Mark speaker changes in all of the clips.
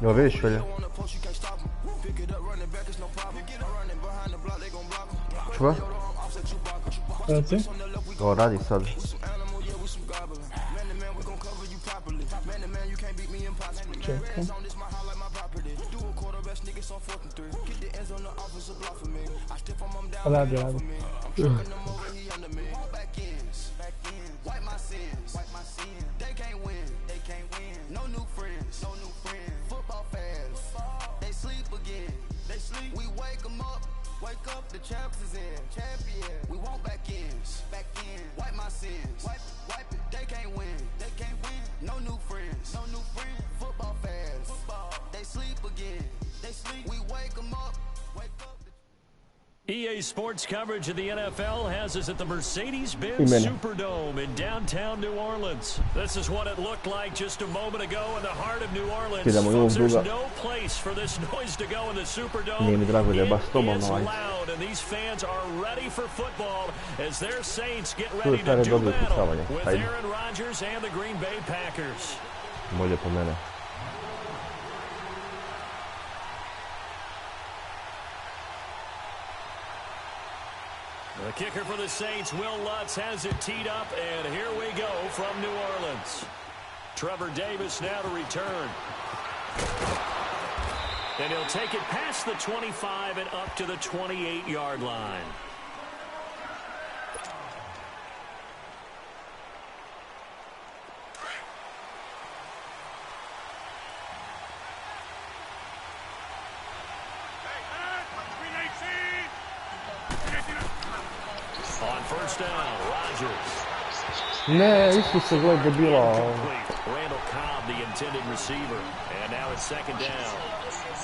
Speaker 1: No wiesz, Feli. Čuva?
Speaker 2: Reci?
Speaker 1: Ovo radi sad.
Speaker 2: Čekaj. Radi.
Speaker 3: Wake up, the champs is in. Champion, we want back in. Wipe my sins. Wipe it, they can't win. No new friends. Football fans. They sleep again. We wake them up.
Speaker 4: EA Sports coverage of the NFL has us at the Mercedes-Benz Superdome in downtown New Orleans. This is what it looked like just a moment ago in the heart of New Orleans. Folks, there's no place for this noise to go in the Superdome. It is loud, and these fans are ready for football as their Saints get ready to do battle with Aaron Rodgers and the Green Bay Packers.
Speaker 1: Bolje po mene.
Speaker 4: The kicker for the Saints, Will Lutz, has it teed up, and here we go from New Orleans. Trevor Davis now to return. And he'll take it past the 25 and up to the 28-yard line. First down, Rodgers.
Speaker 1: Ne, Isuse, gled debila.
Speaker 4: Randall Cobb, the intended receiver. And now it's second down.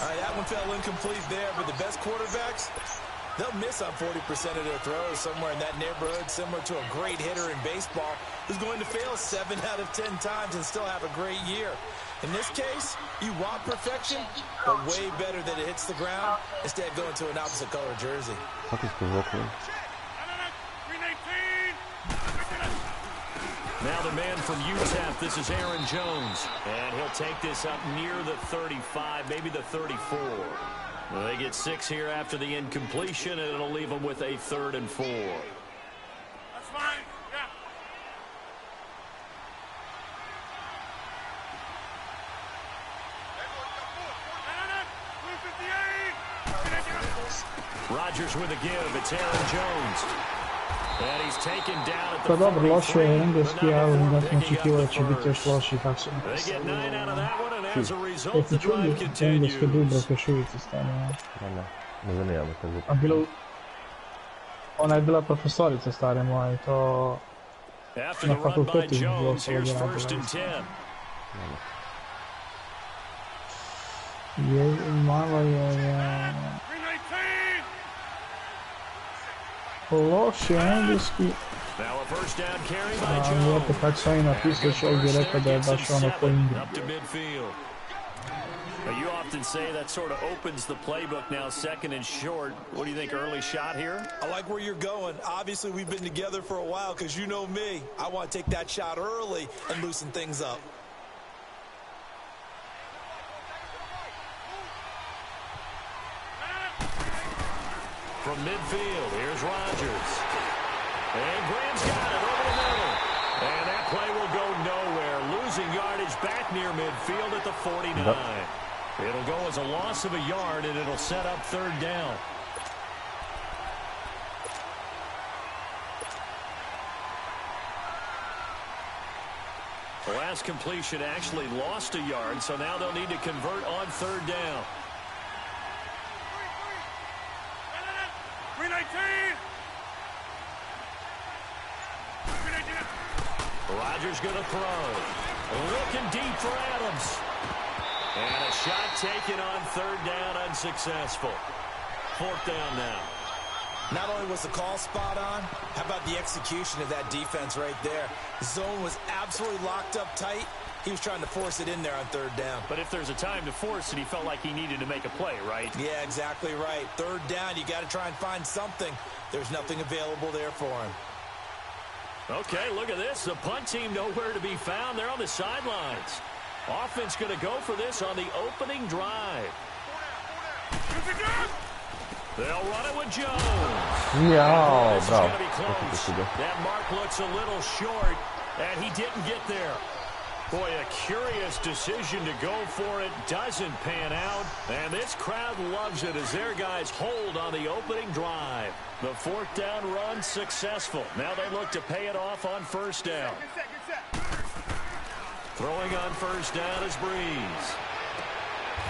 Speaker 5: All right, that one fell incomplete there, but the best quarterbacks, they'll miss on 40% of their throws somewhere in that neighborhood, similar to a great hitter in baseball who's going to fail 7 out of 10 times and still have a great year. In this case, you want perfection, but way better that it hits the ground instead of going to an opposite color jersey.
Speaker 1: Fuck is provoking?
Speaker 4: Now the man from UTEP, this is Aaron Jones. And he'll take this up near the 35, maybe the 34. Well, they get 6 here after the incompletion, and it'll leave them with a 3rd and 4.
Speaker 6: That's fine, yeah.
Speaker 4: Rodgers with a give. It's Aaron Jones. And he's taken down at the
Speaker 2: Pa dobro, loše je engleski, ali da smo očekivali će biti još loši kako se
Speaker 4: They get 9 out of that one, and as a result,
Speaker 2: Jesi
Speaker 4: the drive
Speaker 2: čuli engleske
Speaker 4: continues.
Speaker 2: Dubrovke Šuici stane?
Speaker 1: Ne zanima me kad
Speaker 2: A bila... Ona je bila profesorica stare moja i to...
Speaker 4: After
Speaker 2: na
Speaker 4: the run by
Speaker 2: fakultetu je bilo
Speaker 4: Jones,
Speaker 2: se
Speaker 4: here's
Speaker 2: radila.
Speaker 4: 1st and 10.
Speaker 2: Je, malo je... Loše engleski.
Speaker 4: Now a first down carry by
Speaker 2: Ali
Speaker 4: Jones.
Speaker 2: opet kad sam i napisao će ovdje rekao da je baš ono po Ingrid.
Speaker 4: Up to midfield. You often say that sort of opens the playbook now, 2nd and short. What do you think, early shot here?
Speaker 5: I like where you're going. Obviously, we've been together for a while because you know me. I want to take that shot early and loosen things up.
Speaker 4: From midfield, here's Rodgers. And Graham's got it over the middle. And that play will go nowhere. Losing yardage back near midfield at the 49. It'll go as a loss of a yard, and it'll set up 3rd down. The last completion actually lost a yard, so now they'll need to convert on 3rd down. Rodgers going to throw. Looking deep for Adams. And a shot taken on 3rd down, unsuccessful. 4th down now.
Speaker 5: Not only was the call spot on, how about the execution of that defense right there? The zone was absolutely locked up tight. He was trying to force it in there on 3rd down.
Speaker 4: But if there's a time to force it, he felt like he needed to make a play, right?
Speaker 5: Yeah, exactly right. 3rd down, you got to try and find something. There's nothing available there for him.
Speaker 4: Okay, look at this. The punt team nowhere to be found. They're on the sidelines. Offense going to go for this on the opening drive. They'll run it with Jones.
Speaker 1: Jao,
Speaker 4: This is
Speaker 1: bravo.
Speaker 4: going to be close. That mark looks a little short, and he didn't get there. Boy, a curious decision to go for it. Doesn't pan out. And this crowd loves it as their guys hold on the opening drive. The 4th down run successful. Now they look to pay it off on 1st down. Throwing on 1st down is Breeze.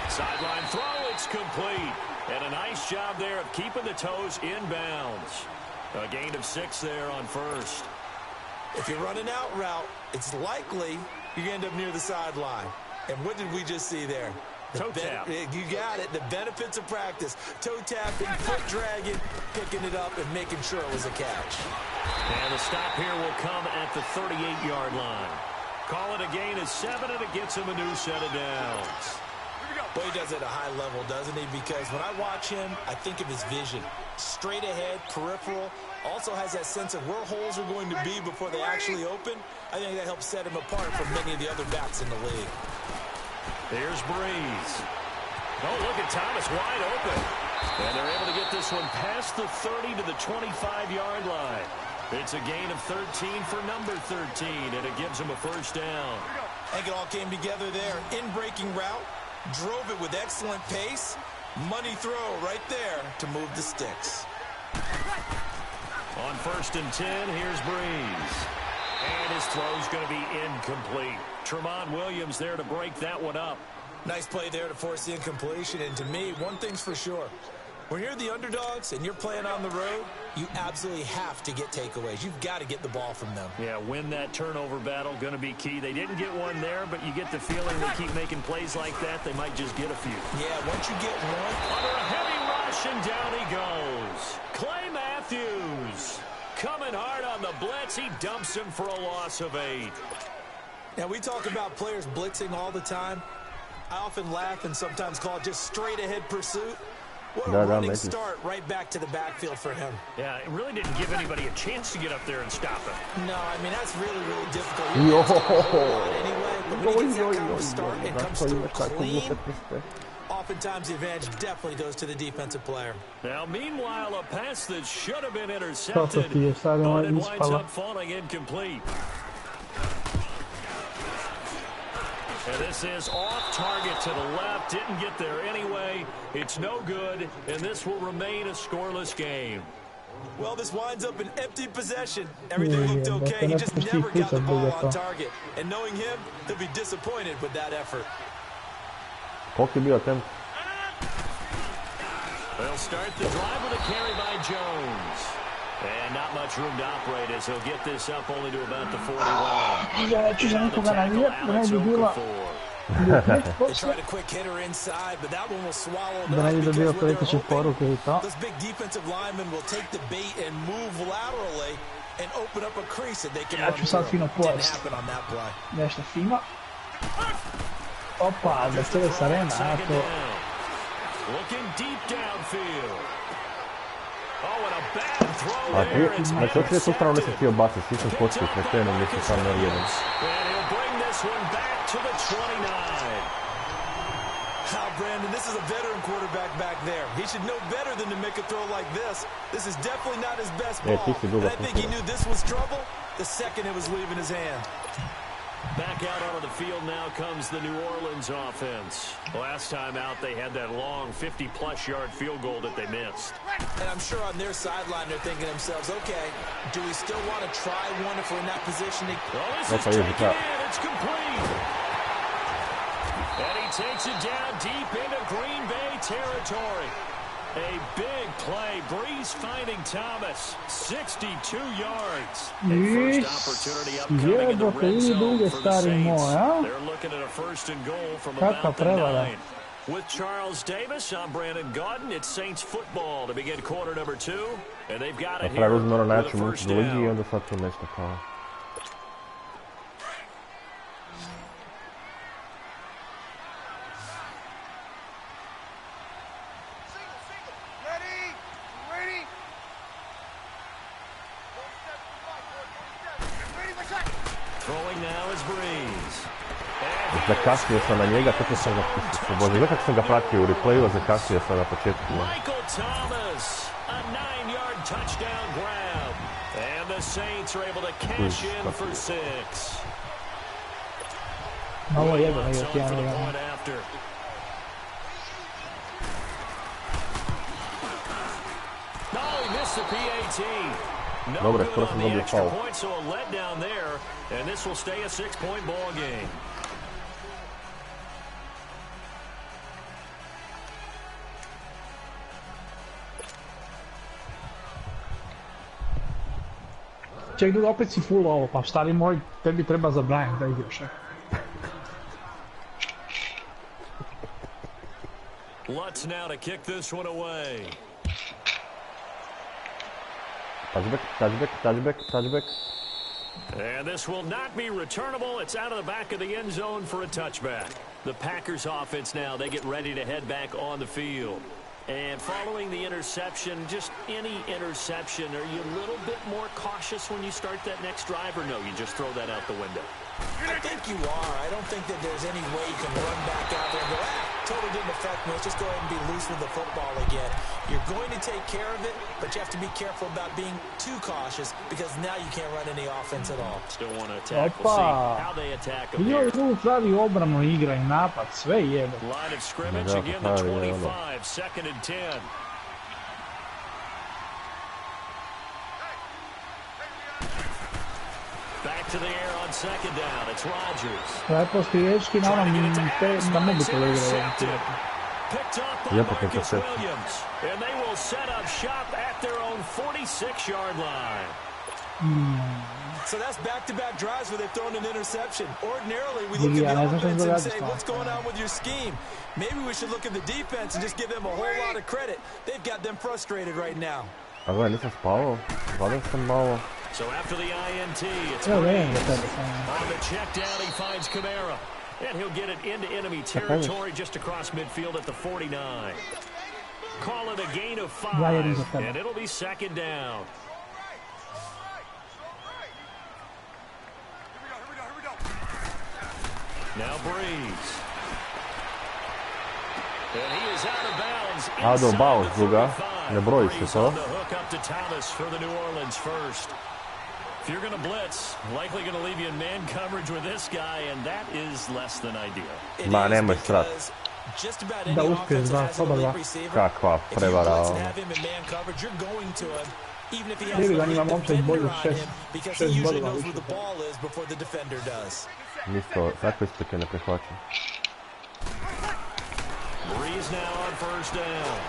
Speaker 4: Sideline throw, it's complete. And a nice job there of keeping the toes inbounds. A gain of 6 there on 1st.
Speaker 5: If you're running out route, it's likely you end up near the sideline. And what did we just see there?
Speaker 4: Toe tap.
Speaker 5: You got it. The benefits of practice. Toe tapping, foot dragging, picking it up, and making sure it was a catch.
Speaker 4: And the stop here will come at the 38-yard line. Call it a gain of 7, and it gets him a new set of downs.
Speaker 5: Well, he does it at a high level, doesn't he? Because when I watch him, I think of his vision. Straight ahead, peripheral. Also has that sense of where holes are going to be before they actually open. I think that helps set him apart from many of the other backs in the league.
Speaker 4: Here's Breeze. Oh, look at Thomas wide open. And they're able to get this one past the 30 to the 25-yard line. It's a gain of 13 for number 13, and it gives him a 1st down.
Speaker 5: I think it all came together there. In-breaking route. Drove it with excellent pace. Money throw right there to move the sticks.
Speaker 4: On 1st and 10, here's Breeze. And his throw's going to be incomplete. Tremont Williams there to break that one up.
Speaker 5: Nice play there to force the incompletion. And to me, one thing's for sure. When you're the underdogs and you're playing on the road, you absolutely have to get takeaways. You've got to get the ball from them.
Speaker 4: Yeah, win that turnover battle, going to be key. They didn't get one there, but you get the feeling they keep making plays like that, they might just get a few.
Speaker 5: Yeah, once you get one.
Speaker 4: Under a heavy rush, and down he goes. Clay Matthews coming hard on the blitz. He dumps him for a loss of 8.
Speaker 5: Now, we talk about players blitzing all the time. I often laugh and sometimes call it just straight-ahead pursuit. What a running start right back to the backfield for him.
Speaker 4: Yeah, it really didn't give anybody a chance to get up there and stop him.
Speaker 5: No, I mean, that's really, really difficult.
Speaker 1: Yo.
Speaker 5: Anyway, but when he gets that kind of start and comes through clean, oftentimes the advantage definitely goes to the defensive player.
Speaker 4: Now, meanwhile, a pass that should have been intercepted,
Speaker 2: sad,
Speaker 4: but it winds up falling incomplete. And this is off target to the left. Didn't get there anyway. It's no good, and this will remain a scoreless game.
Speaker 5: Well, this winds up an empty possession. Everything looked okay. He just never got the ball on target. And knowing him, he'll be disappointed with that effort.
Speaker 1: Koliko je bio attempt?
Speaker 4: They'll start the drive with a carry by Jones. And not much room to operate as he'll get this up only to about the 41.
Speaker 5: They tried a quick hitter inside, but that one will swallow it up because where they're hoping, those big defensive linemen will take the bait and move laterally and open up a crease that they can run through. Didn't happen on that play.
Speaker 2: Nešto fino. Opa, da se Renato.
Speaker 4: Looking deep downfield. Oh, and a bad throw there.
Speaker 1: Znači, oči su strano nisam htio baciti, svi sam skočio, kretenom nisam sam na jedan.
Speaker 4: And he'll bring this one back to the 29.
Speaker 5: Now, Brandon, this is a veteran quarterback back there. He should know better than to make a throw like this. This is definitely not his best ball. And I think he knew this was trouble the second it was leaving his hand.
Speaker 4: Back out onto the field now comes the New Orleans offense. Last time out, they had that long 50-plus yard field goal that they missed.
Speaker 5: And I'm sure on their sideline, they're thinking to themselves, okay, do we still want to try one if we're in that position?
Speaker 4: Well, this is taken in. It's complete. And he takes it down deep into Green Bay territory. A big play. Breeze finding Thomas. 62 yards. A first opportunity upcoming in the red zone for the Saints. They're looking at a 1st and goal from about the 9. With Charles Davis, I'm Brandon Gaudin. It's Saints football to begin quarter number 2. And they've got it here with a 1st down.
Speaker 1: Zakasnio sam na njega, kako sam ga pustio. Bože, gledaj kako sam ga pratio u replayu, a zakasnio sam na početku.
Speaker 2: Ovo je jedan, nego ti jedan.
Speaker 1: Dobre, skoro sam dobio faul.
Speaker 2: Ček, druga, opet si full ovo, pa stari moj, tebi treba zabraniti da igraš.
Speaker 4: Lutz now to kick this one away.
Speaker 1: Touchback.
Speaker 4: And this will not be returnable. It's out of the back of the end zone for a touchback. The Packers offense now, they get ready to head back on the field. And following the interception, just any interception, are you a little bit more cautious when you start that next drive, or no, you just throw that out the window?
Speaker 5: I think you are. I don't think that there's any way you can run back out there and go, totally didn't affect me. Let's just go ahead and be loose with the football again. You're going to take care of it, but you have to be careful about being too cautious because now you can't run any offense at all.
Speaker 4: Still want to attack. We'll see how they attack them here.
Speaker 2: Pravi obranu, igra i napad, sve jebe.
Speaker 4: Line of scrimmage again, the 25, second and 10. Back to the air on second down. It's Rodgers.
Speaker 2: Pretpostavljam riječki na onom na mobitelu igra.
Speaker 4: Picked up by Marcus Williams. And they will set up shop at their own 46-yard line.
Speaker 5: So that's back-to-back drives where they've thrown an interception. Ordinarily, we look at the offense and say, what's going on with your scheme? Maybe we should look at the defense and just give them a whole lot of credit. They've got them frustrated right now.
Speaker 1: A gledaj, nisam spavao. Gledam sam malo.
Speaker 4: So after the INT, it's Breeze. On the check down, he finds Kamara. And he'll get it into enemy territory just across midfield at the 49. Call it a gain of 5, and it'll be second down. Now Breeze. And he is out of bounds.
Speaker 1: Out of bounds, druga. Ne broji se to.
Speaker 4: Hook up to Thomas for the New Orleans first. If you're going to blitz, likely going to leave you in man coverage with this guy, and that is less than ideal.
Speaker 1: Ma, nemoj strat.
Speaker 2: Da uspiješ, da, soba dva.
Speaker 1: Kakva prevara ovo.
Speaker 2: Ili ga njima momče bolju 6 bodova više.
Speaker 1: Nisto, takve ispike ne prihvaćam.
Speaker 4: Breeze now on first down.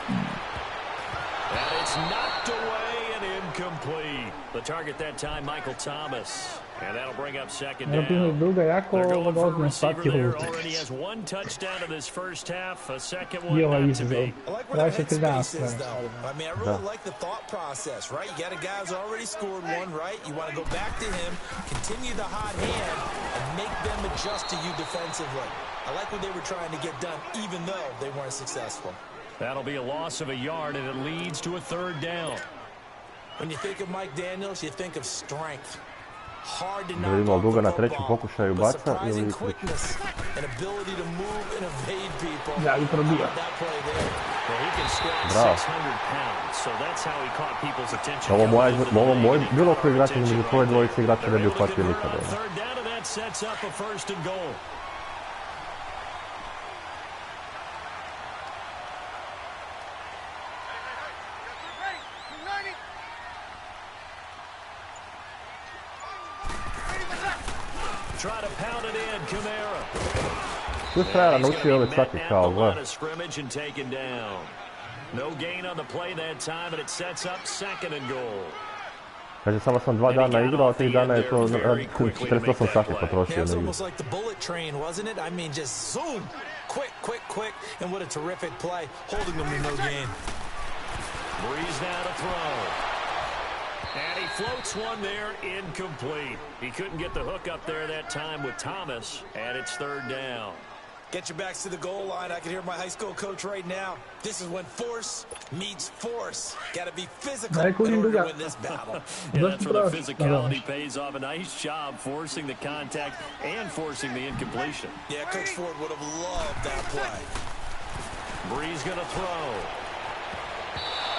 Speaker 4: And it's knocked away and incomplete. The target that time, Michael Thomas. And that'll bring up second down. They're going for a receiver there. Already has one touchdown in this first half. A second one not to be.
Speaker 5: I like where the headspace is, though. I mean, I really like the thought process, right? You got a guy who's already scored one, right? You want to go back to him, continue the hot hand, and make them adjust to you defensively. I like what they were trying to get done, even though they weren't successful.
Speaker 4: That'll be a loss of a yard, and it leads to a third down.
Speaker 5: When you think of Mike Daniels, you think of strength. Hard to
Speaker 1: Da vidimo
Speaker 5: knock
Speaker 1: Duga
Speaker 5: off
Speaker 1: na
Speaker 5: the
Speaker 1: trećem
Speaker 5: football,
Speaker 1: pokušaju
Speaker 5: but
Speaker 1: baca
Speaker 5: surprising
Speaker 1: ili
Speaker 5: quickness and ability to move and evade people.
Speaker 2: Ja, i probija.
Speaker 5: That play there.
Speaker 4: Well, he can squat
Speaker 1: Bravo.
Speaker 4: 600 pounds, so that's how he caught people's attention.
Speaker 1: Ovo moj, bilo koji igrač između tvoje dvojice igrača ne bi uhvatio nikada.
Speaker 4: Third down, and that sets up a first and goal. Try to pound it in, Kamara.
Speaker 1: Tu frajera naučio ove cvati kao, gledaj.
Speaker 4: No gain on the play that time, and it sets up second and goal.
Speaker 1: Kaže, samo sam 2 dana igrao, a 3 dana je to 48 sati potrošio na igru.
Speaker 5: Almost like the bullet train, wasn't it? I mean, just zoom, quick, and what a terrific play, holding them to no gain.
Speaker 4: Breeze now to throw. And he floats one there, incomplete. He couldn't get the hook up there that time with Thomas, and it's third down.
Speaker 5: Get your backs to the goal line. I can hear my high school coach right now. This is when force meets force. Got to be physical in order to win this battle.
Speaker 4: Yeah, that's where the physicality pays off. A nice job forcing the contact and forcing the incompletion.
Speaker 5: Yeah, Coach Ford would have loved that play.
Speaker 4: Bree's going to throw.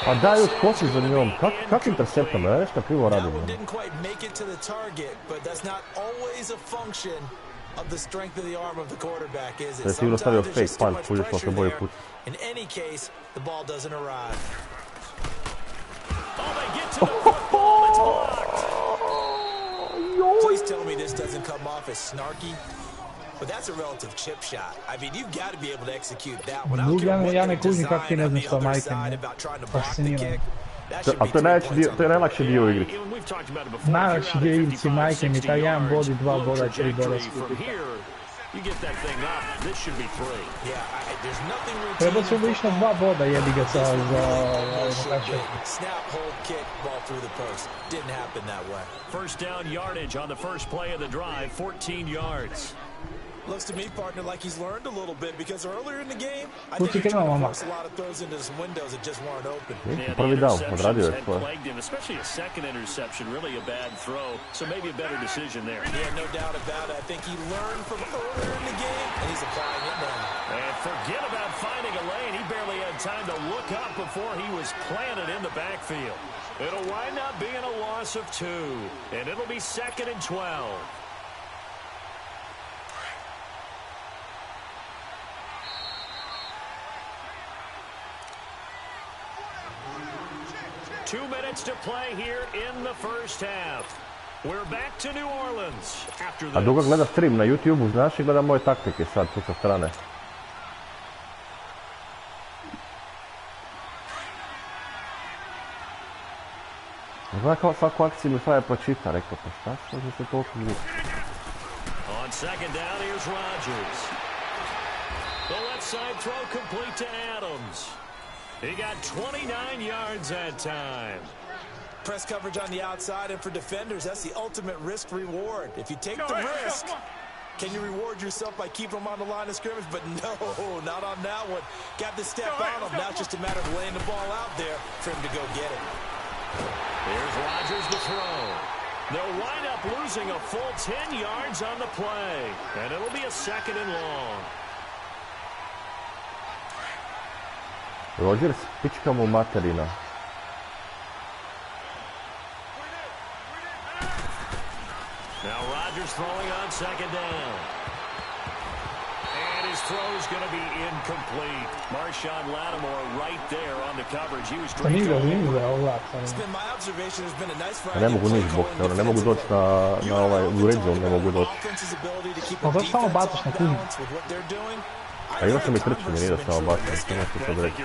Speaker 1: Pa daj skoči za njom. Kak interceptom? Ja nešto krivo radim.
Speaker 5: Didn't quite make it to the target, but that's not always a function of the strength of the arm of the quarterback, is it?
Speaker 1: Sigurno stavio fake punt, kuđe smo se boji put.
Speaker 5: In any case, the ball doesn't arrive.
Speaker 4: Oh, they get to the football. It's blocked.
Speaker 5: Please tell me this doesn't come off as snarky. But that's a relative chip shot. I mean, you've got to be able to execute that one. I don't care what the design on the other side about trying to block the kick.
Speaker 1: A to je najlakši dio igri.
Speaker 2: Najlakši dio igrici majke mi, taj 1 bod i 2 boda, 3 boda skupi. Treba su više 2 boda, jebi ga za
Speaker 5: snap, hold, kick, ball through the post. Didn't happen that way.
Speaker 4: First down yardage on the first play of the drive, 14 yards.
Speaker 5: Looks to me, partner, like he's learned a little bit because earlier in the game, I think he tried to force a lot of throws into some windows that just weren't open.
Speaker 4: Yeah, the interceptions had plagued him, especially a second interception, really a bad throw, so maybe a better decision there.
Speaker 5: Yeah, no doubt about it. I think he learned from earlier in the game, and he's applying it now.
Speaker 4: And forget about finding a lane. He barely had time to look up before he was planted in the backfield. It'll wind up being a loss of 2, and it'll be 2nd and 12. Two minutes to play here in the first half. We're back to New Orleans after this.
Speaker 1: A dugo gleda stream na YouTube-u, znaš, i gleda moje taktike sad tu sa strane. Gleda kao svaku akciju mi Faja pročita, rekao pa šta što mi se toliko gleda.
Speaker 4: On second down, here's Rodgers. The left side throw complete to Adams. He got 29 yards that time.
Speaker 5: Press coverage on the outside, and for defenders, that's the ultimate risk-reward. If you take the risk, can you reward yourself by keeping them on the line of scrimmage? But no, not on that one. Got to step on him. Now it's just a matter of laying the ball out there for him to go get it.
Speaker 4: Here's Rodgers to throw. They'll wind up losing a full 10 yards on the play, and it'll be a 2nd and long.
Speaker 1: Rodgers, pička mu materina.
Speaker 4: Now Rodgers throwing on second down. And his throw's going to be incomplete. Marshawn Lattimore right there on the coverage. He was draped over.
Speaker 5: It's been my observation. There's been a nice
Speaker 1: Ne mogu niš zbog toga, ne mogu doći na ovaj uređen, ne mogu doći.
Speaker 2: Pa zašto samo baciš na kužnju?
Speaker 1: A imao sam i trčanje, nije da samo bacio, što nešto sad reći.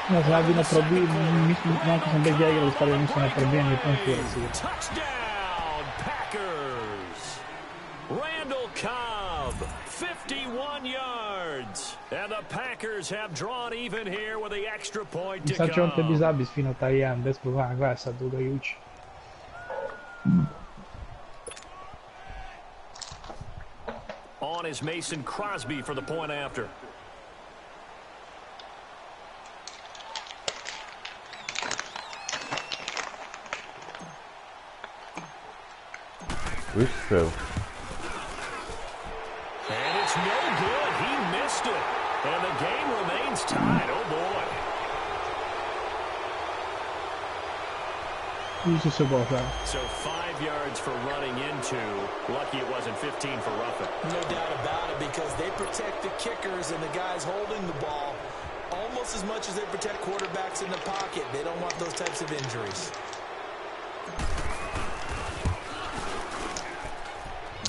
Speaker 2: Ne znam, ja bi naprobio, mislim, nakon sam BG igrali, stavio nisam naprobijen i puntujem sigurno.
Speaker 4: Touchdown, Packers! Randall Cobb, 51 yards. And the Packers have drawn even here with the extra point to come.
Speaker 2: Sad će on tebi zabiti fino taj jedan, bez problema, gledaj sad duga i uči.
Speaker 4: On is Mason Crosby for the point after.
Speaker 1: Whistle.
Speaker 4: And it's no good. He missed it. And the game remains tied. Oh, boy. So 5 yards for running into. Lucky it wasn't 15 for roughing.
Speaker 5: No doubt about it, because they protect the kickers and the guys holding the ball almost as much as they protect quarterbacks in the pocket. They don't want those types of injuries.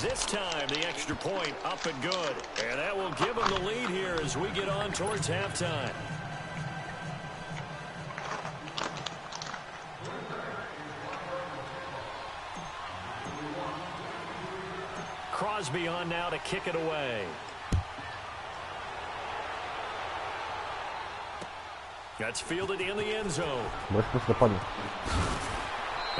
Speaker 4: This time, the extra point up and good. And that will give them the lead here as we get on towards halftime. Crosby on now to kick it away. That's fielded in the end zone.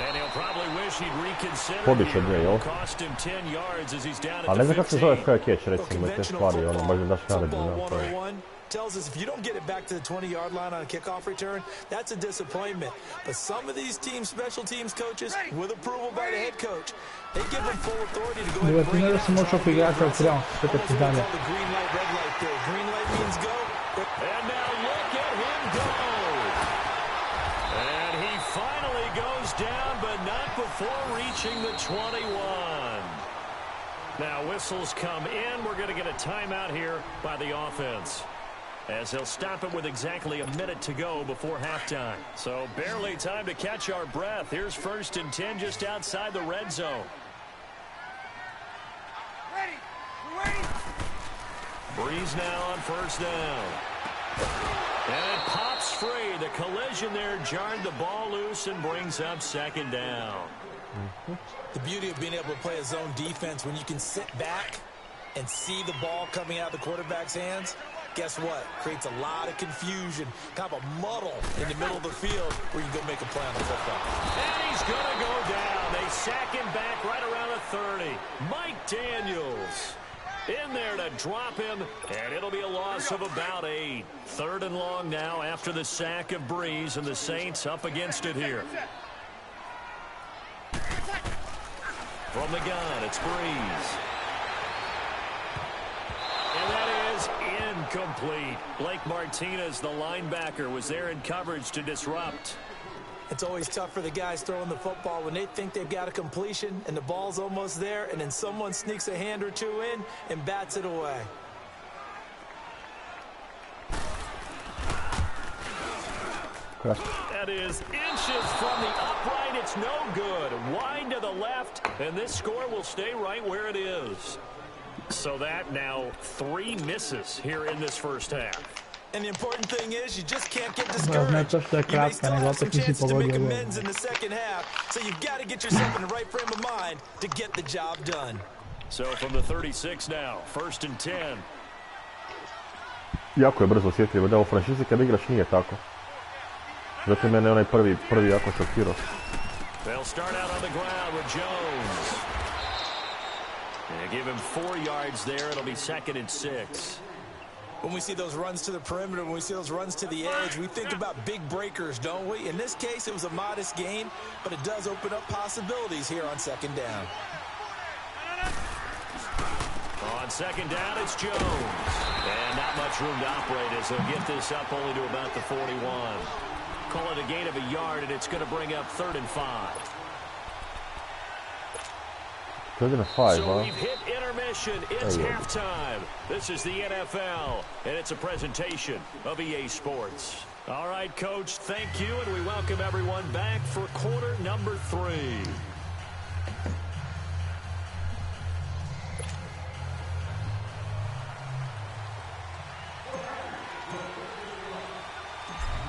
Speaker 4: And he'll probably wish he'd reconsider
Speaker 1: Podiče dvije, jel?
Speaker 4: cost him 10 yards as he's down
Speaker 1: Ali
Speaker 4: at
Speaker 1: ne
Speaker 4: the
Speaker 1: znam kako se
Speaker 4: 15.
Speaker 1: zove fair catch, recimo, te stvari, ono, baš daš naredbi, ne, to je.
Speaker 5: Tells us if you don't get it back to the 20-yard line on a kickoff return, that's a disappointment. But some of these teams, special teams coaches, with approval by the head coach, they give them full authority to go ahead and bring it up. Almost what we call the green light, red light there. Green light means go.
Speaker 4: And now look at him go. And he finally goes down, but not before reaching the 21. Now whistles come in. We're going to get a timeout here by the offense, as they'll stop it with exactly a minute to go before halftime. So barely time to catch our breath. Here's 1st and 10 just outside the red zone.
Speaker 6: Ready. We're ready.
Speaker 4: Breeze now on 1st down. And it pops free. The collision there jarred the ball loose and brings up 2nd down.
Speaker 5: The beauty of being able to play a zone defense when you can sit back and see the ball coming out of the quarterback's hands, guess what? Creates a lot of confusion, kind of a muddle in the middle of the field where you can go make a play on the football.
Speaker 4: And he's going to go down. They sack him back right around the 30. Mike Daniels in there to drop him, and it'll be a loss of about 8. 3rd and long now after the sack of Breeze, and the Saints up against it here. From the gun, it's Breeze. And that is incomplete. Blake Martinez, the linebacker, was there in coverage to disrupt.
Speaker 5: It's always tough for the guys throwing the football when they think they've got a completion and the ball's almost there, and then someone sneaks a hand or two in and bats it away.
Speaker 4: That is inches from the upright. It's no good. Wide to the left, and this score will stay right where it is. So that now 3 misses here in this first half.
Speaker 5: And the important thing is you just can't get discouraged. You may still have some chances to make amends in the second half, so you've got to get yourself in the right frame of mind to get the job done.
Speaker 4: So from the 36 now, 1st and 10.
Speaker 1: Jako je brzo osjetljivo, da u franšizi kad igraš nije tako. Zato je mene onaj prvi jako šokirao.
Speaker 4: They'll start out on the ground with Jones. They give him 4 yards there. It'll be 2nd and 6.
Speaker 5: When we see those runs to the perimeter, when we see those runs to the edge, we think about big breakers, don't we? In this case, it was a modest gain, but it does open up possibilities here on 2nd down.
Speaker 4: On 2nd down, it's Jones. And not much room to operate as they'll get this up only to about the 41. Call it a gain of a yard, and it's going to bring up 3rd and 5.
Speaker 1: 3rd and 5,
Speaker 4: so
Speaker 1: huh?
Speaker 4: we've hit intermission. It's halftime. This is the NFL, and it's a presentation of EA Sports. All right, Coach, thank you, and we welcome everyone back for quarter number 3.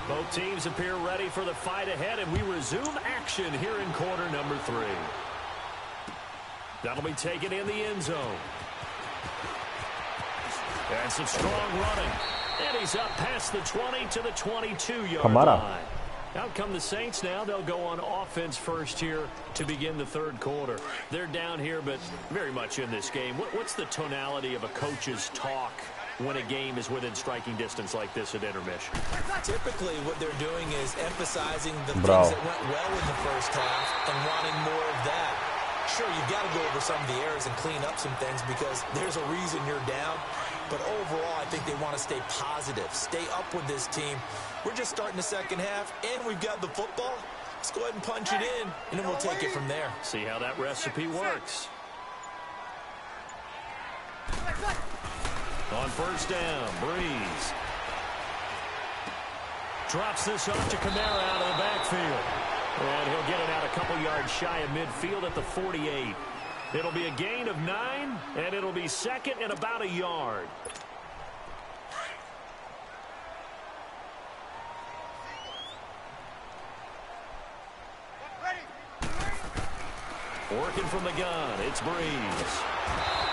Speaker 4: Both teams appear ready for the fight ahead, and we resume action here in quarter number 3. That'll be taken in the end zone. And some strong running. And he's up past the 20 to the 22-yard line. Out come the Saints now. They'll go on offense first here to begin the 3rd quarter. They're down here, but very much in this game. What's the tonality of a coach's talk when a game is within striking distance like this at intermission?
Speaker 5: Typically, what they're doing is emphasizing the things that went well in the first half and wanting more of that. Sure, you've got to go over some of the errors and clean up some things because there's a reason you're down. But overall, I think they want to stay positive, stay up with this team. We're just starting the second half, and we've got the football. Let's go ahead and punch it in, and then we'll take it from there.
Speaker 4: See how that recipe works. On 1st down, Breeze. Drops this off to Kamara out of the backfield. And he'll get it out a couple yards shy of midfield at the 48. It'll be a gain of 9, and it'll be 2nd and about a yard. Working from the gun, it's Breeze.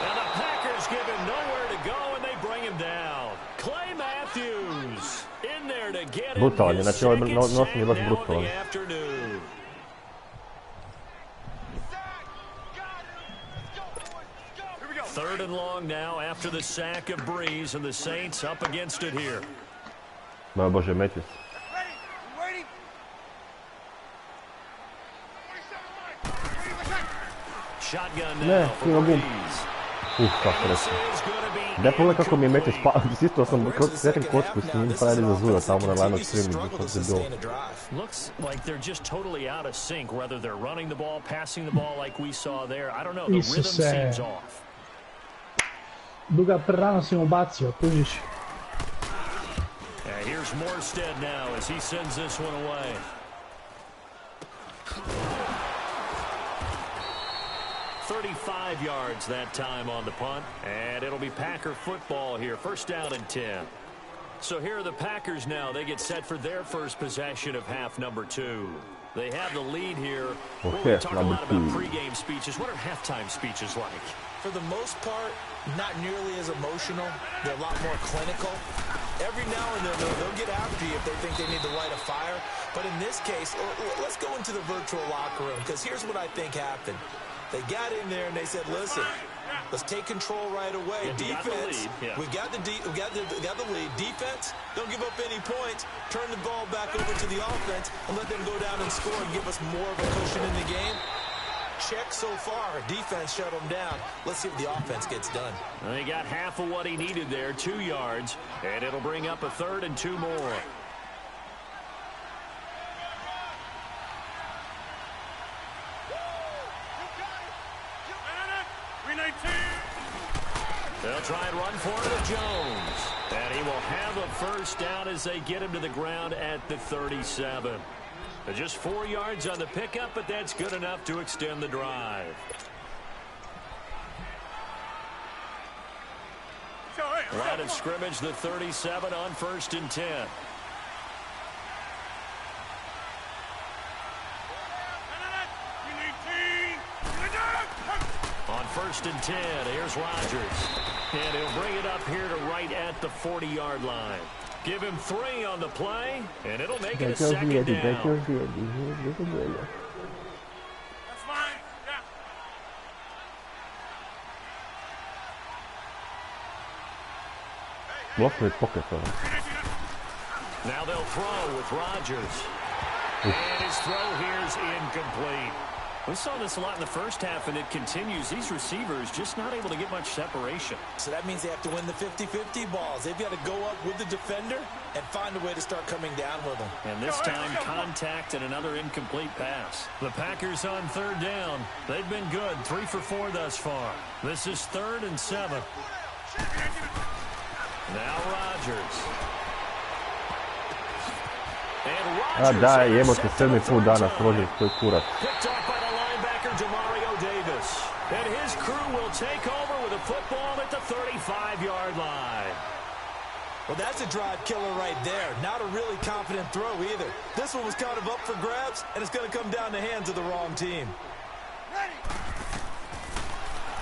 Speaker 4: And the Packers give him nowhere to go, and they bring him down. Clay Matthews in there to get him his second sack now in the afternoon. 3rd and long now after the sack of Breeze, and the Saints up against it here.
Speaker 1: Moj Bože, Matthews.
Speaker 6: Ready? We waiting?
Speaker 4: Shotgun
Speaker 1: Ne,
Speaker 4: now
Speaker 1: ti na
Speaker 4: for
Speaker 1: gum.
Speaker 4: Breeze.
Speaker 1: Kako
Speaker 4: This
Speaker 1: rekao.
Speaker 4: is gonna be
Speaker 1: Da pogledaj kako mi je Matthews
Speaker 4: incomplete.
Speaker 1: isto sam
Speaker 5: We're into the
Speaker 1: sretim
Speaker 5: second
Speaker 1: kocku
Speaker 5: half
Speaker 1: s
Speaker 5: now.
Speaker 1: njim
Speaker 5: This
Speaker 1: frajer
Speaker 5: is an
Speaker 1: iza zuda
Speaker 5: offense
Speaker 1: tamo na
Speaker 5: that
Speaker 1: line of
Speaker 5: continues to
Speaker 1: scrimmage.
Speaker 5: struggle to
Speaker 1: Kako je bilo.
Speaker 5: sustain a drive.
Speaker 4: Looks like they're just totally out of sync, whether they're running the ball, passing the ball like we saw there. I don't know, the rhythm
Speaker 2: Isuse.
Speaker 4: seems off.
Speaker 2: Duga prerano si mu bacio, kužiš.
Speaker 4: And here's Morstead now as he sends this one away. $35 yards that time on the punt, and it'll be Packer football here. 1st down and 10. So here are the Packers now. They get set for their first possession of half number 2. They have the lead here.
Speaker 1: Okay,
Speaker 4: We talk a lot about pregame speeches. What are halftime speeches like?
Speaker 5: For the most part, not nearly as emotional. They're a lot more clinical. Every now and then, they'll get after you if they think they need to light a fire. But in this case, let's go into the virtual locker room, because here's what I think happened. They got in there and they said, listen, let's take control right away.
Speaker 4: Yeah,
Speaker 5: Defense,
Speaker 4: we got the
Speaker 5: lead. Defense, don't give up any points. Turn the ball back over to the offense and let them go down and score and give us more of a cushion in the game. Check so far. Defense shut them down. Let's see if the offense gets done.
Speaker 4: Well, he got half of what he needed there, 2 yards, and it'll bring up a 3rd and 2 more. They'll try and run for it with Jones. And he will have a 1st down as they get him to the ground at the 37. Just 4 yards on the pickup, but that's good enough to extend the drive. Line of scrimmage, the 37 on 1st and 10. On 1st and 10, here's Rodgers. And he'll bring it up here to right at the 40-yard line. Give him 3 on the play, and it'll make it a 2nd down.
Speaker 6: That's fine. Yeah.
Speaker 1: Lost me pocket.
Speaker 4: Now they'll throw with Rodgers. And his throw here's incomplete. We saw this a lot in the 1st half, and it continues. These receivers just not able to get much separation.
Speaker 5: So that means they have to win the 50-50 balls. They've got to go up with the defender and find a way to start coming down with them.
Speaker 4: And this time, contact and another incomplete pass. The Packers on 3rd down. They've been good, 3 for 4 thus far. This is 3rd and 7. Now Rodgers. And Rodgers
Speaker 1: daj, jemo te 7. put danas, Rodgers, koji kurac.
Speaker 4: picked off by the linebacker, Demario Davis. And his crew will take over with a football at the 35-yard line.
Speaker 5: Well, that's a drive killer right there. Not a really confident throw either. This one was kind of up for grabs, and it's going to come down the hands of the wrong team.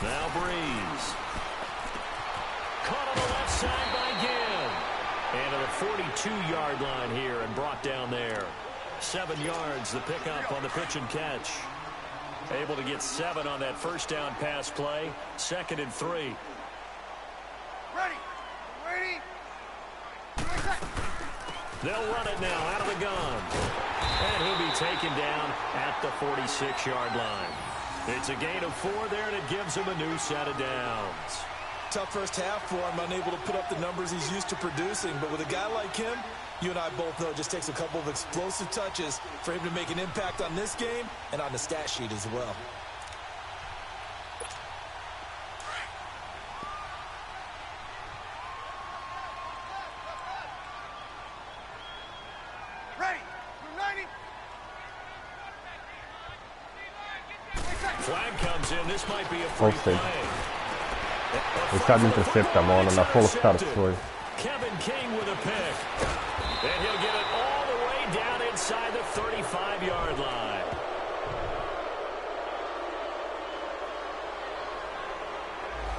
Speaker 4: Now Breeze. Caught on the left side by Gibb. And to the 42-yard line here and brought down there. 7 yards, the pickup on the pitch and catch. Able to get 7 on that 1st down pass play. 2nd and 3.
Speaker 6: Ready. Ready.
Speaker 4: They'll run it now out of the gun. And he'll be taken down at the 46-yard line. It's a gain of 4 there, and it gives him a new set of downs.
Speaker 5: Tough 1st half for him, unable to put up the numbers he's used to producing. But with a guy like him, you and I both know it just takes a couple of explosive touches for him to make an impact on this game and on the stat sheet as well.
Speaker 6: Ready.
Speaker 4: Flag comes in. This might be a free
Speaker 1: Offside.
Speaker 4: play.
Speaker 1: I sad interceptamo, ono na full start svoj.
Speaker 4: Kevin King with a pick. And he'll get it all the way down inside the 35-yard line.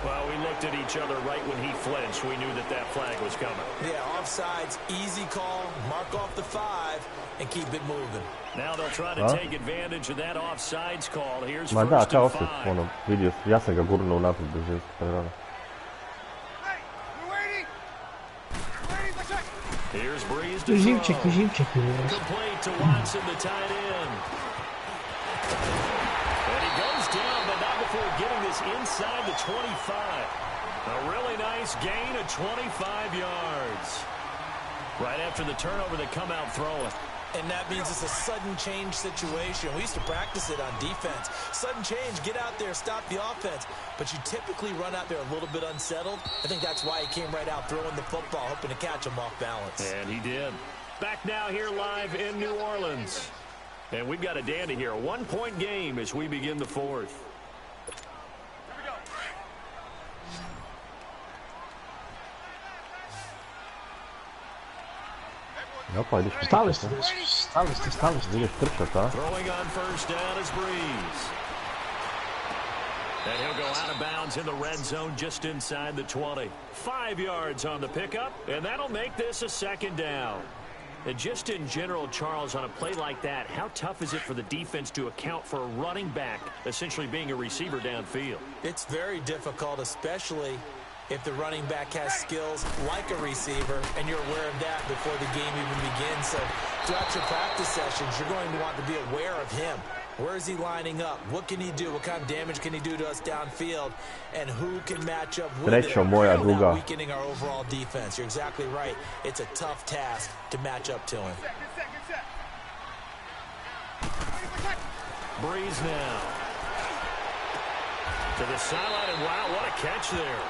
Speaker 4: Well, we looked at each other right when he flinched. We knew that flag was coming.
Speaker 5: Yeah, offsides, easy call, mark off the 5, and keep it moving.
Speaker 4: Now they'll try to take advantage of that offsides call. Here's
Speaker 1: Ma da,
Speaker 4: first
Speaker 1: kao
Speaker 4: and
Speaker 1: se,
Speaker 4: 5.
Speaker 1: ono, vidio, ja sam ga gurnuo naprijed bez veze, pa je rano.
Speaker 6: Hey, we're waiting. We're waiting for check.
Speaker 4: Here's Breeze to throw.
Speaker 2: Živček.
Speaker 4: Complete to Watson, the tight end. And he goes down, but not before getting this inside the 25. A really nice gain of 25 yards. Right after the turnover, they come out throwing.
Speaker 5: And that means it's a sudden change situation. We used to practice it on defense. Sudden change, get out there, stop the offense. But you typically run out there a little bit unsettled. I think that's why he came right out throwing the football, hoping to catch him off balance.
Speaker 4: And he did. Back now here live in New Orleans. And we've got a dandy here. A one-point game as we begin the fourth.
Speaker 1: Opa, ideš
Speaker 2: Stali ste.
Speaker 1: Ideš trčat, a?
Speaker 4: Throwing on first down is Breeze. And he'll go out of bounds in the red zone just inside the 20. 5 yards on the pickup, and that'll make this a second down. And just in general, Charles, on a play like that, how tough is it for the defense to account for a running back essentially being a receiver downfield?
Speaker 5: It's very difficult, especially if the running back has skills like a receiver, and you're aware of that before the game even begins. So throughout your practice sessions, you're going to want to be aware of him. Where is he lining up? What can he do? What kind of damage can he do to us downfield? And who can match up with him without weakening our overall defense? You're exactly right. It's a tough task to match up to him.
Speaker 4: Breeze now. To the sideline, and wow, what a catch there.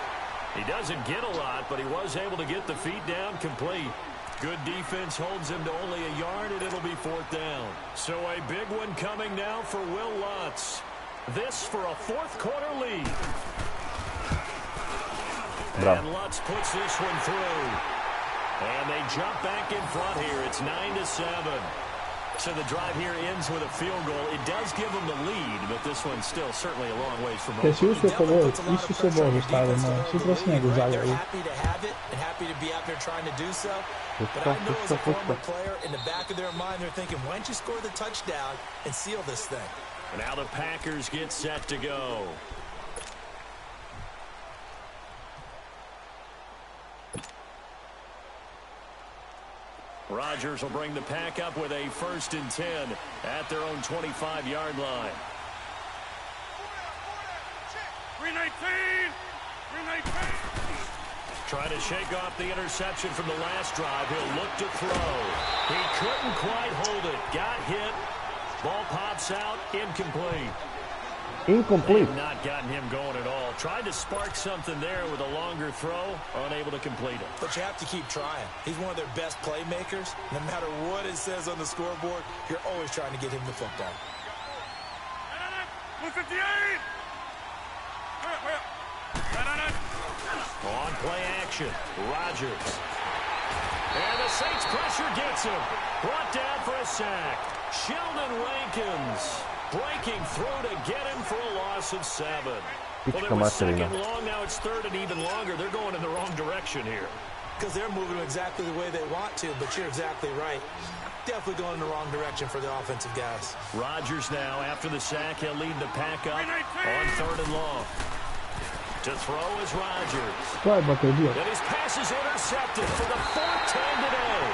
Speaker 4: He doesn't get a lot, but he was able to get the feet down complete. Good defense holds him to only a yard, and it'll be fourth down. So a big one coming now for Will Lutz. This for a fourth-quarter lead.
Speaker 1: Bravo.
Speaker 4: And Lutz puts this one through. And they jump back in front here. It's 9-7. So the drive here ends with a field goal. It does give them the lead, but this one's still certainly a long ways from over.
Speaker 2: Se uspio pogoditi, nisu se Bogu stavili, sutra snijegu zagrali.
Speaker 5: Happy to have it and happy to be out there trying to do so. But I know as a former player, in the back of their mind, they're thinking, why don't you score the touchdown and seal this thing?
Speaker 4: Now the Packers get set to go. Rodgers will bring the pack up with a 1st and 10 at their own 25-yard line.
Speaker 6: 319! 319!
Speaker 4: Trying to shake off the interception from the last drive. He'll look to throw. He couldn't quite hold it. Got hit. Ball pops out. Incomplete. They've not gotten him going at all. Tried to spark something there with a longer throw. Unable to complete it.
Speaker 5: But you have to keep trying. He's one of their best playmakers. No matter what it says on the scoreboard, you're always trying to get him the football.
Speaker 6: 158!
Speaker 4: On play action, Rodgers. And the Saints pressure gets him. Brought down for a sack. Sheldon Rankins breaking through to get him for a loss of 7. Well, it was second long, now it's third and even longer. They're going in the wrong direction here.
Speaker 5: Because they're moving exactly the way they want to, but you're exactly right. Definitely going in the wrong direction for the offensive guys.
Speaker 4: Rodgers now, after the sack, he'll lead the pack up on 3rd and long. To throw is Rodgers.
Speaker 2: And
Speaker 4: his pass is intercepted for the 4th time today.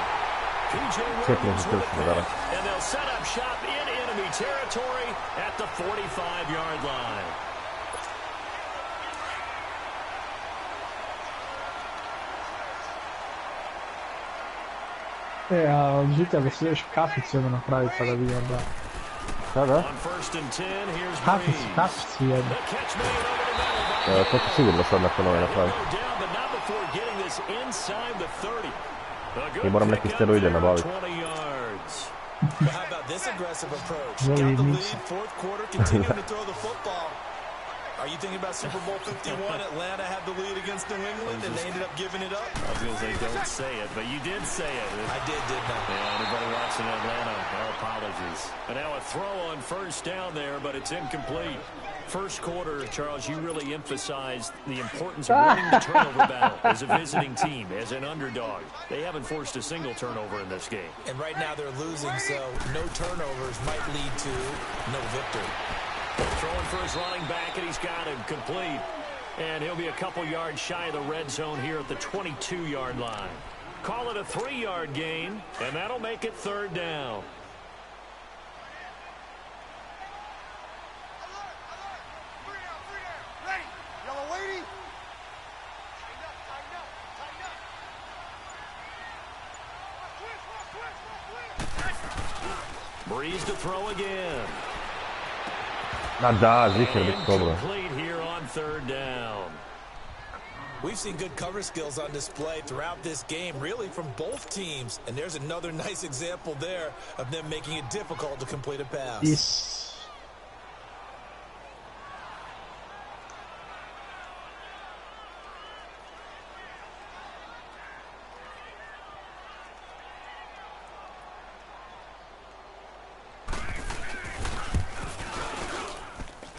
Speaker 4: P.J. Williams with a pick, and they'll set up shop in enemy territory at the 45-yard line.
Speaker 2: Žita da se još kaficu jedno napravi pa da vidim da.
Speaker 1: Sada?
Speaker 4: On 1st and 10, here's Breeze.
Speaker 2: Kaficu jedno.
Speaker 1: To će sigurno sad nakon ove napravi. I moram neki steroide nabaviti.
Speaker 5: How about this aggressive approach? Got the lead, 4th quarter, continuing to throw the football. Are you thinking about Super Bowl 51? Atlanta had the lead against New England, and they ended up giving it up?
Speaker 4: I was going to say, don't say it, but you did say it.
Speaker 5: I didn't I?
Speaker 4: Yeah, anybody watching Atlanta, our apologies. And now a throw on 1st down there, but it's incomplete. First quarter, Charles, you really emphasized the importance of winning the turnover battle as a visiting team, as an underdog. They haven't forced a single turnover in this game.
Speaker 5: And right now they're losing, so no turnovers might lead to no victory.
Speaker 4: Throwing for his running back, and he's got him complete. And he'll be a couple yards shy of the red zone here at the 22-yard line. Call it a 3-yard gain, and that'll make it 3rd down. Breeze to throw again.
Speaker 1: Da, Zikr biti dobro.
Speaker 4: Complete here on 3rd down.
Speaker 5: We've seen good cover skills on display throughout this game, really from both teams. And there's another nice example there of them making it difficult to complete a pass.
Speaker 2: Yes.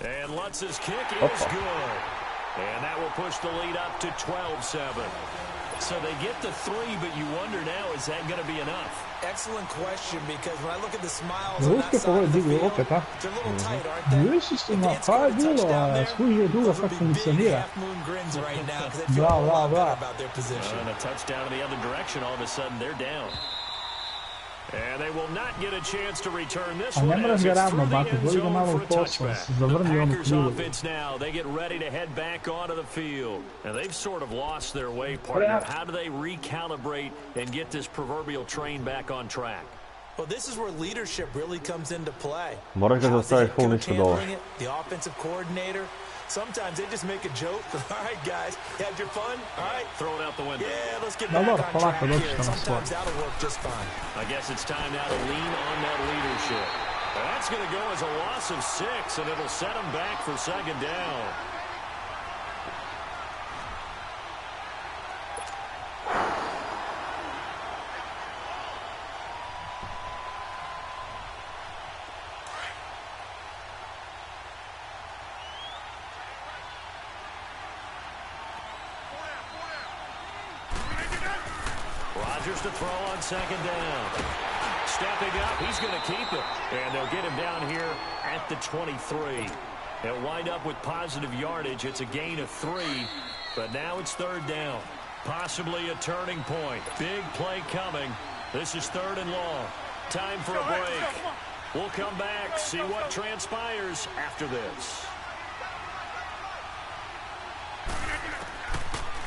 Speaker 4: And Lutz's kick is good. And that will push the lead up to 12-7. So they get the 3, but you wonder now, is that going to be enough?
Speaker 5: Excellent question, because when I look at the smiles on that side of the field, they're a little tight, aren't they?
Speaker 2: Vidiš istino, pa je bilo, skužio dugo kako funkcionira. Bra.
Speaker 4: And a touchdown in the other direction, all of a sudden they're down. And they will not get a chance to return this one as it's through the end zone for a touchback. The Packers offense now, they get ready to head back onto the field. And they've sort of lost their way, partner. How do they recalibrate and get this proverbial train back on track?
Speaker 5: Well, this is where leadership really comes into play.
Speaker 1: Moraš ga zastaviti full ništa dole.
Speaker 5: The offensive coordinator. Sometimes they just make a joke. All right, guys, you had your fun? All right.
Speaker 4: Throw it out the window.
Speaker 5: Yeah, let's get back on track here. Sometimes that'll work just fine.
Speaker 4: I guess it's time now to lean on that leadership. That's going to go as a loss of 6, and it'll set them back for 2nd down. To throw on 2nd down. Stepping up, he's going to keep it. And they'll get him down here at the 23. They'll wind up with positive yardage. It's a gain of 3, but now it's 3rd down. Possibly a turning point. Big play coming. This is 3rd and long. Time for a break. We'll come back, see what transpires after this.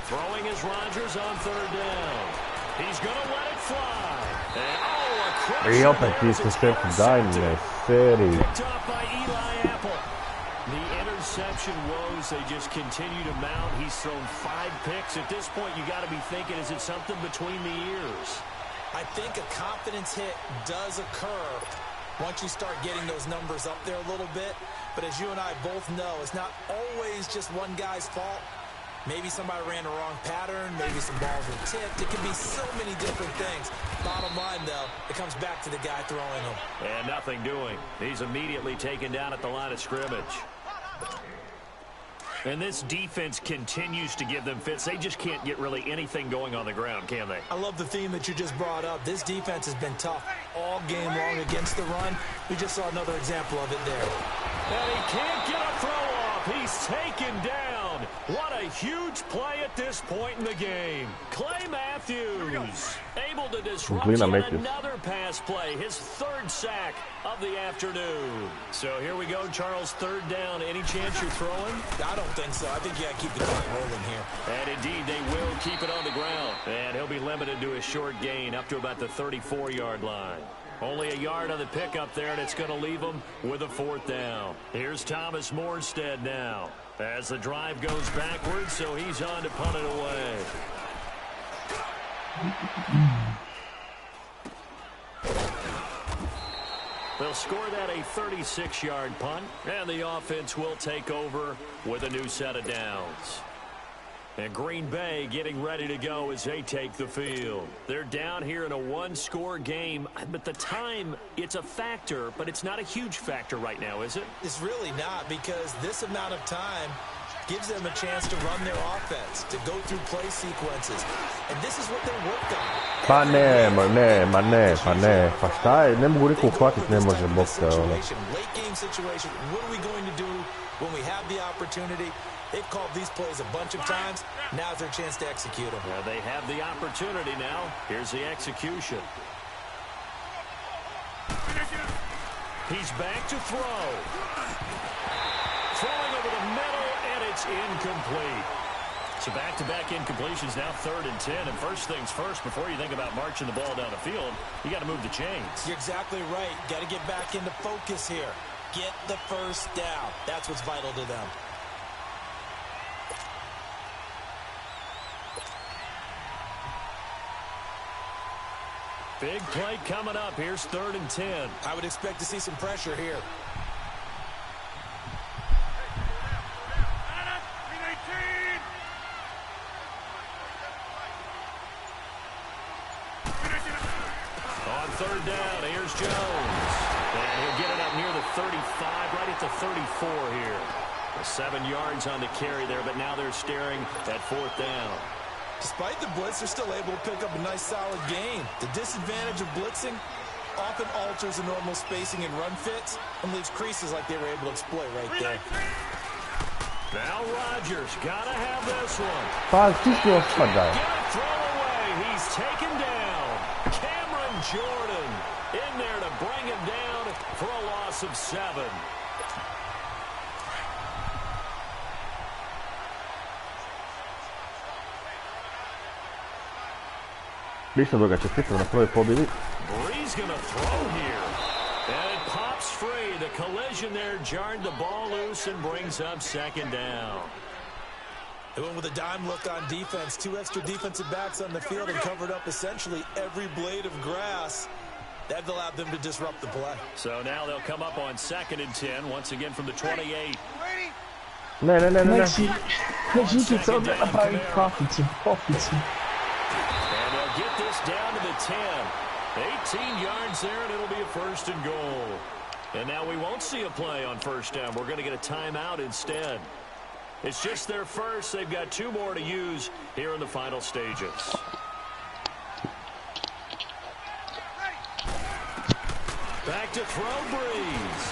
Speaker 4: Throwing is Rodgers on 3rd down. He's going to let it fly. And,
Speaker 1: I opet isto step dalje, seri.
Speaker 4: Picked off by Eli Apple. The interception woes, they just continue to mount. He's thrown 5 picks. At this point, you got to be thinking, is it something between the ears?
Speaker 5: I think a confidence hit does occur once you start getting those numbers up there a little bit. But as you and I both know, it's not always just one guy's fault. Maybe somebody ran the wrong pattern. Maybe some balls were tipped. It can be so many different things. Bottom line, though, it comes back to the guy throwing them.
Speaker 4: And nothing doing. He's immediately taken down at the line of scrimmage. And this defense continues to give them fits. They just can't get really anything going on the ground, can they?
Speaker 5: I love the theme that you just brought up. This defense has been tough all game long against the run. We just saw another example of it there.
Speaker 4: And he can't get a throw off. He's taken down. What a huge play at this point in the game. Clay Matthews able to disrupt another pass play. His 3rd sack of the afternoon. So here we go, Charles, 3rd down. Any chance you're throwing?
Speaker 5: I don't think so. I think you got to keep the clock rolling here.
Speaker 4: And indeed, they will keep it on the ground. And he'll be limited to a short gain up to about the 34-yard line. Only a yard on the pickup there, and it's going to leave him with a 4th down. Here's Thomas Morstead now as the drive goes backwards, so he's on to punt it away. They'll score that a 36-yard punt, and the offense will take over with a new set of downs. And Green Bay getting ready to go as they take the field. They're down here in a one-score game, but the time, it's a factor, but it's not a huge factor right now, is it?
Speaker 5: It's really not, because this amount of time gives them a chance to run their offense, to go through play sequences. And this is what they worked on.
Speaker 1: Pa ne, pa šta je, ne mogu niko uhvatiti, ne može boksa.
Speaker 5: Late game situation, what are we going to do when we have the opportunity? They've called these plays a bunch of times. Now's their chance to execute them.
Speaker 4: Yeah, they have the opportunity now. Here's the execution. He's back to throw. Throwing over the middle, and it's incomplete. So back-to-back incompletions, now 3rd and 10. And first things first, before you think about marching the ball down the field, you got to move the chains.
Speaker 5: You're exactly right. Got to get back into focus here. Get the first down. That's what's vital to them.
Speaker 4: Big play coming up. Here's 3rd and 10.
Speaker 5: I would expect to see some pressure here.
Speaker 4: On 3rd down, here's Jones. And he'll get it up near the 35, right at the 34 here. 7 yards on the carry there, but now they're staring at 4th down.
Speaker 5: Despite the blitz, they're still able to pick up a nice, solid gain. The disadvantage of blitzing often alters the normal spacing and run fits and leaves creases like they were able to exploit right there.
Speaker 4: Now Rodgers, gotta have this one.
Speaker 1: Pa, stišli
Speaker 4: Get a throw away. He's taken down. Cameron Jordan in there to bring him down for a loss of 7.
Speaker 1: Ništa druga, čestitam na prvoj pobjedi.
Speaker 4: Brees gonna throw here. And it pops free. The collision there jarred the ball loose and brings up 2nd down.
Speaker 5: They went with a dime look on defense. 2 extra defensive backs on the field and covered up essentially every blade of grass. That allowed them to disrupt the play.
Speaker 4: So now they'll come up on 2nd and 10, once again from the 28.
Speaker 1: Ne.
Speaker 2: Žikica ovdje napravi kaficu.
Speaker 4: And they'll get this down to the 10. 18 yards there, and it'll be a 1st and goal. And now we won't see a play on 1st down. We're going to get a timeout instead. It's just their first. They've got 2 more to use here in the final stages. Back to throw, Brees.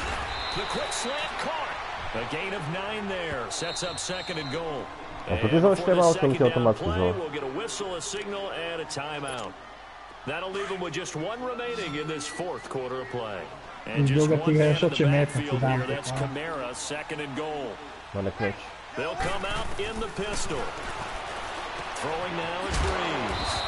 Speaker 4: The quick slant caught. A gain of 9 there. Sets up 2nd and goal. And before the 2nd down play, we'll get a whistle, a signal, and a timeout. That'll leave them with just 1 remaining in this 4th quarter of play. And just 1 man in the backfield here. That's Kamara, 2nd and goal. They'll come out in the pistol. Throwing now is Brees.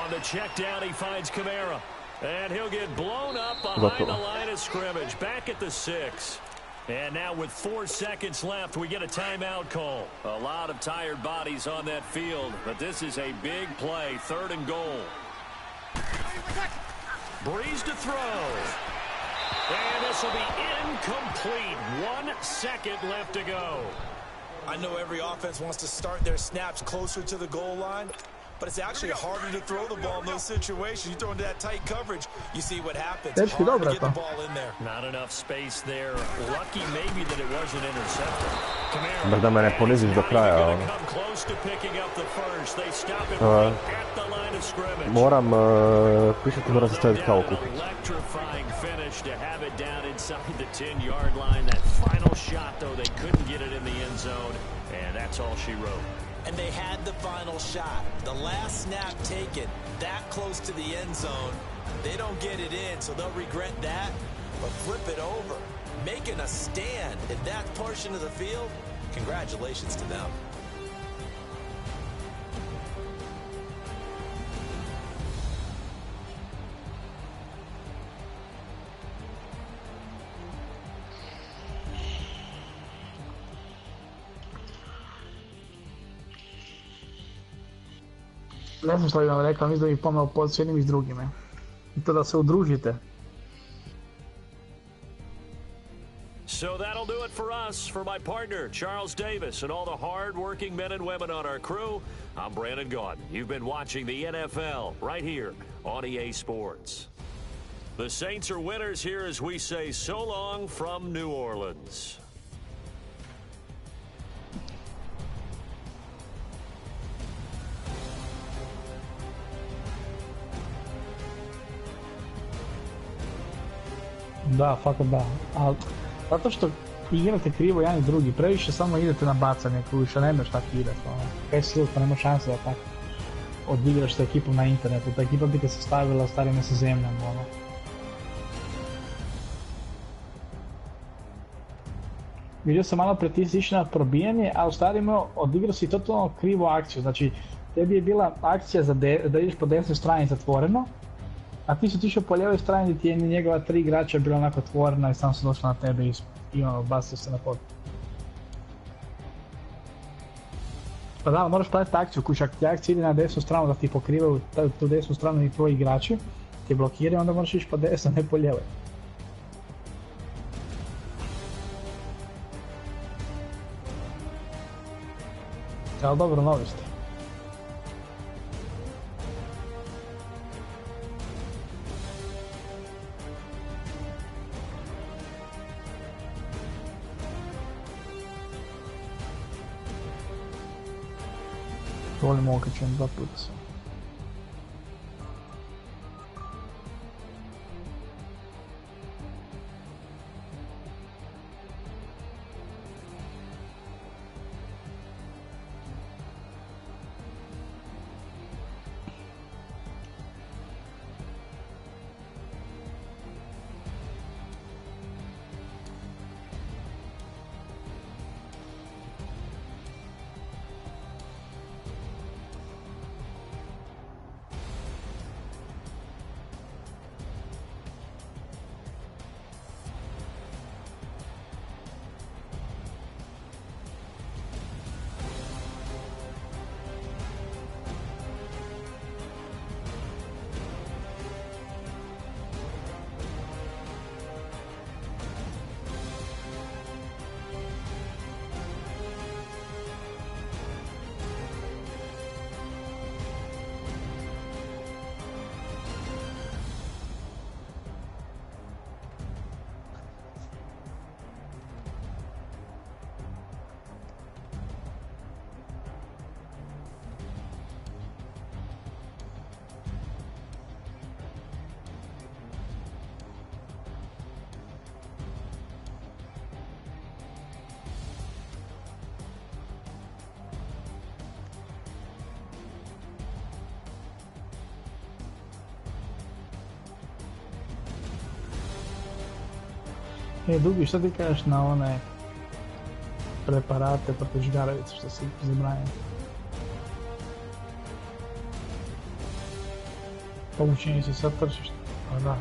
Speaker 4: On the check down, he finds Kamara. And he'll get blown up behind the line of scrimmage. Back at the 6. And now with 4 seconds left, we get a timeout call. A lot of tired bodies on that field, but this is a big play. 3rd and goal. Brees to throw. And this will be incomplete. 1 second left to go.
Speaker 5: I know every offense wants to start their snaps closer to the goal line, but it's actually harder to throw the ball in those situations. You throw into that tight coverage, you see what happens. Hard to get the ball in there.
Speaker 4: Not enough space there. Lucky maybe that it wasn't intercepted.
Speaker 1: Da me ne poniziš do kraja. Moram pišati, moram se staviti kao kupić.
Speaker 4: Electrifying finish to have it down inside the 10-yard line. That final shot, though, they couldn't get it in the end zone, and that's all she wrote.
Speaker 5: And they had the final shot. The last snap taken that close to the end zone. They don't get it in, so they'll regret that, but flip it over. Making a stand in that portion of the field, congratulations to them.
Speaker 2: Ne znam što bih vam rekao, mislim da bih pomeo pod s jednim i s drugime. I to da se udružite.
Speaker 4: So that'll That'll do it for us. For my partner, Charles Davis, and all the hard-working men and women on our crew, I'm Brandon Gaudin. You've been watching the NFL right here on EA Sports. The Saints are winners here as we say so long from New Orleans.
Speaker 2: Da, fakat da. Ali, zato što igrate krivo jedan i drugi, previše samo idete na bacanje, kuša, ne možeš tako igrati. Kaj si pa nema šanse da tako odigraš sa ekipom na internetu. Ta ekipa bi te se stavila, stavljena sa zemljom, ono. Vidio sam malo pre ti si išli na probijanje, a u stvari odigrao si totalno krivu akciju. Znači, tebi je bila akcija da ideš po desnoj strani zatvoreno, a ti su tišao po lijevoj strani gdje ti je njegova 3 igrača bila onako otvorena i sam su došla na tebe i ono, basio se na pod. Pa da, moraš pratiti akciju, kuć, ako ti akcija ide na desnu stranu da ti pokrivaju tu desnu stranu i tvoji igrači, ti blokiraju, onda moraš ići po desno, ne po lijevoj. Ali dobro, novi ste. Volim okačujem 2 puta sam. Dugi, šta ti kažeš na one preparate protiv žgaravice što si zabranjen? Poučeni si sad trčiš? Pa da.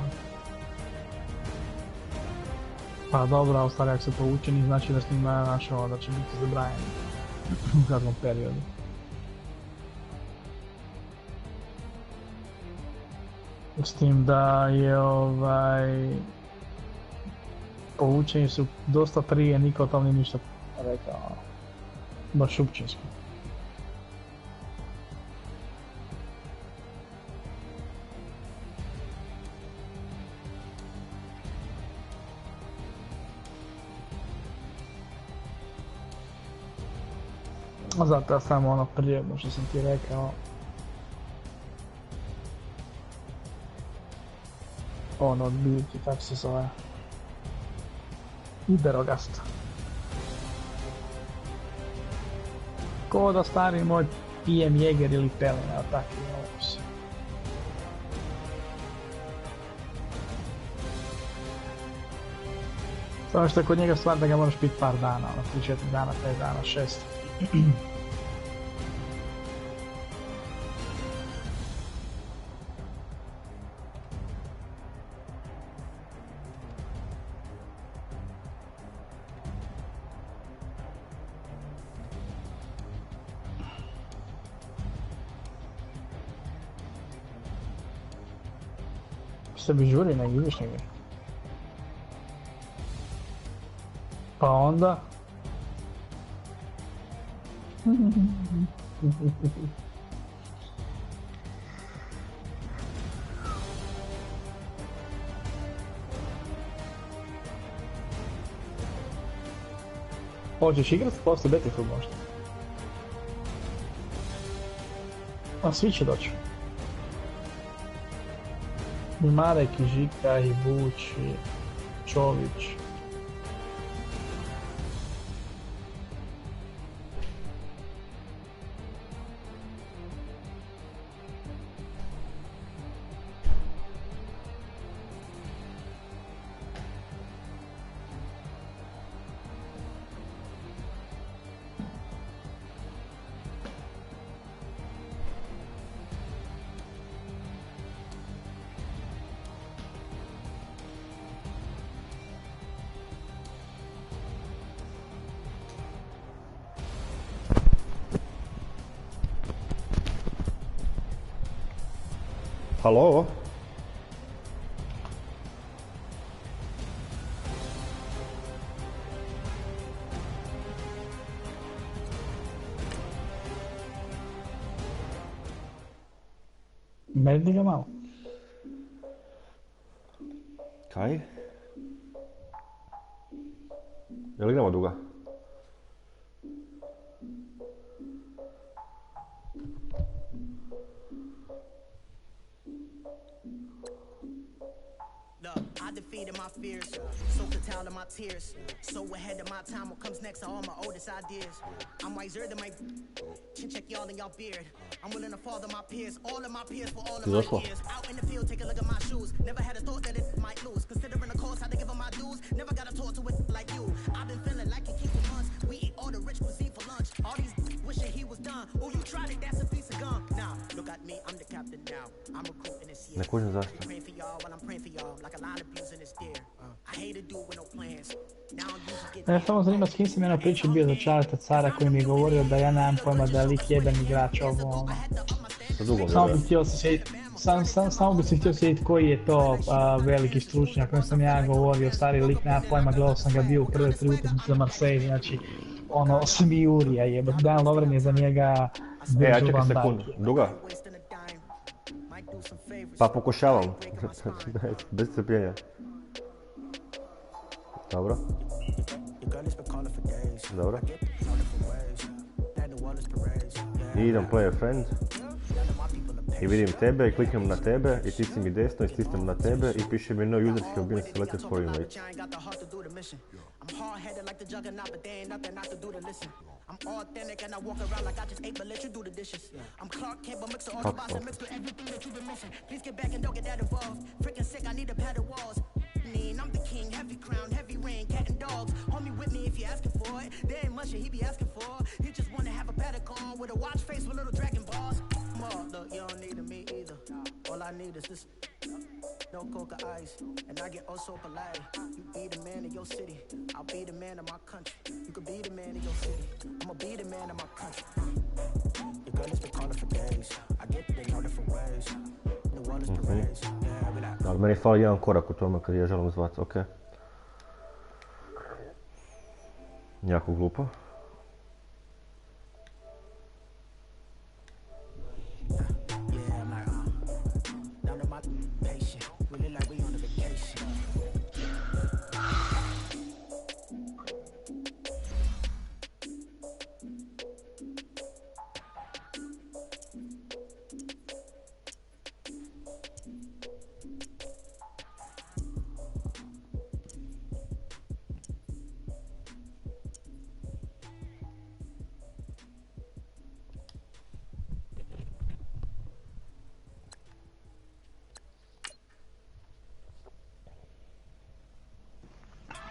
Speaker 2: Pa dobro, a u stvari ako se poučeni znači da s njima našao da će biti zabranjen u kratkom periodu. S tim da je poučeni su dosta prije, niko o tom nije ništa rekao, baš šupčinski. Zato ja samo ono prirodno što sam ti rekao. Ono odbiljiti, tako se zove. Iberogast. Ko da stari moj pijem Jäger ili pelene, a takvi okus. Samo što je kod njega stvar da ga moraš piti par dana, ono 3-4 dana, 5 dana, 6. Što bi žuri, ne ideš negdje? Pa onda... Hoćeš igrat poslije Battlefield možda? A svi će doći. I Marek, i Žika, i Vuč, i Čović.
Speaker 1: Halo?
Speaker 2: Medni ga malo.
Speaker 1: Kaj? Jel igramo duga?
Speaker 7: I defeated my fears, so total of my tears. So ahead of my time, what comes next are all my oldest ideas. I'm wiser than my check y'all in y'all beard. I'm willing to father my peers, all of my peers for all of my years. Out in the field, take a look at my shoes. Never had a thought that it might lose. Considering the cost, I had to give them my dues. Never got to talk to it like you. I've been feeling like it keep for months. We eat all the rich cuisine for lunch. All these wishing he was done. Oh, you tried it, that's a piece of gum. Now, look at me, I'm the captain now. I'm recruiting this year. I'm praying for y'all while I'm praying for y'all. Like a line of views in this deer. I hate to do with no plans. Now I'm used to get...
Speaker 2: Samo zanima s kim sam ja na priči bio za Čareta Cara koji mi je govorio da ja nemam pojma da je lik jedan igrač ovo. Samo bi se htio sjediti koji je to veliki stručnjak kojem sam ja govorio, stari lik nema pojma, gledao sam ga bio u prve 3 utakmice za Marseille, znači ono smijurija je, Dan Lovren je za njega
Speaker 1: a čekaj sekundu, Duga? Pa pokušavam, bez strpljenja. Dobro. Dobro. I idem play a friend. I vidim tebe i kliknem na tebe i stisnem mi desno i stisnem na tebe i piše mi no users have been selected for you, mate.
Speaker 7: I'm hard-headed like the juggernaut, but there ain't nothing I can do to listen. I'm authentic and I walk around like I just ate, but let you do the dishes. I'm Clark Kent, but mix the autobots and mix with everything that you've been missing. Please get back and don't get that involved. Freaking sick, I need a pad of walls. I'm the king, heavy crown, heavy rain, cat and dogs. Homie with me if you're asking for it. There ain't much that he be asking for. He just wanna have a paddock on with a watch face with little dragon balls. Look, you don't need me either. All I need is this. No coca ice, and I get oh so polite. You be the man of your city, I'll be the man of my country. You could be the man of your city, I'ma be the man of my country. Your girl is the caller for days. I get it all different ways. The world is parades. Yeah, we like.
Speaker 1: Ali meni fali jedan korak u tome kad je želim zvat, okej. Jako glupo.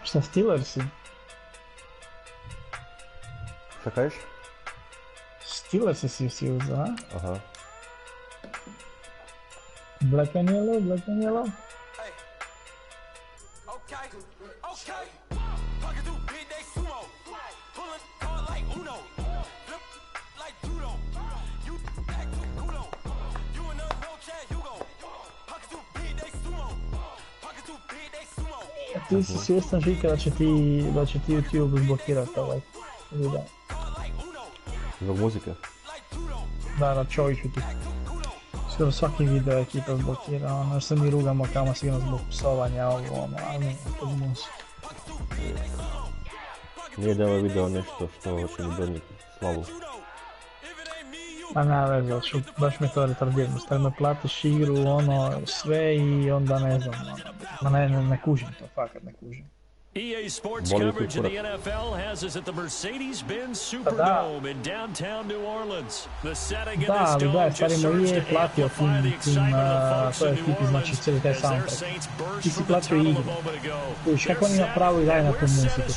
Speaker 2: Šta Steelersi?
Speaker 1: Šta kažeš?
Speaker 2: Steelersi si uzeo, a?
Speaker 1: Aha.
Speaker 2: Black and yellow, black and yellow.
Speaker 3: Hey. Okay. Talking through big day sumo. Pulling hard like Uno. Flip like judo. You back to kudo. You in the no chat, you go. Talking through big day sumo. Talking through big day sumo.
Speaker 2: ti si svjestan Žika da će ti YouTube zblokirati ovaj video.
Speaker 1: Zbog muzike?
Speaker 2: Da, čovjeku ti. Skoro svaki video ekipa zblokira, ono se mi rugamo kamo sigurno zbog psovanja ali ne, zbog muzike.
Speaker 1: Nije da je ovaj video nešto što će mi donijeti slavu.
Speaker 2: Ma nema veze, baš mi to retardirano, stavimo platiš igru, sve i onda ne znam, ne kužim to, fakat ne kužim.
Speaker 4: EA Sports coverage of the NFL has us at the Mercedes-Benz Superdome in downtown New Orleans. The setting of this dome just serves to amplify the excitement of the folks in New Orleans as their Saints burst from the tunnel a moment ago.
Speaker 2: Kako nima pravo i daje na tu muziku,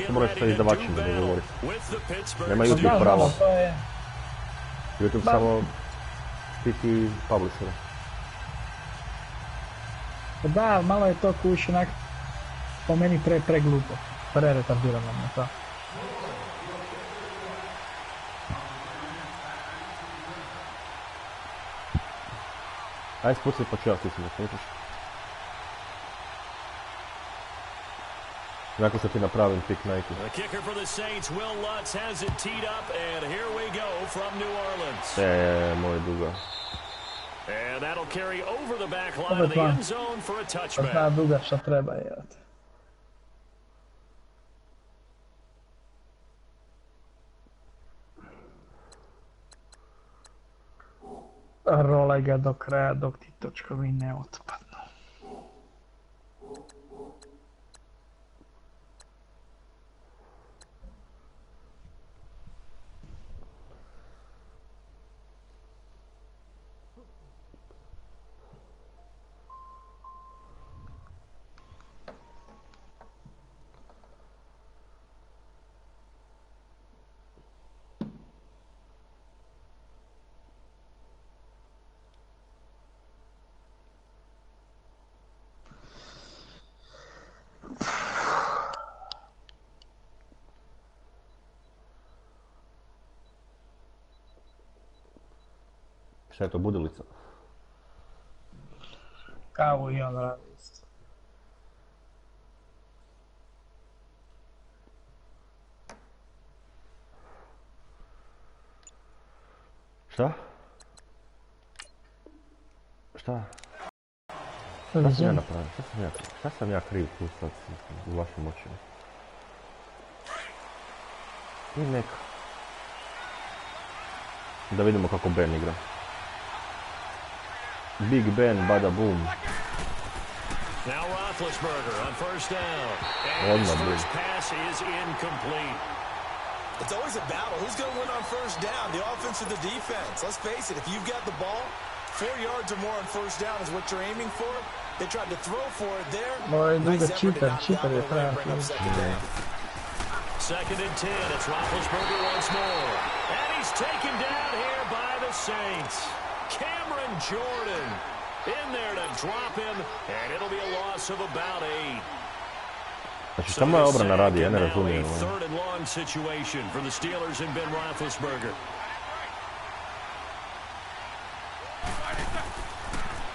Speaker 2: to
Speaker 1: moraš sa izdavačima da govoriš. Nema YouTube pravo. YouTube samo štiti publishera.
Speaker 2: Da, malo je to kuš onak po meni preglupo, retardirano je to.
Speaker 1: Ajde spusti pa ću ja stisam da spustiš. Nakon što ti napravim pick Nike.
Speaker 4: The kicker for the Saints, Will Lutz has it teed up and here we go from New Orleans.
Speaker 1: Moj duga.
Speaker 4: And that'll carry over the back line of the end zone for a touchback.
Speaker 2: Zna duga šta treba je. Rolaj ga do kraja dok ti točkovi ne otpadnu.
Speaker 1: Šta je to, budilica?
Speaker 2: Kavu i on radi isto.
Speaker 1: Šta? Šta? Šta sam ja napravio? Šta sam ja kriv tu sad u vašim očima? I neka. Da vidimo kako Ben igra. Big Ben, bada boom.
Speaker 4: Now Roethlisberger on first down. And his first pass is incomplete.
Speaker 5: It's always a battle. Who's going to win on first down? The offense or the defense? Let's face it, if you've got the ball, 4 yards or more on first down is what you're aiming for. They tried to throw for it there.
Speaker 2: Nice effort to knock down
Speaker 5: bring up second down.
Speaker 4: Second and 10, it's Roethlisberger once more. And he's taken down here by the Saints. Cameron Jordan in there to drop him, and it'll be a loss of about 8.
Speaker 1: Znači, samo je obrana radi, ja ne razumijem.
Speaker 4: Third and long situation for the Steelers and Ben Roethlisberger.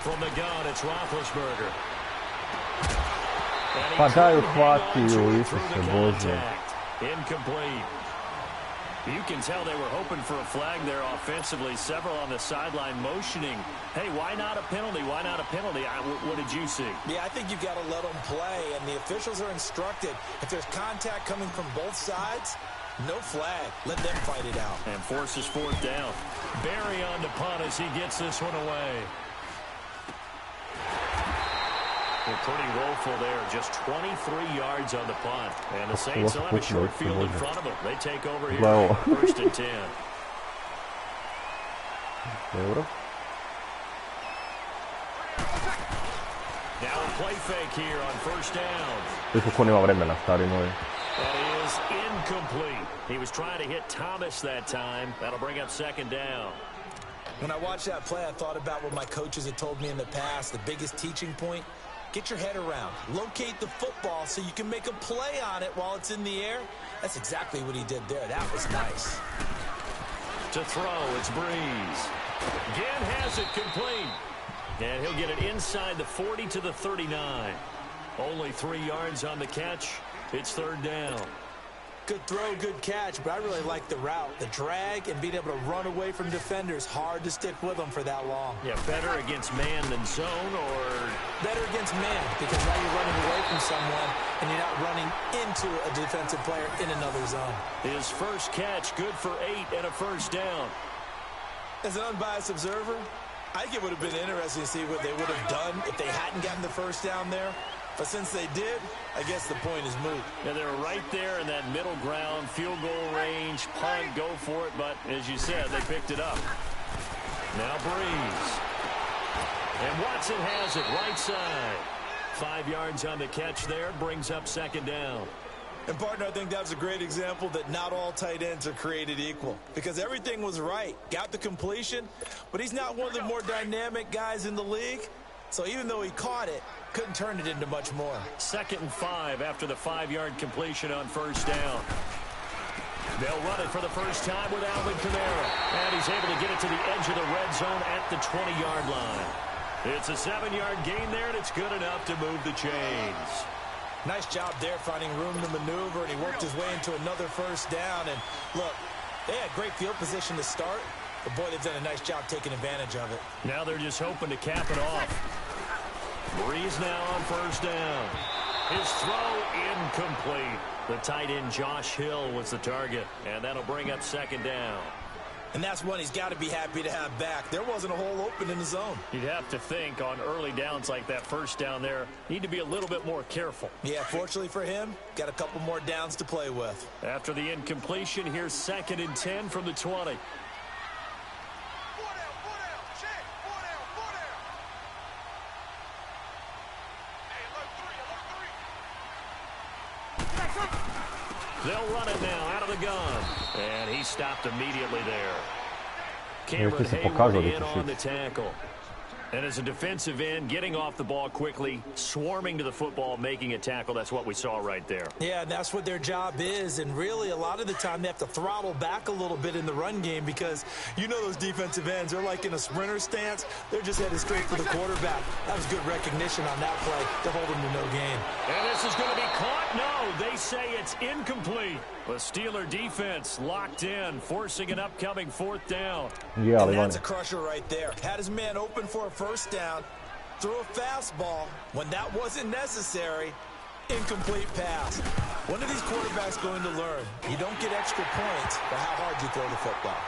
Speaker 4: From the gun, it's Roethlisberger.
Speaker 1: Pa daj uhvatiju, Isuse Bože.
Speaker 4: Incomplete. You can tell they were hoping for a flag there offensively. Several on the sideline motioning. Hey, why not a penalty? Why not a penalty? What did you see?
Speaker 5: Yeah, I think you've got to let them play, and the officials are instructed. If there's contact coming from both sides, no flag. Let them fight it out.
Speaker 4: And forces fourth down. Barry on to punt as he gets this one away. They're pretty woeful there, just 23 yards on the punt. And the Saints will have a short field in front of them. They take over here, first and 10. Now a play fake here on first down. That is incomplete. He was trying to hit Thomas that time. That'll bring up second down.
Speaker 5: When I watched that play, I thought about what my coaches had told me in the past. The biggest teaching point, get your head around. Locate the football so you can make a play on it while it's in the air. That's exactly what he did there. That was nice.
Speaker 4: To throw, it's Breeze. Again has it complete. And he'll get it inside the 40 to the 39. Only 3 yards on the catch. It's third down.
Speaker 5: Good throw, good catch, but I really like the route. The drag and being able to run away from defenders, hard to stick with them for that long.
Speaker 4: Yeah, better against man than zone, or?
Speaker 5: Better against man, because now you're running away from someone and you're not running into a defensive player in another zone.
Speaker 4: His first catch, good for 8 and a first down.
Speaker 5: As an unbiased observer, I think it would have been interesting to see what they would have done if they hadn't gotten the first down there. But since they did, I guess the point is moot.
Speaker 4: Yeah, they were right there in that middle ground, field goal range, punt, go for it. But as you said, they picked it up. Now Breeze. And Watson has it right side. 5 yards on the catch there, brings up second down.
Speaker 5: And, partner, I think that was a great example that not all tight ends are created equal. Because everything was right. Got the completion, but he's not one of the more dynamic guys in the league. So even though he caught it, couldn't turn it into much more.
Speaker 4: 2nd and 5 after the 5-yard completion on first down. They'll run it for the first time with Alvin Kamara. And he's able to get it to the edge of the red zone at the 20-yard line. It's a 7-yard gain there, and it's good enough to move the chains.
Speaker 5: Nice job there finding room to maneuver, and he worked his way into another first down. And look, they had great field position to start, but boy, they've done a nice job taking advantage of it.
Speaker 4: Now they're just hoping to cap it off. Breeze now on first down. His throw incomplete. The tight end Josh Hill was the target, and that'll bring up second down.
Speaker 5: And that's one he's got to be happy to have back. There wasn't a hole open in the zone.
Speaker 4: You'd have to think on early downs like that first down there, need to be a little bit more careful.
Speaker 5: Yeah, fortunately for him, got a couple more downs to play with.
Speaker 4: After the incompletion, here's 2nd and 10 from the 20. They'll run it now out of the gun. And he stopped immediately there. Cameron Hayward in on the tackle. And as a defensive end, getting off the ball quickly, swarming to the football, making a tackle, that's what we saw right there.
Speaker 5: Yeah, and that's what their job is. And really, a lot of the time, they have to throttle back a little bit in the run game because you know those defensive ends, they're like in a sprinter stance. They're just headed straight for the quarterback. That was good recognition on that play to hold them to no gain.
Speaker 4: And this is going to be caught? No, they say it's incomplete. The Steeler defense locked in, forcing an upcoming 4th down.
Speaker 1: Yeah,
Speaker 5: and that's a crusher right there. Had his man open for a first down, threw a fastball when that wasn't necessary. Incomplete pass. When are these quarterbacks going to learn? You don't get extra points for how hard you throw the football.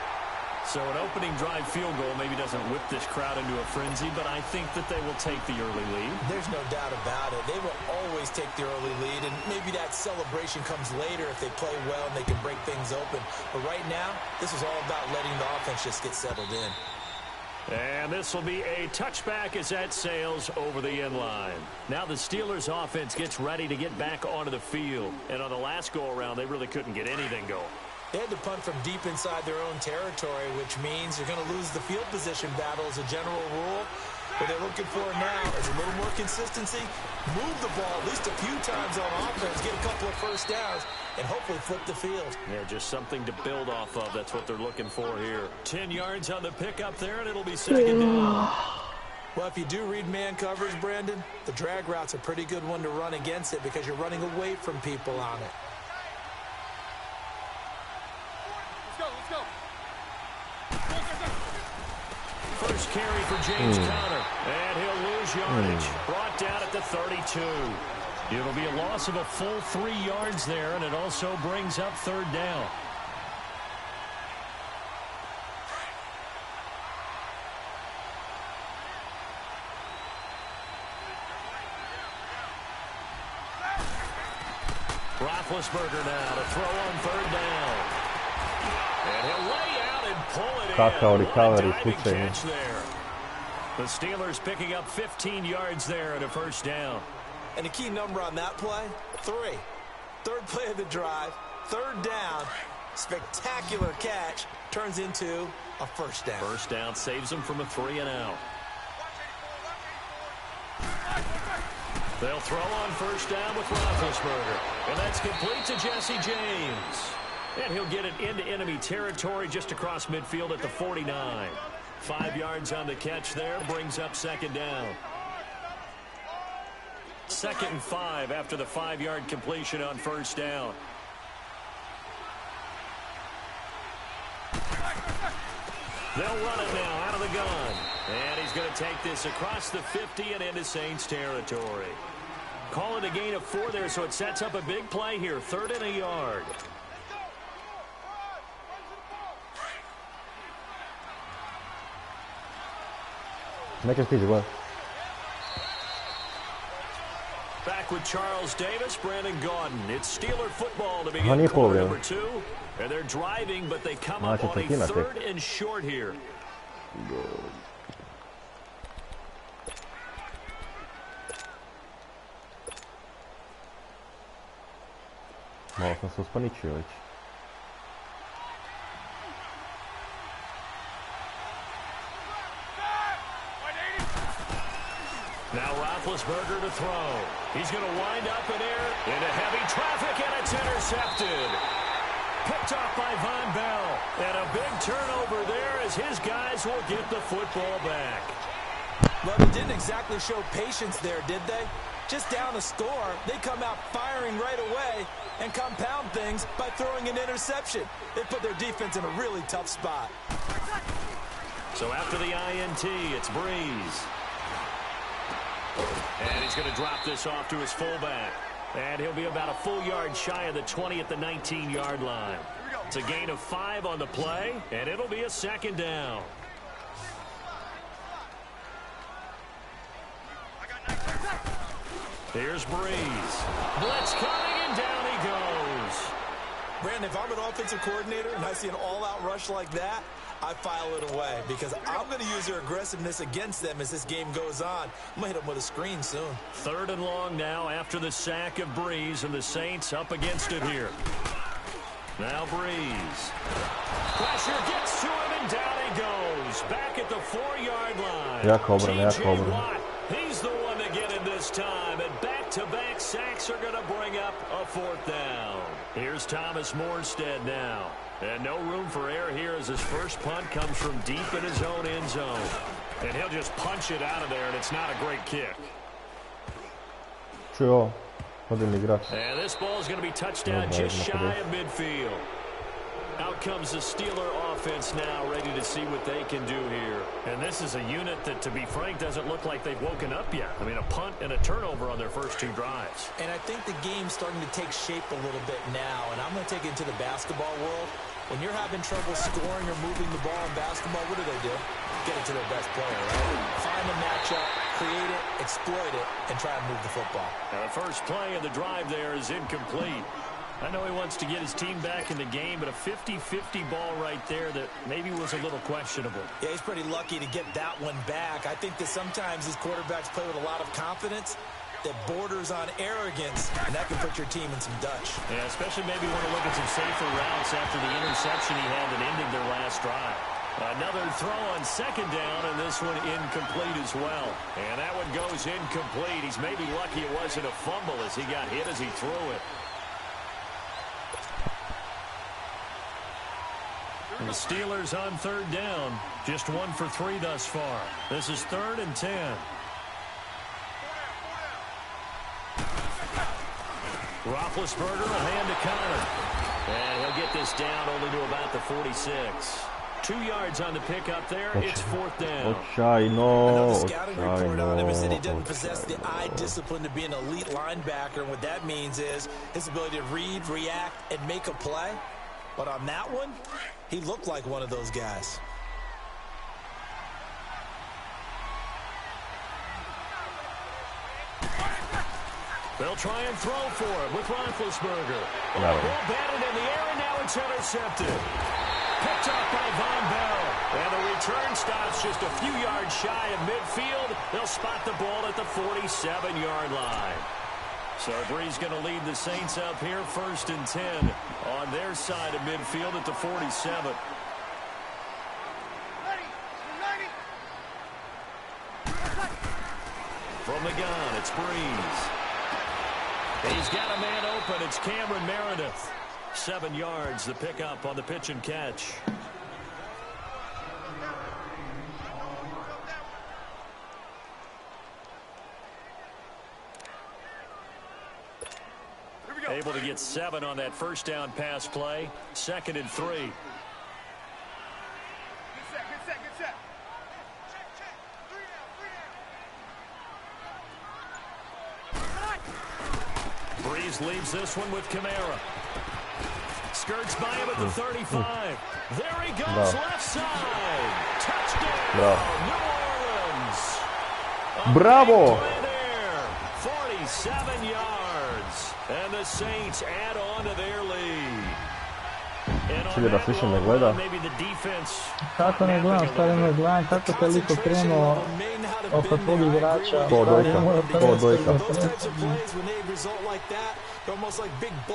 Speaker 4: So an opening drive field goal maybe doesn't whip this crowd into a frenzy, but I think that they will take the early lead.
Speaker 5: There's no doubt about it. They will always take the early lead, and maybe that celebration comes later if they play well and they can break things open. But right now, this is all about letting the offense just get settled in.
Speaker 4: And this will be a touchback as that sails over the end line. Now the Steelers offense gets ready to get back onto the field. And on the last go-around, they really couldn't get anything going.
Speaker 5: They had to punt from deep inside their own territory, which means you're going to lose the field position battle as a general rule. What they're looking for now is a little more consistency, move the ball at least a few times on offense, get a couple of first downs, and hopefully flip the field.
Speaker 4: Yeah, just something to build off of. That's what they're looking for here. 10 yards on the pickup there, and it'll be second down.
Speaker 5: Well, if you do read man coverage, Brandon, the drag route's a pretty good one to run against it because you're running away from people on it.
Speaker 4: First carry for James Conner, and he'll lose yardage. Brought down at the 32. It'll be a loss of a full 3 yards there, and it also brings up third down. Roethlisberger now to throw on third down. And he'll lay out and pull it in. What a diving catch there. The Steelers picking up 15 yards there and a first down.
Speaker 5: And a key number on that play, 3. Third play of the drive, third down, spectacular catch, turns into a first down.
Speaker 4: First down saves them from a 3-and-out. They'll throw on first down with Roethlisberger. And that's complete to Jesse James. And he'll get it into enemy territory just across midfield at the 49. 5 yards on the catch there, brings up second down. 2nd and 5 after the 5-yard completion on first down. They'll run it now out of the gun. And he's going to take this across the 50 and into Saints territory. Call it a gain of 4 there, so it sets up a big play here. 3rd and a yard. Back with Charles Davis, Brandon Gaudin. It's Steeler football to begin quarter number 2. And they're driving, but they come up on a 3rd and short here.
Speaker 1: Malo sam se uspaničio već.
Speaker 4: Now Roethlisberger to throw. He's going to wind up in air into heavy traffic, and it's intercepted. Picked off by Von Bell. And a big turnover there as his guys will get the football back.
Speaker 5: Well, they didn't exactly show patience there, did they? Just down a score, they come out firing right away and compound things by throwing an interception. They put their defense in a really tough spot.
Speaker 4: So after the INT, it's Breeze. And he's going to drop this off to his fullback. And he'll be about a full yard shy of the 20 at the 19-yard line. It's a gain of 5 on the play, and it'll be a 2nd down. Here's Breeze. Blitz coming, and down he goes.
Speaker 5: Brandon, if I'm an offensive coordinator and I see an all-out rush like that, I file it away because I'm going to use their aggressiveness against them as this game goes on. I'm going to hit them with a screen soon.
Speaker 4: 3rd and long now after the sack of Breeze, and the Saints up against it here. Now Breeze. Pressure gets to him, and down he goes. Back at the 4-yard line. T.J. Watt, he's the one to get him this time, and back-to-back sacks are going to bring up a 4th down. Here's Thomas Morstead now. And no room for error here as his first punt comes from deep in his own end zone. And he'll just punch it out of there, and it's not a great kick. And this ball is going to be touched down just shy of midfield. Out comes the Steeler offense now, ready to see what they can do here. And this is a unit that, to be frank, doesn't look like they've woken up yet. I mean, a punt and a turnover on their first 2 drives.
Speaker 5: And I think the game's starting to take shape a little bit now, and I'm going to take it into the basketball world. When you're having trouble scoring or moving the ball in basketball, what do? Get it to their best player, right? Find the matchup, create it, exploit it, and try to move the football.
Speaker 4: Now, the first play of the drive there is incomplete. I know he wants to get his team back in the game, but a 50-50 ball right there that maybe was a little questionable.
Speaker 5: Yeah, he's pretty lucky to get that one back. I think that sometimes these quarterbacks play with a lot of confidence that borders on arrogance, and that can put your team in some Dutch.
Speaker 4: Yeah, especially maybe want to look at some safer routes after the interception he had that ended their last drive. Another throw on 2nd down, and this one incomplete as well. And that one goes incomplete. He's maybe lucky it wasn't a fumble as he got hit as he threw it. And the Steelers on 3rd down. Just 1 for 3 thus far. This is 3rd and 10. Roethlisberger will hand to Connor. And he'll get this down only to about the 46. 2 yards on the pickup there. It's 4th down.
Speaker 5: I know the scouting report on him is that he doesn't possess the eye discipline to be an elite linebacker. And what that means is his ability to read, react, and make a play. But on that one, he looked like one of those guys.
Speaker 4: They'll try and throw for it with Roethlisberger. Ball batted in the air, and now it's intercepted. Picked up by Von Bell. And the return stops just a few yards shy of midfield. They'll spot the ball at the 47-yard line. So Breeze going to lead the Saints up here, 1st and 10 on their side of midfield at the 47. From the gun, it's Breeze. He's got a man open. It's Cameron Meredith. 7 yards, the pickup on the pitch and catch. Able to get 7 on that first down pass play. 2nd and 3.
Speaker 6: Good set, good set, good set. Check. 3 down.
Speaker 4: Breeze leaves this one with Kamara. Skirts by him at the 35. There he goes, left side. Touchdown, New Orleans.
Speaker 1: Bravo!
Speaker 4: 47 yards. And the Saints add on to their lead.
Speaker 1: Čili da se više ne gleda.
Speaker 2: Kako ne gledam, stvari ne gledam, kako te liko krenuo oko tvog igrača.
Speaker 1: To dojka.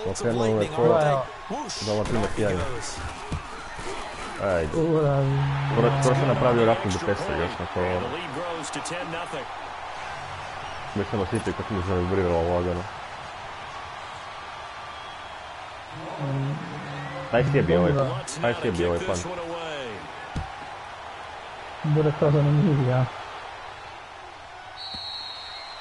Speaker 1: Okrenuo je tvoje Dalmatine pijanje. Ajde. Skoro sam napravio rapnu do testa još na to. Mislim da sviđa kako mi se vibriralo lagano. Najsije bio ovaj plan.
Speaker 2: Bude to zanimljiv, ja.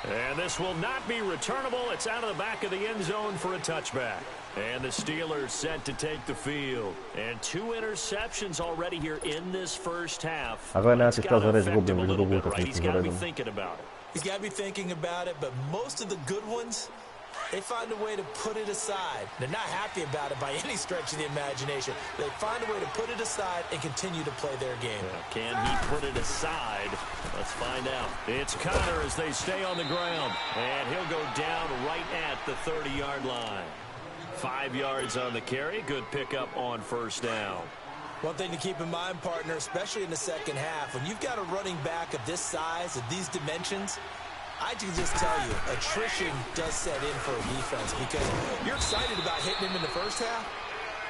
Speaker 4: And this will not be returnable. It's out of the back of the end zone for a touchback. And the Steelers set to take the field. And 2 interceptions already here in this first half.
Speaker 1: A gledaj, nemate šta za reći, gubim već dugo
Speaker 4: He's
Speaker 1: utakmicu za
Speaker 4: got to be
Speaker 1: redom.
Speaker 4: thinking about it.
Speaker 5: He's got to be thinking about it, but most of the good ones, they find a way to put it aside. They're not happy about it by any stretch of the imagination. They find a way to put it aside and continue to play their game.
Speaker 4: Can he put it aside? Let's find out. It's Connor as they stay on the ground. And he'll go down right at the 30-yard line. 5 yards on the carry. Good pickup on first down.
Speaker 5: One thing to keep in mind, partner, especially in the second half, when you've got a running back of this size, of these dimensions, I can just tell you, attrition does set in for a defense because you're excited about hitting him in the first half.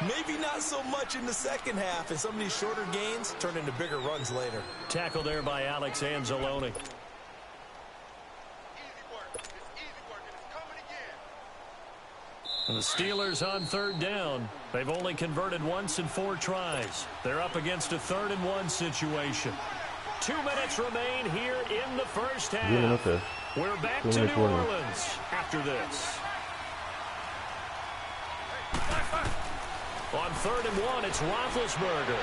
Speaker 5: Maybe not so much in the second half, and some of these shorter gains turn into bigger runs later.
Speaker 4: Tackle there by Alex Anzalone. And the Steelers on 3rd down. They've only converted once in 4 tries. They're up against a 3rd and 1 situation. 2 minutes remain here in the first half. We're back to New Orleans after this. On 3rd and 1, it's Roethlisberger.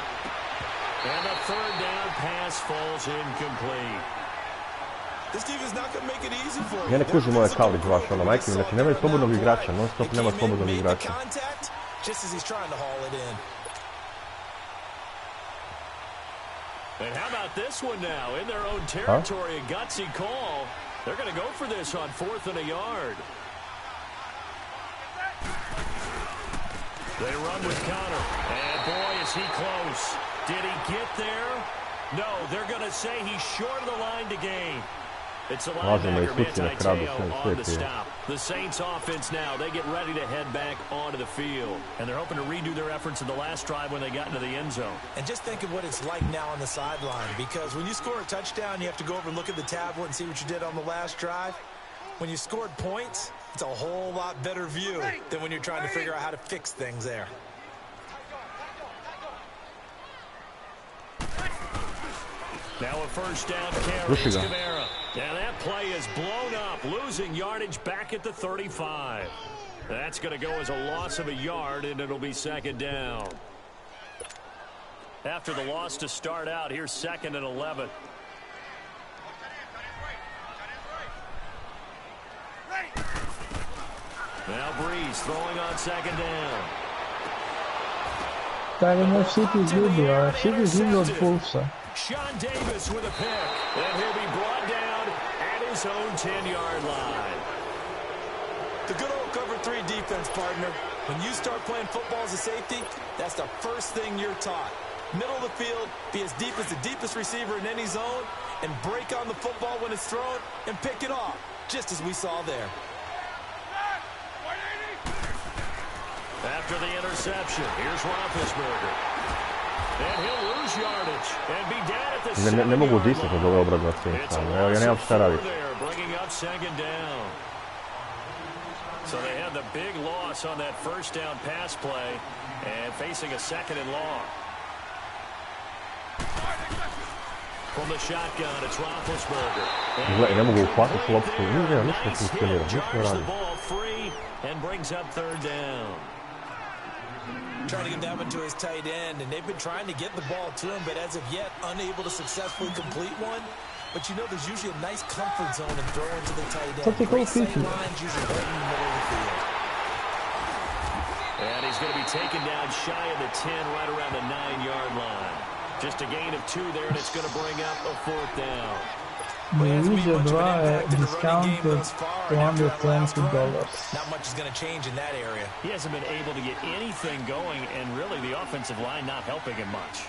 Speaker 4: And the 3rd down pass falls incomplete.
Speaker 5: This team is not going to make it easy for you.
Speaker 1: Ja ne kužim ovaj coverage vaš, ono, majke mi, znači nemaju slobodnog igrača, non stop nema slobodnog igrača.
Speaker 5: Just as he's trying to haul it in.
Speaker 4: And how about this one now? In their own territory, a gutsy call. They're going to go for this on 4th and a yard. They run with Connor. And boy, is he close. Did he get there? No, they're going to say he's short of the line to gain. It's a linebacker, Mateo, on the stop. The Saints offense now, they get ready to head back onto the field. And they're hoping to redo their efforts in the last drive when they got into the end zone.
Speaker 5: And just think of what it's like now on the sideline, because when you score a touchdown, you have to go over and look at the tablet and see what you did on the last drive. When you scored points, it's a whole lot better view than when you're trying to figure out how to fix things there.
Speaker 4: Now a first down carry, it's Kamara. And that play is blown up, losing yardage back at the 35. That's going to go as a loss of a yard, and it'll be 2nd down. After the loss to start out, here's 2nd and 11. Now Breeze throwing on 2nd down. Sean Davis with a pick, and he'll be brought down at his own 10-yard line.
Speaker 5: The good old cover 3 defense, partner. When you start playing football as a safety, that's the first thing you're taught. Middle of the field, be as deep as the deepest receiver in any zone, and break on the football when it's thrown, and pick it off, just as we saw there.
Speaker 4: After the interception, here's Roethlisberger. And he'll lose yardage and be down at the 7-yard line.
Speaker 1: Ne mogu disati od ove obrane s tim stvarno. Evo, ja nemam šta raditi.
Speaker 4: Bringing up 2nd down. So they had the big loss on that first down pass play and facing a 2nd and long. From the shotgun, it's Roethlisberger.
Speaker 1: Ne mogu uhvatiti loptu. Ništa funkcionira. Ništa
Speaker 4: The
Speaker 1: radi.
Speaker 4: ball free and brings up third down.
Speaker 5: Trying to get that one to his tight end, and they've been trying to get the ball to him, but as of yet, unable to successfully complete one. But you know, there's usually a nice comfort zone in throwing to the tight end. Great sight lines, usually right in the middle of the field.
Speaker 4: And he's going to be taken down shy of the 10, right around the 9-yard line. Just a gain of 2 there, and it's going to bring up a fourth down.
Speaker 2: Divizija 2 je discounted $220.
Speaker 5: Not much is going to change in that area.
Speaker 4: He hasn't been able to get anything going, and really the offensive line not helping him much.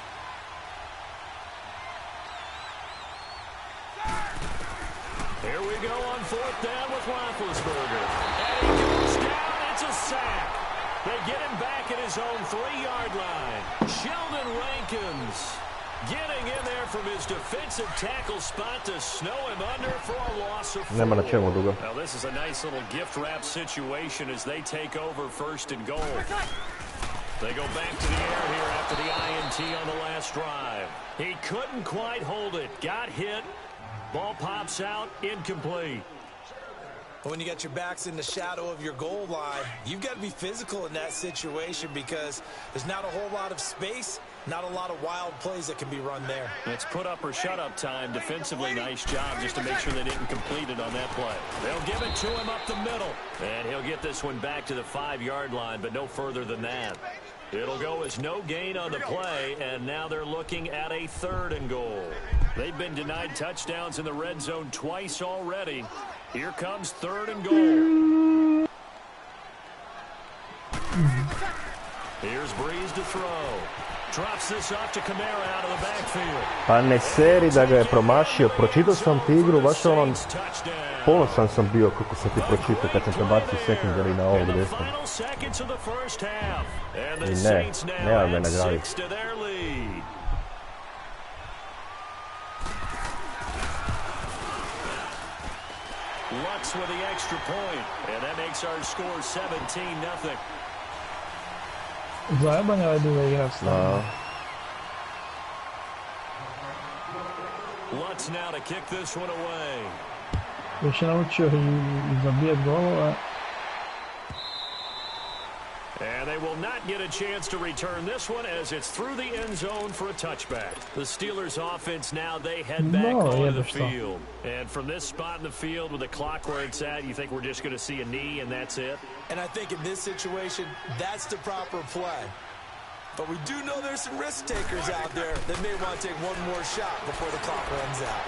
Speaker 4: Here we go on fourth down with Roethlisberger. And he goes down. It's a sack. They get him back at his own 3-yard line. Sheldon Rankins getting in there from his defensive tackle spot to snow him under for a loss of 4. Now this is a nice little gift wrap situation as they take over first and goal. They go back to the air here after the INT on the last drive. He couldn't quite hold it. Got hit. Ball pops out, incomplete.
Speaker 5: When you got your backs in the shadow of your goal line, you've got to be physical in that situation because there's not a whole lot of space, not a lot of wild plays that can be run there.
Speaker 4: It's put up or shut up time. Defensively, nice job just to make sure they didn't complete it on that play. They'll give it to him up the middle. And he'll get this one back to the 5-yard line, but no further than that. It'll go as no gain on the play, and now they're looking at a 3rd and goal. They've been denied touchdowns in the red zone twice already. Here comes 3rd and goal. Here's Breeze to throw. Drops this off to Kamara out of the backfield.
Speaker 1: Pa ne seri da ga je promašio. Pročitao sam ti igru, baš ono... Ponosan sam bio kako sam ti pročitao kad sam te bacio secondary na ovog desnog. I ne, nema me nagraditi.
Speaker 4: Lux with the extra point, and that makes our score 17-0.
Speaker 2: Zajebanje ovaj duga igra stavno.
Speaker 4: Lutz now to kick this one away.
Speaker 2: Još je naučio i zabijat golova.
Speaker 4: And they will not get a chance to return this one as it's through the end zone for a touchback. The Steelers offense now, they head back onto the field. And from this spot in the field with the clock where it's at, you think we're just going to see a knee and that's it?
Speaker 5: And I think in this situation, that's the proper play. But we do know there's some risk takers out there that may want to take one more shot before the clock runs out.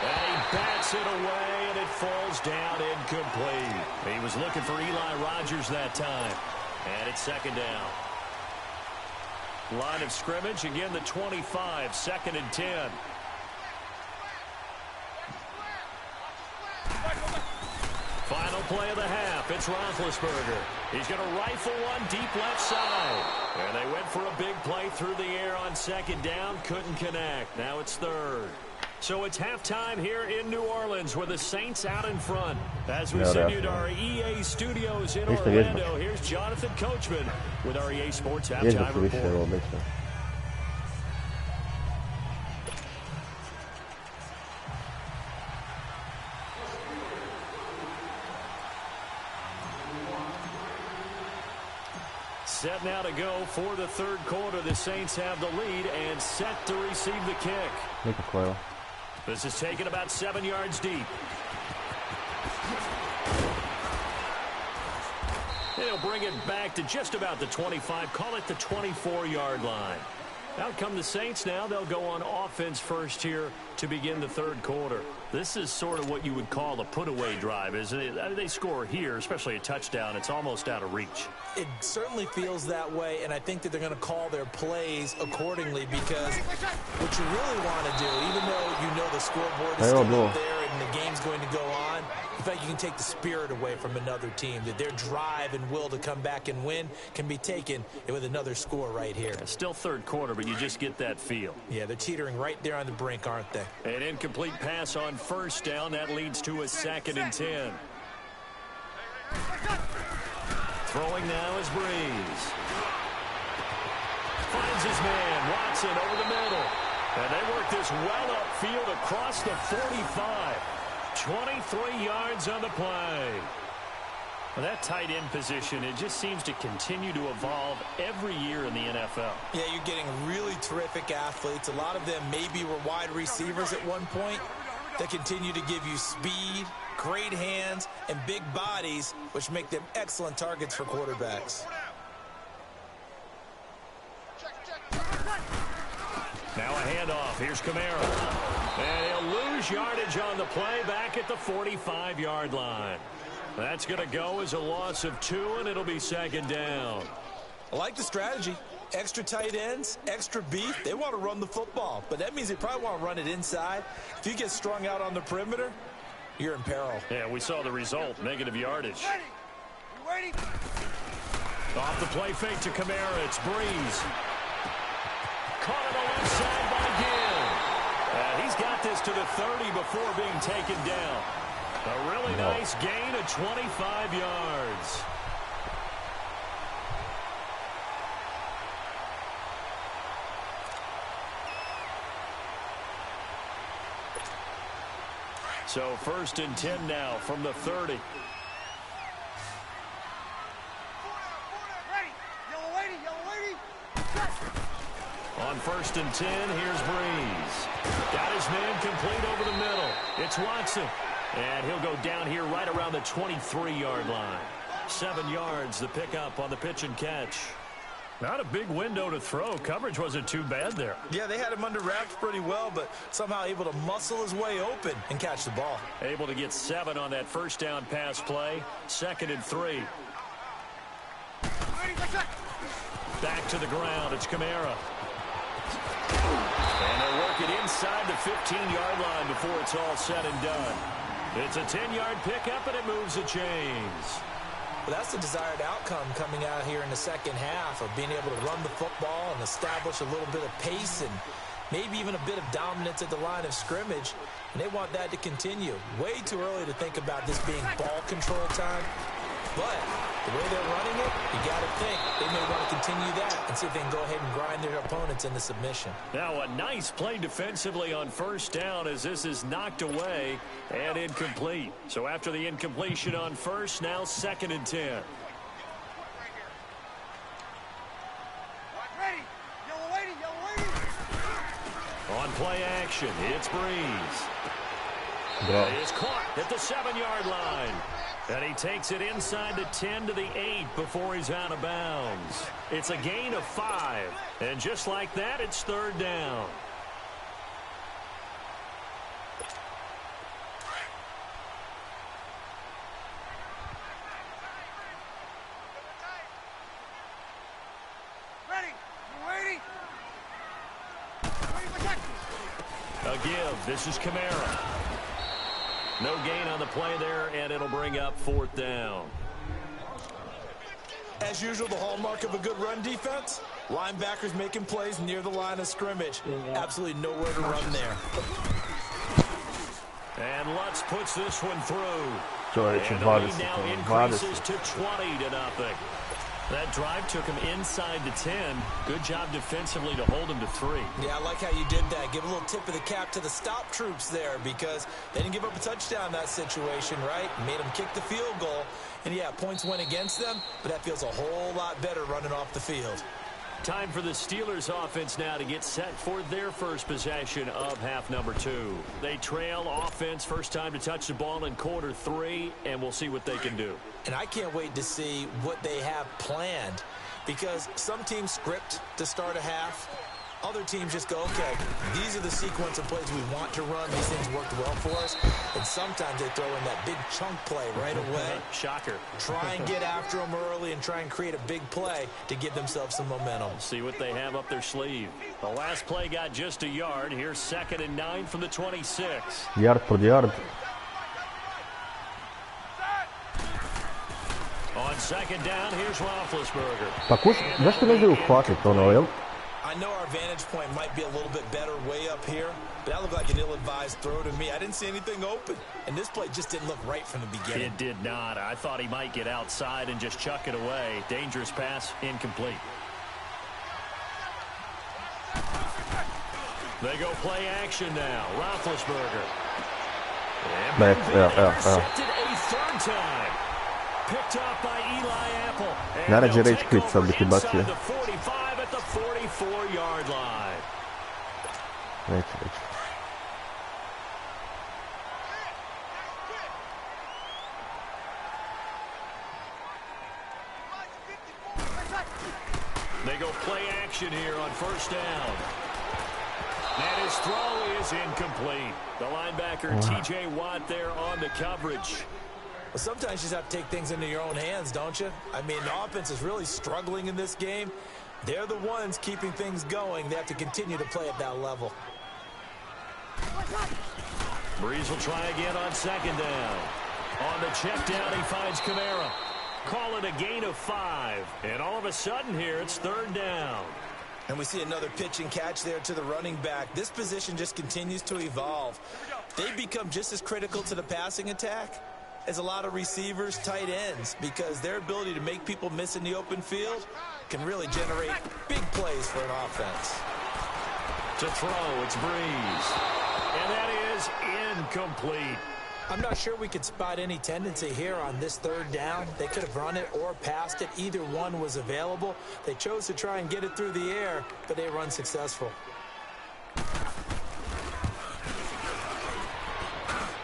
Speaker 4: And he bats it away, and it falls down incomplete. He was looking for Eli Rogers that time. And it's 2nd down. Line of scrimmage, again the 25, 2nd and 10. Final play of the half, it's Roethlisberger. He's going to rifle one deep left side. And they went for a big play through the air on 2nd down, couldn't connect. Now it's 3rd. So it's halftime here in New Orleans with the Saints out in front. As we send you to our EA studios in Orlando, here's Jonathan Coachman with our EA Sports Halftime Report. Set now to go for the 3rd quarter. The Saints have the lead and set to receive the kick. This is taken about 7 yards deep. They'll bring it back to just about the 25, call it the 24-yard line. Out come the Saints now. They'll go on offense first here to begin the 3rd quarter. This is sort of what you would call a put-away drive, isn't it? They score here, especially a touchdown. It's almost out of reach.
Speaker 5: It certainly feels that way, and I think that they're going to call their plays accordingly because what you really want to do, even though you know the scoreboard is still up there and the game's going to go on, in fact, you can take the spirit away from another team, that their drive and will to come back and win can be taken with another score right here.
Speaker 4: It's still 3rd quarter, but you just get that feel.
Speaker 5: Yeah, they're teetering right there on the brink, aren't they?
Speaker 4: An incomplete pass on 1st down. That leads to a 2nd and 10. Throwing now is Breeze. Finds his man, Watson, over the middle. And they work this well upfield across the 45. 23 yards on the play. Well, that tight end position, it just seems to continue to evolve every year in the NFL.
Speaker 5: Yeah, you're getting really terrific athletes. A lot of them maybe were wide receivers at one point that continue to give you speed, great hands, and big bodies, which make them excellent targets for quarterbacks.
Speaker 4: Now a handoff. Here's Kamara. And he'll lose yardage on the play back at the 45-yard line. That's going to go as a loss of 2, and it'll be second down.
Speaker 5: I like the strategy. Extra tight ends, extra beef. They want to run the football, but that means they probably want to run it inside. If you get strung out on the perimeter, you're in peril.
Speaker 4: Yeah, we saw the result, negative yardage.
Speaker 6: You waiting?
Speaker 4: Off the play fake to Kamara. It's Breeze. Caught on the left side by Gill. And he's got this to the 30 before being taken down. A really nice gain of 25 yards. So 1st and 10 now from the 30.
Speaker 6: Ready. Yellow lady, yellow lady.
Speaker 4: On 1st and 10, here's Breeze. Got his man complete over the middle. It's Watson. And he'll go down here right around the 23-yard line. 7 yards, the pickup on the pitch and catch. Not a big window to throw. Coverage wasn't too bad there.
Speaker 5: Yeah, they had him under wraps pretty well, but somehow able to muscle his way open and catch the ball.
Speaker 4: Able to get 7 on that first down pass play. 2nd and 3. Back to the ground. It's Kamara. And they'll work it inside the 15-yard line before it's all said and done. It's a 10-yard pickup, and it moves the chains.
Speaker 5: Well, that's the desired outcome coming out here in the second half of being able to run the football and establish a little bit of pace and maybe even a bit of dominance at the line of scrimmage. And they want that to continue. Way too early to think about this being ball control time. But the way they're running it, you got to think they may want to continue that and see if they can go ahead and grind their opponents into submission.
Speaker 4: Now a nice play defensively on first down as this is knocked away and incomplete. So after the incompletion on first, now 2nd and 10.
Speaker 6: Ready. Yellow lady, yellow lady.
Speaker 4: On play action, it's Breeze. It's caught at the 7-yard line. And he takes it inside the 10 to the 8 before he's out of bounds. It's a gain of 5. And just like that, it's 3rd down.
Speaker 6: Ready. You waiting? Ready for tackle.
Speaker 4: A give. This is Kamara. No gain on the play there, and it'll bring up 4th down.
Speaker 5: As usual, the hallmark of a good run defense, linebackers making plays near the line of scrimmage. Absolutely nowhere to run there.
Speaker 4: And Lutz puts this one through.
Speaker 1: Čovječe,
Speaker 4: And the lead
Speaker 1: 20.
Speaker 4: now increases to 20-0. That drive took him inside the 10. Good job defensively to hold him to 3.
Speaker 5: Yeah, I like how you did that. Give a little tip of the cap to the stop troops there because they didn't give up a touchdown in that situation, right? Made them kick the field goal. And, yeah, points went against them, but that feels a whole lot better running off the field.
Speaker 4: Time for the Steelers offense now to get set for their first possession of half number 2. They trail offense, first time to touch the ball in quarter 3, and we'll see what they can do.
Speaker 5: And I can't wait to see what they have planned because some teams script to start a half. Other teams just go, okay, these are the sequence of plays we want to run. These things worked well for us. And sometimes they throw in that big chunk play right away.
Speaker 4: Shocker.
Speaker 5: Try and get after them early and try and create a big play to give themselves some momentum.
Speaker 4: See what they have up their sleeve. The last play got just a yard. Here's 2nd and 9 from the 26.
Speaker 1: Yard pod yard.
Speaker 4: On 2nd down, here's Roethlisberger.
Speaker 1: Pa zašto ne znaju uhvatiti ono, jel?
Speaker 5: I know our vantage point might be a little bit better way up here, but that looked like an ill-advised throw to me. I didn't see anything open, and this play just didn't look right from the beginning.
Speaker 4: It did not. I thought he might get outside and just chuck it away. Dangerous pass, incomplete. They go play action now. Roethlisberger. And intercepted a 3rd time.
Speaker 1: Naređe rage quit, sad bi ti bacio. Neću.
Speaker 4: They go play action here on first down. And his throw is incomplete. The linebacker, T.J. Watt, there on the coverage.
Speaker 5: Well, sometimes you just have to take things into your own hands, don't you? I mean, the offense is really struggling in this game. They're the ones keeping things going. They have to continue to play at that level.
Speaker 4: Breeze will try again on second down. On the check down, he finds Kamara. Call it a gain of 5. And all of a sudden here, it's third down.
Speaker 5: And we see another pitch and catch there to the running back. This position just continues to evolve. They become just as critical to the passing attack as a lot of receivers, tight ends, because their ability to make people miss in the open field can really generate big plays for an offense.
Speaker 4: To throw, it's Breeze. And that is incomplete.
Speaker 5: I'm not sure we could spot any tendency here on this third down. They could have run it or passed it. Either one was available. They chose to try and get it through the air, but they were unsuccessful.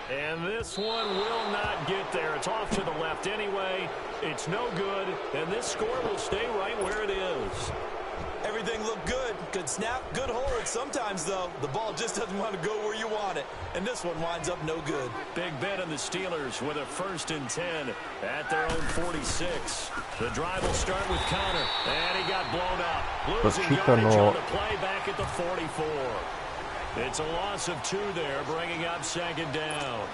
Speaker 4: And this one will not get there. It's off to the left anyway. It's no good, and this score will stay right where it is.
Speaker 5: Everything looked good. Good snap, good hold. Sometimes, though, the ball just doesn't want to go where you want it. And this one winds up no good.
Speaker 4: Big bet on the Steelers with a 1st and 10 at their own 46. The drive will start with Connor. And he got blown up. Losing yardage on the play back at the 44. It's a loss of 2 there, bringing up second down.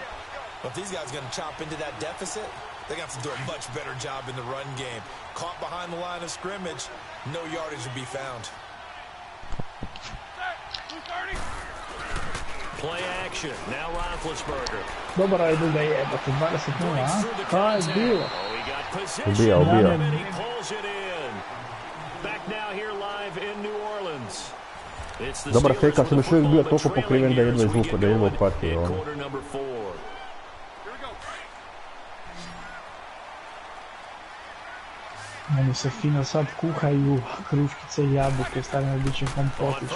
Speaker 5: But if these guys are going to chop into that deficit, they're going to have to do a much better job in the run game. Caught behind the line of scrimmage, no yardage to be found.
Speaker 4: Play action. Now Roethlisberger.
Speaker 2: Dobro je da je, pa 20-0, a? Kaj je bilo?
Speaker 4: Oh, he got position.
Speaker 1: Ubija.
Speaker 4: And he pulls it in. Back now here live in New Orleans.
Speaker 1: Dobar fake, sam još uvijek bio toliko pokriven da jedva izvuko, da jedva opatio.
Speaker 2: Meni se fino sad kuhaju kruškice i jabuke, stavljeno bićem kompotić.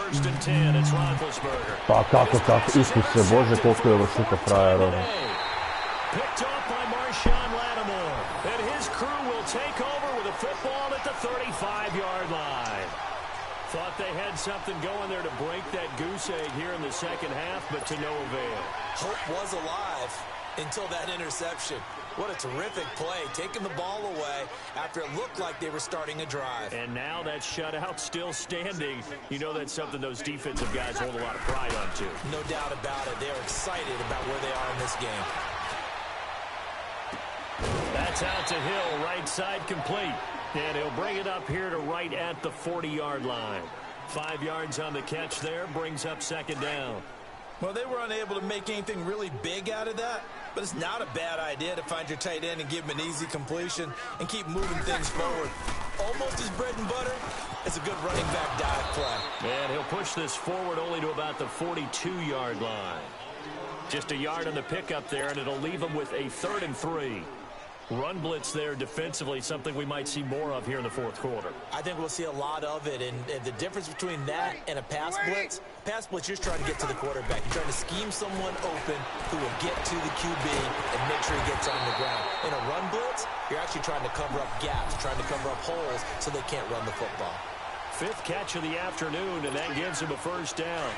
Speaker 1: Pa kako, Isuse Bože, koliko je vršuka frajer.
Speaker 4: Thought they had something going there to break that goose egg here in the second half, but to no avail.
Speaker 5: Hope was alive until that interception. What a terrific play, taking the ball away after it looked like they were starting a drive.
Speaker 4: And now that shutout still standing. You know that's something those defensive guys hold a lot of pride on, too.
Speaker 5: No doubt about it. They're excited about where they are in this game.
Speaker 4: That's out to Hill, right side complete. And he'll bring it up here to right at the 40-yard line. 5 yards on the catch there, brings up second down.
Speaker 5: Well, they were unable to make anything really big out of that, but it's not a bad idea to find your tight end and give him an easy completion and keep moving things forward. Almost his bread and butter. It's a good running back dive play.
Speaker 4: And he'll push this forward only to about the 42-yard line. Just a yard on the pickup there, and it'll leave him with a 3rd and 3. Run blitz there defensively, something we might see more of here in the fourth quarter.
Speaker 5: I think we'll see a lot of it, and the difference between that and a pass blitz, you're just trying to get to the quarterback. You're trying to scheme someone open who will get to the QB and make sure he gets on the ground. In a run blitz, you're actually trying to cover up gaps, trying to cover up holes so they can't run the football.
Speaker 4: 5th catch of the afternoon, and that gives him a first down.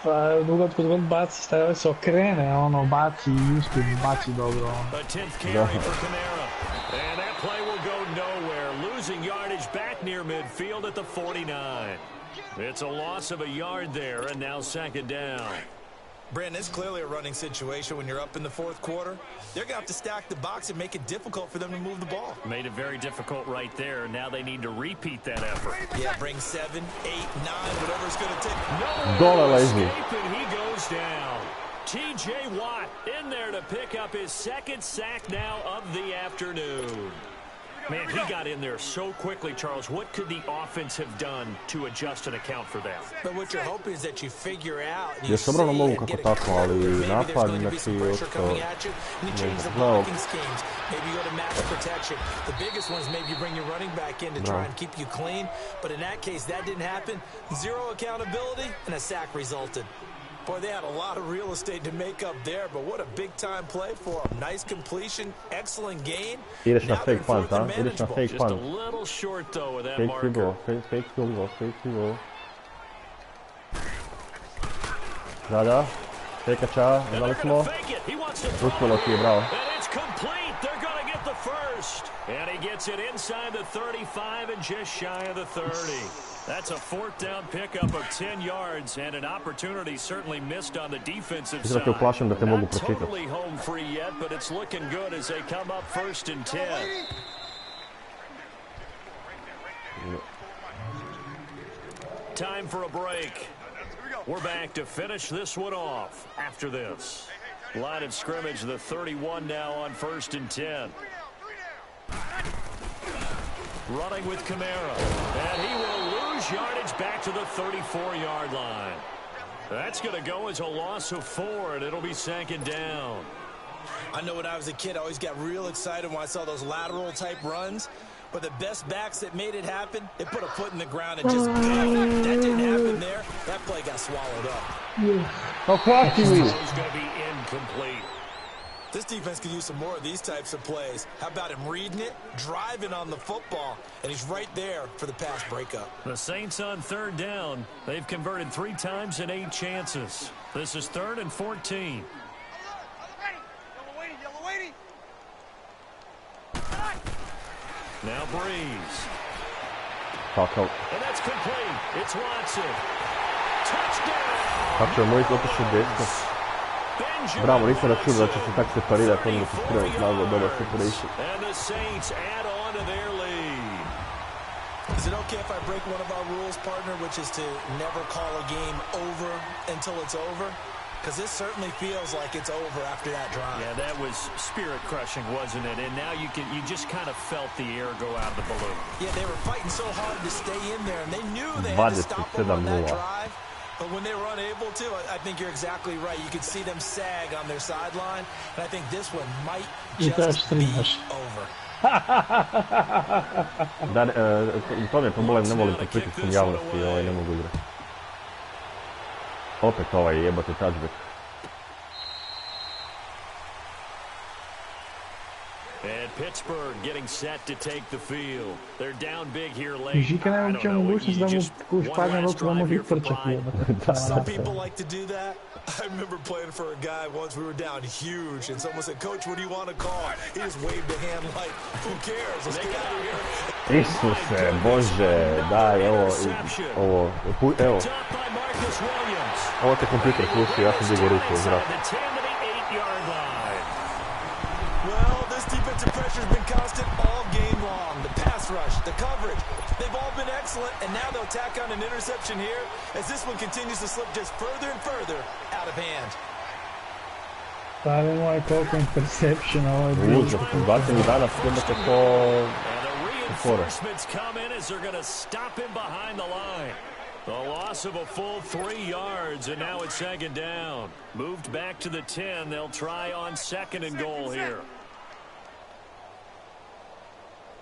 Speaker 2: Pa drugo kod god baci, stavio se okrene, ono baci i uspije, baci dobro.
Speaker 4: A 10th carry for Kamara. And that play will go nowhere, losing yardage back near midfield at the 49. It's a loss of a yard there, and now second down.
Speaker 5: Brandon, it's clearly a running situation when you're up in the fourth quarter. They're going to have to stack the box and make it difficult for them to move the ball.
Speaker 4: Made it very difficult right there. Now they need to repeat that effort.
Speaker 5: Yeah, bring 7, 8, 9, whatever it's going to take.
Speaker 4: No escape, and he goes down. T.J. Watt in there to pick up his 2nd sack now of the afternoon. Man, he got in there so quickly, Charles. What could the offense have done to adjust and account for that?
Speaker 5: But what you're hoping is that you figure out and you
Speaker 1: Još dobro mogu kako tako, ali napad
Speaker 5: maybe
Speaker 1: znači
Speaker 5: there's going to be some pressure
Speaker 1: ošto
Speaker 5: coming at you and you change the blocking schemes. Maybe you go to max protection. The biggest one is maybe you bring your running back in to try and keep you clean. But in that case, that didn't happen. Zero accountability and a sack resulted. Boy, they had a lot of real estate to make up there, but what a big-time play for them. Nice completion, excellent gain.
Speaker 1: Ideš na fake punt, a? Ideš na fake
Speaker 4: Just
Speaker 1: punt.
Speaker 4: a little short, though, with that
Speaker 1: Fake
Speaker 4: marker.
Speaker 1: fake field goal, fake field goal. Da. Fekača, znali smo. Uspjelo ti je, bravo.
Speaker 4: And it's complete. They're going to get the first. And he gets it inside the 35 and just shy of the 30. That's a fourth down pickup of 10 yards and an opportunity certainly missed on the defensive side. Not totally home free yet, but it's looking good as they come up first and 10. Time for a break. We're back to finish this one off after this. Line of scrimmage, the 31 now on first and 10. Running with Kamara. And he will lose yardage back to the 34-yard line. That's going to go as a loss of 4, and it'll be second down.
Speaker 5: I know when I was a kid, I always got real excited when I saw those lateral-type runs. But the best backs that made it happen, they put a foot in the ground and just go. That didn't happen there. That play got swallowed up.
Speaker 4: It's going to be incomplete.
Speaker 5: This defense could use some more of these types of plays. How about him reading it, driving on the football, and he's right there for the pass breakup.
Speaker 4: The Saints on third down. They've converted 3 times in 8 chances. This is 3rd and 14. Now Breeze.
Speaker 1: Tako.
Speaker 4: And that's complete. It's Watson. Touchdown.
Speaker 1: Kako je moj otišao desno. Bravo, nisam računao da će se tako separirati, onda će spremati malo dobar separation.
Speaker 4: And the Saints add on to their lead.
Speaker 5: Is it okay if I break one of our rules, partner, which is to never call a game over until it's over? Because this certainly feels like it's over after that drive.
Speaker 4: Yeah, that was spirit-crushing, wasn't it? And now you just kind of felt the air go out of the balloon.
Speaker 5: Yeah, they were fighting so hard to stay in there, and they knew they had to stop them on that drive. But when they were unable to, I think you're exactly right. You could see them sag on their sideline, and I think this one might just be over.
Speaker 1: To mi je problem, ne volim pod pritiskom javnosti, ne mogu igrati. Opet ovaj jebati touchback.
Speaker 4: And Pittsburgh getting set to take the field. They're down big here late.
Speaker 2: Žika nema uopće mogućnost da mu spadne ruku, da može trčati.
Speaker 5: Some people like to do that. I remember playing for a guy once, we were down huge, and someone said, "Coach, what do you want to call?" He just waved a hand like, "Who cares? Let's get out of here."
Speaker 1: Isuse, Bože, daj, evo. Ovo te kompjuter pustio, ja sam digao ruku u zrak.
Speaker 5: Well, this defensive pressure's been constant all game long. The pass rush, the coverage, they've all been excellent, and now they'll tack on an interception here as this one continues to slip just further and further out of hand.
Speaker 2: Stave moje koliko interception, ovo je bilo.
Speaker 1: Uđe, bacim i danas imate ko...
Speaker 4: Reinforcements come in as they're going to stop him behind the line. A loss of a full 3 yards, and now it's second down. Moved back to the 10. They'll try on second and goal here.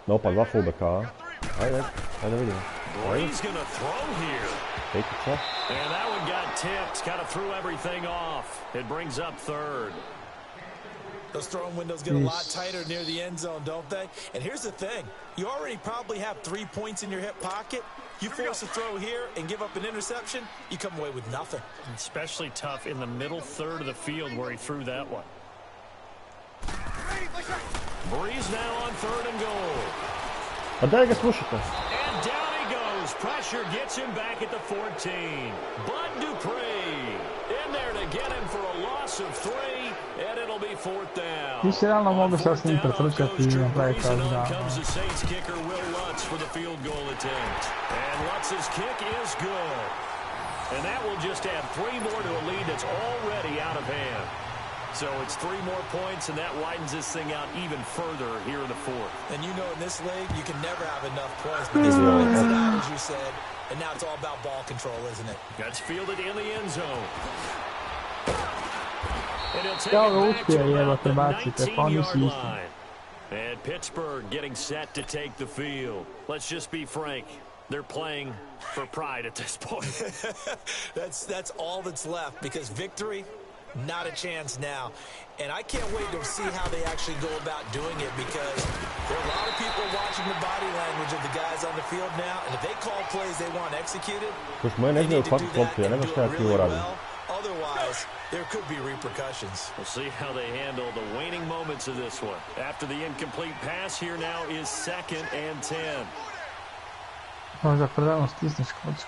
Speaker 1: Opa, 2 fullbacka, a? Ajde vidimo.
Speaker 4: He's going to throw here.
Speaker 1: Take it, check.
Speaker 4: And that one got tipped. Kind of threw everything off. It brings up 3rd.
Speaker 5: Those throwing windows get a lot tighter near the end zone, don't they? And here's the thing. You already probably have 3 points in your hip pocket. You force a throw here and give up an interception, you come away with nothing.
Speaker 4: Especially tough in the middle third of the field where he threw that one. Breeze now on 3rd and goal.
Speaker 1: Pa daj ga slušajte.
Speaker 4: And down he goes. Pressure gets him back at the 14. Bud Dupree in there to get him for a loss of 3, and it'll be 4th down.
Speaker 2: Ti se realno mogu sa s njim pretrčati i napraviti touchdown.
Speaker 4: Comes the Saints kicker Will Lutz for the field goal attempt. And Lutz's kick is good. And that will just add 3 more to a lead that's already out of hand. So it's 3 more points, and that widens this thing out even further here in the fourth.
Speaker 5: And you know in this league, you can never have enough points because it wins it out, as you said. And now it's all about ball control, isn't it?
Speaker 4: That's fielded in the end zone. And he'll take it back to about the 19-yard line. And Pittsburgh getting set to take the field. Let's just be frank. They're playing for pride at this point.
Speaker 5: That's all that's left, because victory, not a chance now. And I can't wait to see how they actually go about doing it, because there are a lot of people watching the body language of the guys on the field now, and if they call plays they want executed, they need to do that and do it really well. Otherwise, there could be repercussions.
Speaker 4: We'll see how they handle the waning moments of this one. After the incomplete pass, here now is 2nd and 10.
Speaker 2: Možda predavno stisneš kocku.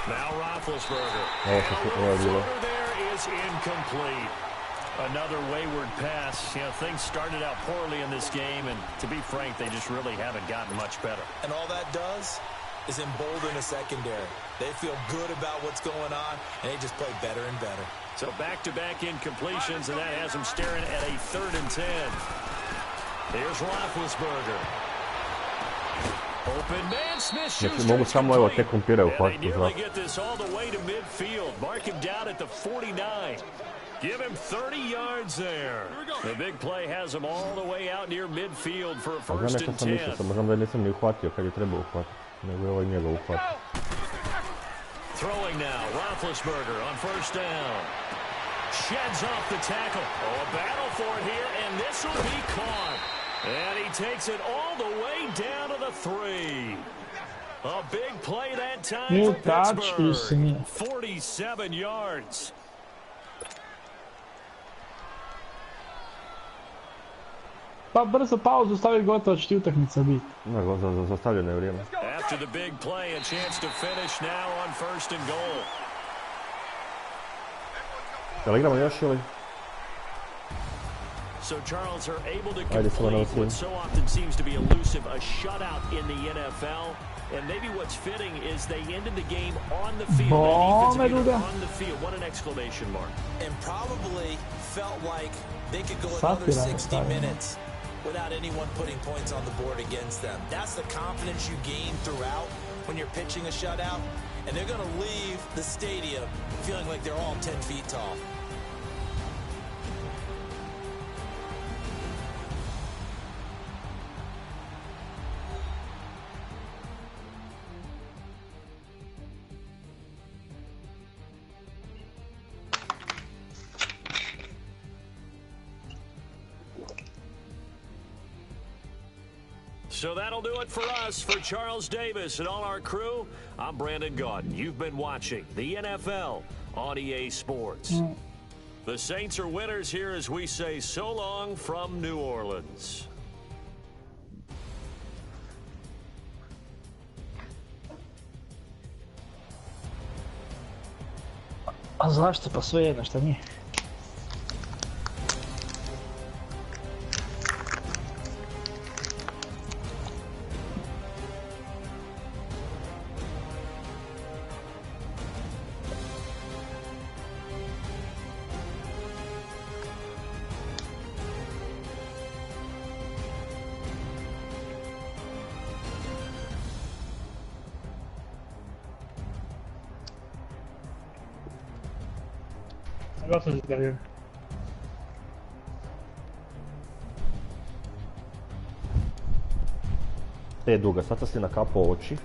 Speaker 4: Now Roethlisberger. The there is incomplete. Another wayward pass. You know, things started out poorly in this game, and to be frank, they just really haven't gotten much better.
Speaker 5: And all that does is embolden a secondary. They feel good about what's going on, and they just play better and better.
Speaker 4: So back-to-back incompletions, and that has them staring at a 3rd and 10. Here's Roethlisberger. Open man, Smith-Schuster.
Speaker 1: Mogu samo evo te kompiraju
Speaker 4: And they nearly get this all the way to midfield. Mark him down at the 49. Give him 30 yards there. The big play has him all the way out near midfield for a 1st and 10.
Speaker 1: Možda da nisam ni uhvatio kad je trebao uhvatiti, nego je ovaj njega uhvatio.
Speaker 4: Throwing now, Roethlisberger on 1st down. Sheds off the tackle. Oh, a battle for it here, and this will be caught. And he takes it all the way down to the 3. A big play that time for Pittsburgh. 47 yards.
Speaker 2: Pa brzo pauzu stavi, gotovo će ti utakmica biti.
Speaker 1: Zastavljeno je vrijeme.
Speaker 4: After the big play, a chance to finish now on 1st and goal.
Speaker 1: Jel igramo još ili?
Speaker 4: So Charles are able to complete what so often seems to be elusive, a shutout in the NFL. And maybe what's fitting is they ended the game on the field. On the field. What an exclamation mark.
Speaker 5: And probably felt like they could go another 60 minutes without anyone putting points on the board against them. That's the confidence you gain throughout when you're pitching a shutout. And they're going to leave the stadium feeling like they're all 10 feet tall.
Speaker 4: So that'll do it for us. For Charles Davis and all our crew, I'm Brandon Gaudin. You've been watching the NFL on EA Sports. The Saints are winners here as we say so long from New Orleans.
Speaker 2: A zašto pa sve jedno, šta nije? Gosto de ter.
Speaker 1: Duga, sad si nakapao oči.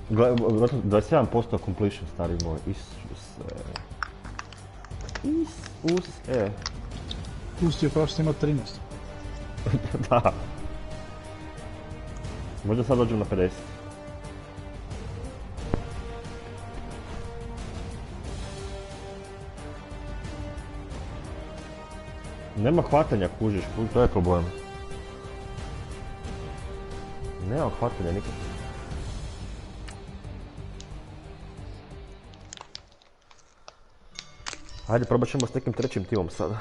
Speaker 1: Gotovo 27% completion, stari moj.
Speaker 2: Pustio kao što ima 13.
Speaker 1: Da. Možda sad dođem na 50. Nema hvatanja, kužiš, to je problem. Nema hvatanja nikad. Ajde, probat ćemo s nekim trećim timom sada.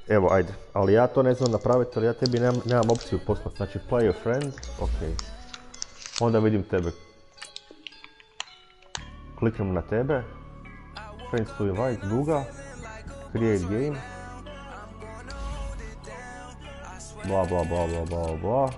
Speaker 1: Evo, ajde. Ali ja to ne znam napraviti, ali ja tebi nemam opciju poslati. Znači, play a friend, ok. Onda vidim tebe. Kliknem na tebe. Friends to invite, duga. Create game. Bla bla bla bla bla bla.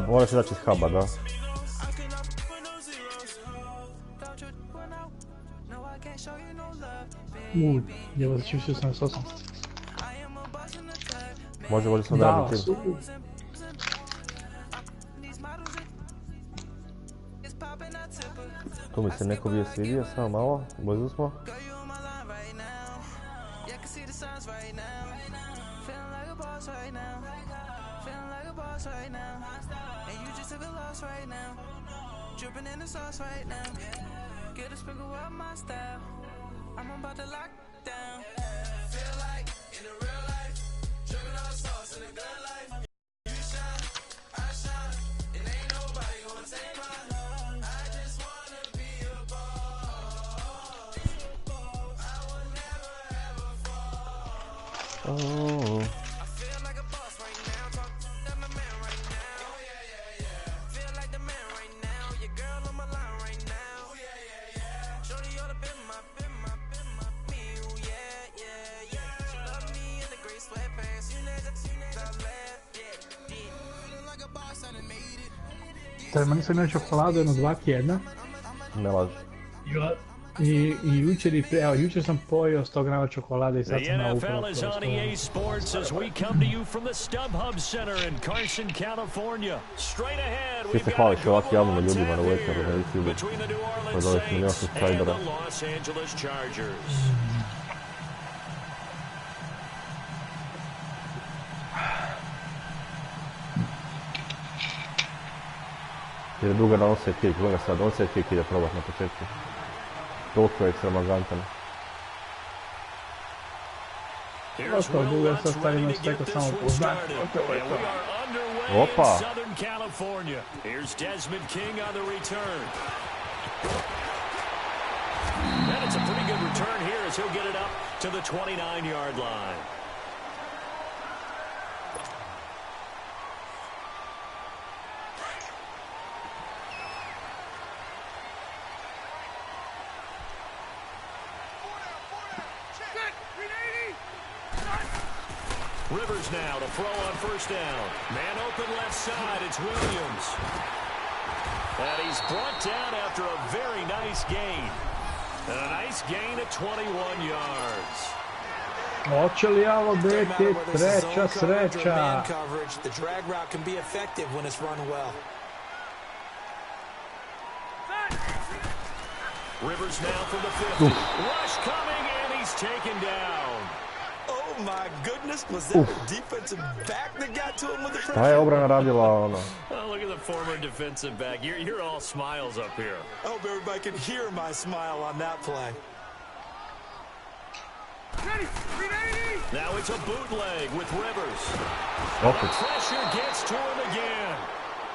Speaker 1: Moraš izaći iz huba, da.
Speaker 2: Djevo će više 88.
Speaker 1: Može ovdje sam radni tim. Tu mi se neko bio svidio, samo malo, blizu smo. Oh.
Speaker 2: Treba, nisam imao čokoladu jedno 2 tjedna.
Speaker 1: Ne laži.
Speaker 2: I jučer i prije, evo, jučer sam pojeo 100 grama čokolade i sad sam na upravo
Speaker 4: The NFL is on EA Sports as we come to you from the StubHub Center in Carson, California. Straight ahead,
Speaker 1: Ti se hvališ ovak javno ljudima na Wakeru na YouTube.
Speaker 4: between the New Orleans
Speaker 1: Od ovih
Speaker 4: Saints
Speaker 1: milijuna
Speaker 4: and the
Speaker 1: subscribera.
Speaker 4: Los Angeles Chargers.
Speaker 1: Jer je duga na onside kick, gledaj sad, onside kick ide probat na početku. Toliko je ekstravagantan.
Speaker 2: Ostao duga, sad stavimo stekao samo poznat.
Speaker 1: Opa!
Speaker 4: Southern California. Here's Desmond King on the return. And it's a pretty good return here as he'll get it up to the 29-yard line. Rivers now to throw on first down. Man open left side, it's Williams. And he's brought down after a very nice gain. And a nice gain at 21 yards.
Speaker 2: Hoće li ovo biti treća sreća?
Speaker 5: The drag route can be effective when it's run well.
Speaker 4: Rivers now from the 50. Rush coming and he's taken down.
Speaker 5: Oh my goodness, was that a defensive back that got to him with the
Speaker 1: Šta
Speaker 5: pressure?
Speaker 1: je obrana radila ono?
Speaker 4: Oh, look at the former defensive back. You're all smiles up here.
Speaker 5: I hope everybody can hear my smile on that play.
Speaker 4: Now it's a bootleg with Rivers.
Speaker 1: Opet.
Speaker 4: Pressure gets to him again.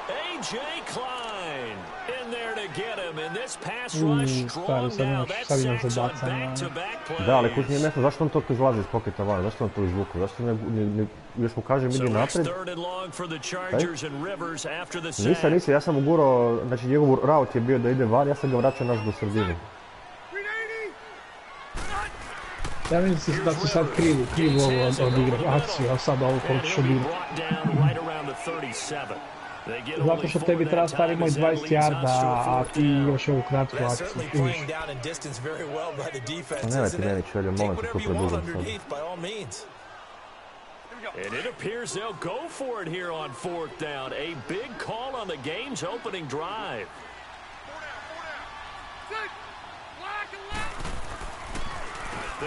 Speaker 4: A.J. Klein in there to get him, and this pass rush strong now. That's sacks on back-to-back plays.
Speaker 1: Da, ali kuć nije mjesto, zašto on to izlazi iz poketa van? Zašto on to izvuku? Zašto ne još mu kažem
Speaker 4: So
Speaker 1: idi
Speaker 4: it's
Speaker 1: naprijed?
Speaker 4: third and long for the Chargers and Rivers after the sack.
Speaker 1: Nisam, ja sam ugurao, znači njegov route je bio da ide van, ja sam ga vraćao naš do sredine.
Speaker 2: Ja mislim da se sad krivo ovo odigrao akciju, a sad ovo koliko ćeš odigrati. Zato što tebi treba stari moj 20 yarda, a ti još ovu kratku akciju.
Speaker 1: Pa nemoj ti meni čelio, molim te tu predugam sad.
Speaker 4: And it appears they'll go for it here on fourth down. A big call on the game's opening drive.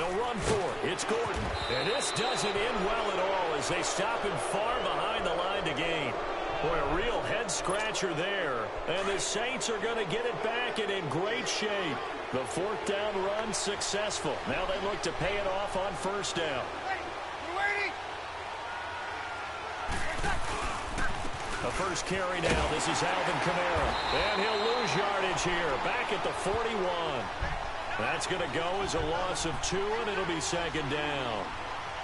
Speaker 4: They'll run for it. It's Gordon. And this doesn't end well at all as they stop him far behind the line to gain. Boy, a real head-scratcher there. And the Saints are going to get it back and in great shape. The fourth down run successful. Now they look to pay it off on first down. The first carry now. This is Alvin Kamara. And he'll lose yardage here. Back at the 41. That's going to go as a loss of 2, and it'll be second down.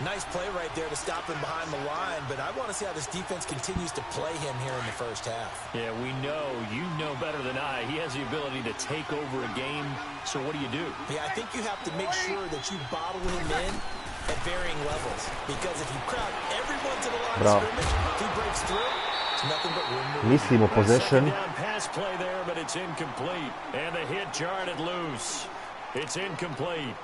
Speaker 5: Nice play right there to stop him behind the line, but I want to see how this defense continues to play him here in the first half.
Speaker 4: Yeah, you know better than I. He has the ability to take over a game, so what do you do?
Speaker 5: Yeah, I think you have to make sure that you bottle him in at varying levels, because if you crowd everyone to the line of scrimmage, if he breaks through, it's nothing but room to
Speaker 1: Mislimo possession.
Speaker 4: Down pass play there, but it's incomplete, and the hit jarred it loose. It's incomplete.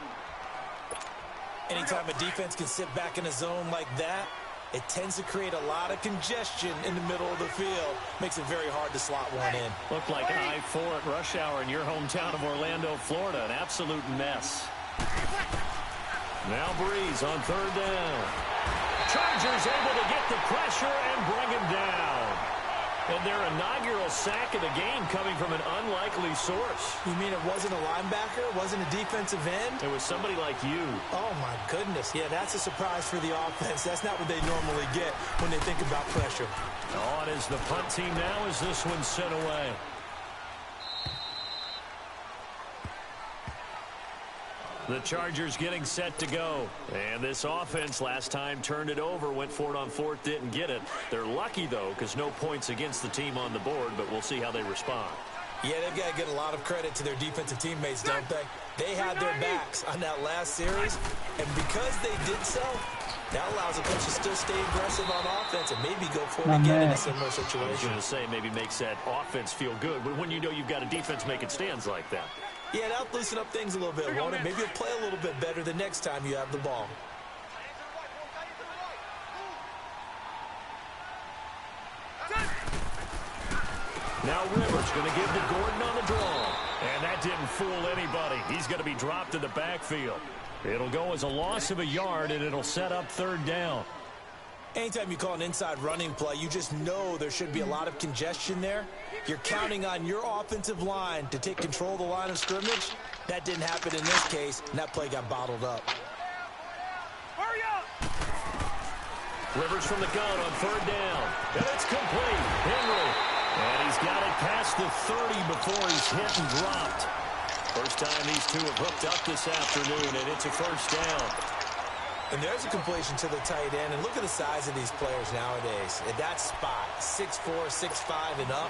Speaker 5: Anytime a defense can sit back in a zone like that, it tends to create a lot of congestion in the middle of the field. Makes it very hard to slot one in.
Speaker 4: Looked like I-4 at rush hour in your hometown of Orlando, Florida. An absolute mess. Now Breeze on third down. Chargers able to get the pressure and bring him down. And their inaugural sack of the game coming from an unlikely source.
Speaker 5: You mean it wasn't a linebacker? It wasn't a defensive end?
Speaker 4: It was somebody like you.
Speaker 5: Oh, my goodness. Yeah, that's a surprise for the offense. That's not what they normally get when they think about pressure.
Speaker 4: On is the punt team now as this one's sent away. The Chargers getting set to go. And this offense last time turned it over, went for it on fourth, didn't get it. They're lucky, though, because no points against the team on the board, but we'll see how they respond.
Speaker 5: Yeah, they've got to get a lot of credit to their defensive teammates, don't they? They had their backs on that last series, and because they did so, that allows the coach to still stay aggressive on offense and maybe go for it again in a similar situation.
Speaker 4: I was going to say, maybe makes that offense feel good, but when you know you've got a defense making stands like that.
Speaker 5: Yeah, that'll loosen up things a little bit, won't it? Maybe you'll play a little bit better the next time you have the ball.
Speaker 4: Now Rivers going to give to Gordon on the draw. And that didn't fool anybody. He's going to be dropped in the backfield. It'll go as a loss of a yard, and it'll set up third down.
Speaker 5: Anytime you call an inside running play, you just know there should be a lot of congestion there. You're counting on your offensive line to take control of the line of scrimmage. That didn't happen in this case, and that play got bottled up.
Speaker 6: Hurry up!
Speaker 4: Rivers from the gun on third down. And it's complete. Henry. And he's got it past the 30 before he's hit and dropped. First time these two have hooked up this afternoon, and it's a first down.
Speaker 5: And there's a completion to the tight end. And look at the size of these players nowadays. At that spot, 6'4", 6'5", and up.